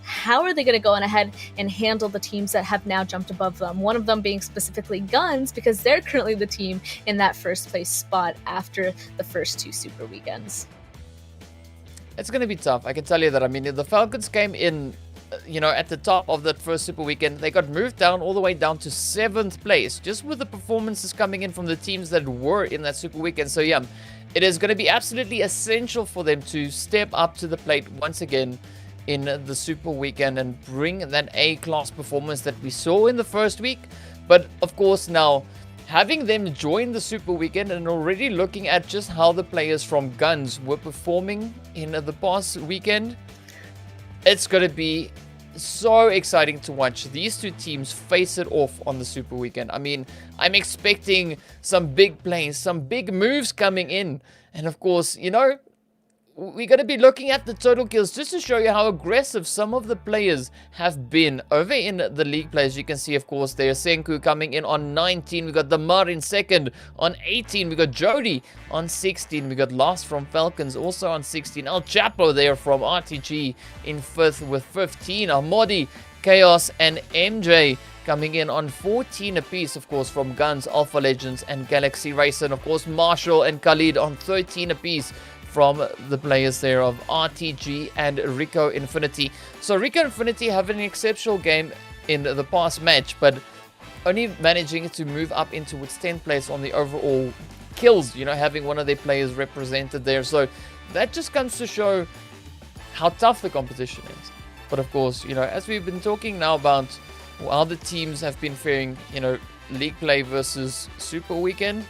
How are they going to go on ahead and handle the teams that have now jumped above them? One of them being specifically GUNZ, because they're currently the team in that first place spot after the first 2 Super Weekends. It's going to be tough, I can tell you that. I mean, the Falcons came in, you know, at the top of that first Super Weekend. They got moved down all the way down to 7th place, just with the performances coming in from the teams that were in that Super Weekend. So yeah, it is going to be absolutely essential for them to step up to the plate once again in the Super Weekend and bring that A-class performance that we saw in the first week. But of course now, having them join the Super Weekend and already looking at just how the players from GUNZ were performing in the past weekend, it's going to be so exciting to watch these two teams face it off on the Super Weekend. I mean, I'm expecting some big plays, some big moves coming in. And of course, you know, we're going to be looking at the total kills just to show you how aggressive some of the players have been over in the league play. As you can see, of course, there's Senku coming in on 19. We got Damar in second on 18. We got Jody on 16. We got Last from Falcons also on 16. El Chapo there from RTG in 5th with 15. Amodi, Chaos, and MJ coming in on 14 apiece, of course, from GUNZ, Alpha Legends, and Galaxy Racer. And of course, Marshall and Khalid on 13 apiece from the players there of RTG and RICO Infinity. So RICO Infinity having an exceptional game in the past match, but only managing to move up into 10th place on the overall kills, you know, having one of their players represented there. So that just comes to show how tough the competition is. But of course, you know, as we've been talking now about how the teams have been faring, you know, league play versus Super Weekend,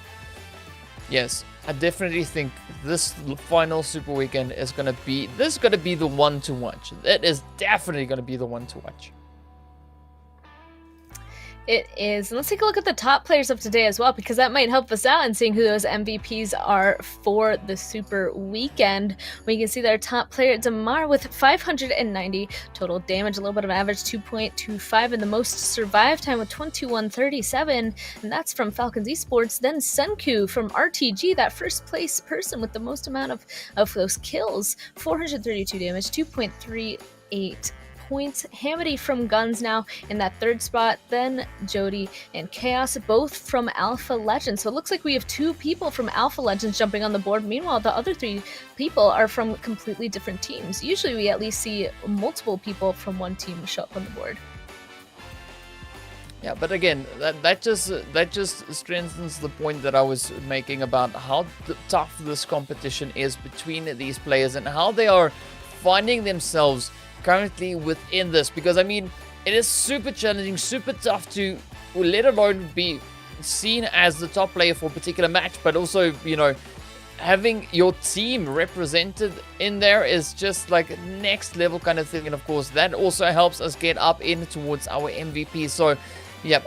yes, I definitely think this final Super Weekend is going to be the one to watch. It is definitely going to be the one to watch. It is. Let's take a look at the top players of today as well, because that might help us out in seeing who those MVPs are for the Super Weekend. We can see that our top player, Damar, with 590 total damage, a little bit of average 2.25, and the most survive time with 21:37, and that's from FalconsEsport. Then Senku from RTG, that first place person with the most amount of those kills, 432 damage, 2.38 points. Hamity from GUNZ now in that 3rd spot, then Jody and Chaos, both from Alpha Legends. So it looks like we have 2 people from Alpha Legends jumping on the board. Meanwhile, the other 3 people are from completely different teams. Usually we at least see multiple people from one team show up on the board. Yeah, but again, that just strengthens the point that I was making about how tough this competition is between these players and how they are finding themselves currently within this. Because I mean, it is super challenging, super tough to, let alone be seen as the top player for a particular match, but also, you know, having your team represented in there is just like next level kind of thing. And of course, that also helps us get up in towards our MVP. So yeah,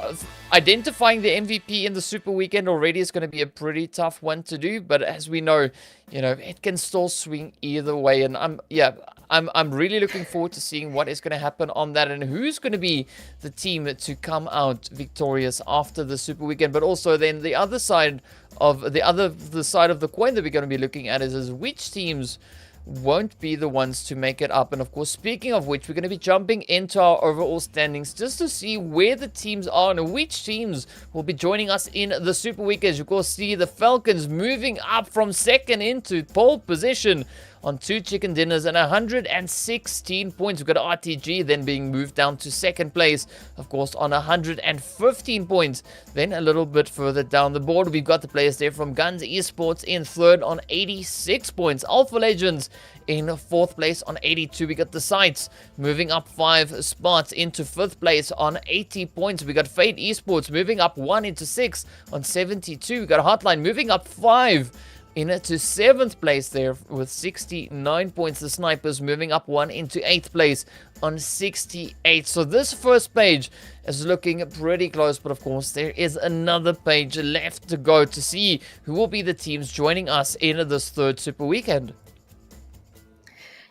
identifying the MVP in the Super Weekend already is going to be a pretty tough one to do. But as we know, you know, it can still swing either way. And I'm really looking forward to seeing what is going to happen on that and who's going to be the team to come out victorious after the Super Weekend. But also then the other side of the side of the coin that we're going to be looking at is which teams won't be the ones to make it up. And of course, speaking of which, we're going to be jumping into our overall standings just to see where the teams are and which teams will be joining us in the Super Week. As you can see, the Falcons moving up from 2nd into pole position on 2 chicken dinners and 116 points. We've got RTG then being moved down to 2nd place, of course, on 115 points. Then a little bit further down the board, we've got the players there from GUNZ Esports in 3rd on 86 points. Alpha Legends in 4th place on 82. We got the SCYTES moving up 5 spots into 5th place on 80 points. We got Fanatic Esports moving up 1 into 6 on 72. We got HOTLINE moving up 5 into 7th place there with 69 points. The Snipers moving up 1 into 8th place on 68. So this first page is looking pretty close, but of course there is another page left to go to see who will be the teams joining us in this 3rd Super Weekend.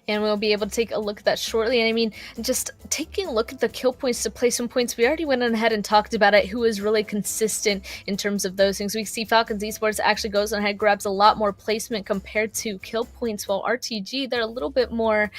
And we'll be able to take a look at that shortly. And I mean, just taking a look at the kill points to play some points, we already went ahead and talked about it, who is really consistent in terms of those things. We see FalconsEsport actually goes ahead, grabs a lot more placement compared to kill points, while RTG, they're a little bit more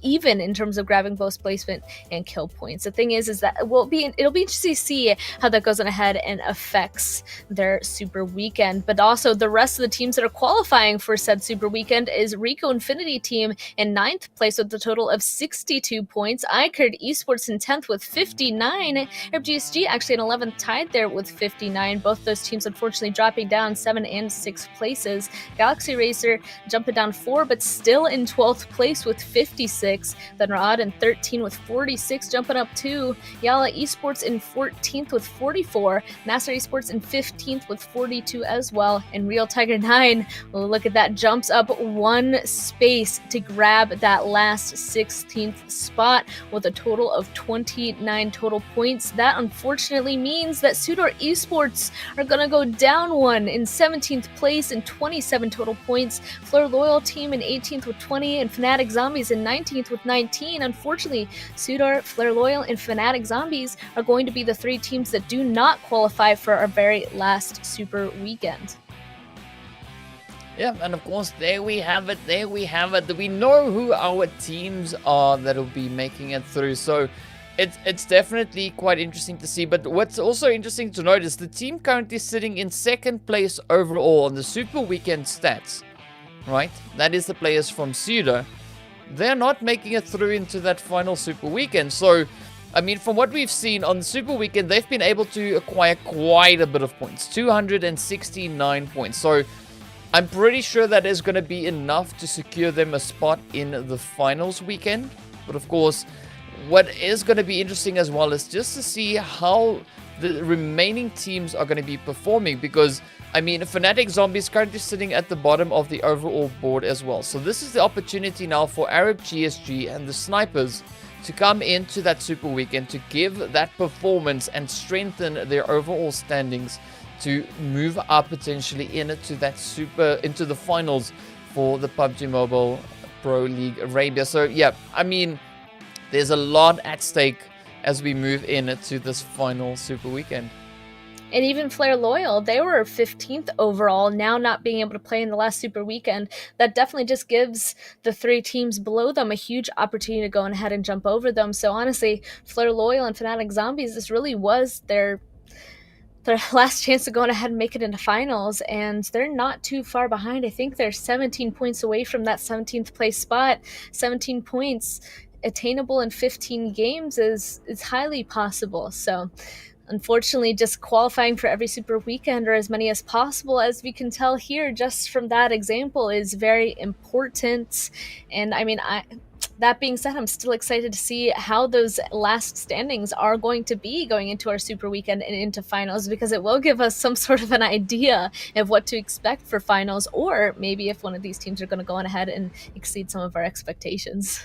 even in terms of grabbing both placement and kill points. The thing is that it'll be interesting to see how that goes on ahead and affects their Super Weekend. But also the rest of the teams that are qualifying for said Super Weekend is RICO Infinity team in 9th place with a total of 62 points. iKURD Esports in 10th with 59. GSG actually in 11th tied there with 59. Both those teams unfortunately dropping down 7 and 6 places. Galaxy Racer jumping down 4 but still in 12th place with 56. Then Raad in 13 with 46, jumping up 2. YaLLa Esports in 14th with 44. NASR Esports in 15th with 42 as well. And Real Tiger 9, well, look at that, jumps up 1 space to grab that last 16th spot with a total of 29 total points. That unfortunately means that SUDOR Esports are going to go down 1 in 17th place and 27 total points. Fleur Loyal team in 18th with 20 and Fanatic Zombies in 19th with 19. Unfortunately, SUDOR, Fleur Loyal, and Fanatic Zombies are going to be the 3 teams that do not qualify for our very last Super Weekend. Yeah, and of course, there we have it. We know who our teams are that will be making it through. So it's definitely quite interesting to see. But what's also interesting to note is the team currently sitting in 2nd place overall on the Super Weekend stats. Right? That is the players from SUDOR. They're not making it through into that final Super Weekend. So, I mean, from what we've seen on the Super Weekend, they've been able to acquire quite a bit of points. 269 points. So, I'm pretty sure that is going to be enough to secure them a spot in the finals weekend. But of course, what is going to be interesting as well is just to see how the remaining teams are going to be performing, because I mean, Fanatic Zombies currently sitting at the bottom of the overall board as well. So this is the opportunity now for Arab GSG and the Snipers to come into that Super Weekend to give that performance and strengthen their overall standings to move up potentially into the finals for the PUBG Mobile Pro League Arabia. So yeah, I mean, there's a lot at stake as we move into this final Super Weekend. And even Fleur Loyal, they were 15th overall, now not being able to play in the last Super Weekend. That definitely just gives the 3 teams below them a huge opportunity to go ahead and jump over them. So honestly, Fleur Loyal and Fanatic Zombies, this really was their last chance to go ahead and make it into finals, and they're not too far behind. I think they're 17 points away from that 17th place spot. 17 points attainable in 15 games is highly possible. So unfortunately, just qualifying for every Super Weekend or as many as possible, as we can tell here just from that example, is very important. And I mean, that being said, I'm still excited to see how those last standings are going to be going into our Super Weekend and into finals, because it will give us some sort of an idea of what to expect for finals, or maybe if one of these teams are going to go on ahead and exceed some of our expectations.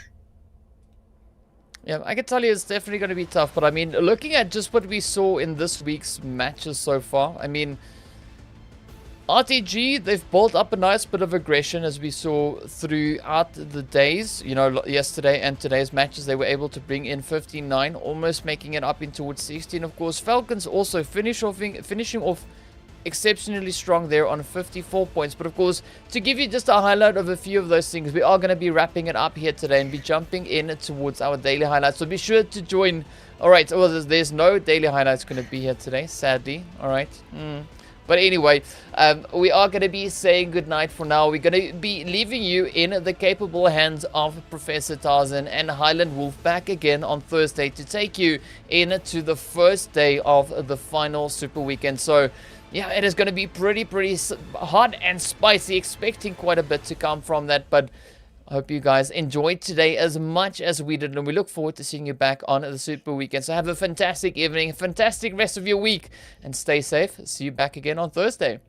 Yeah, I can tell you it's definitely going to be tough. But I mean, looking at just what we saw in this week's matches so far, I mean, RTG, they've built up a nice bit of aggression as we saw throughout the days. You know, yesterday and today's matches, they were able to bring in 59, almost making it up in towards 16. Of course, Falcons also finishing off exceptionally strong there on 54 points. But of course, to give you just a highlight of a few of those things, we are going to be wrapping it up here today and be jumping in towards our daily highlights. So be sure to join. All right, well, there's no daily highlights going to be here today, sadly. All right. But anyway, we are going to be saying goodnight for now. We're going to be leaving you in the capable hands of Professor Tarzan and Highland Wolf back again on Thursday to take you into the first day of the final Super Weekend. So yeah, it is going to be pretty hot and spicy, expecting quite a bit to come from that. But I hope you guys enjoyed today as much as we did, and we look forward to seeing you back on the Super Weekend. So have a fantastic evening, a fantastic rest of your week, and stay safe. See you back again on Thursday.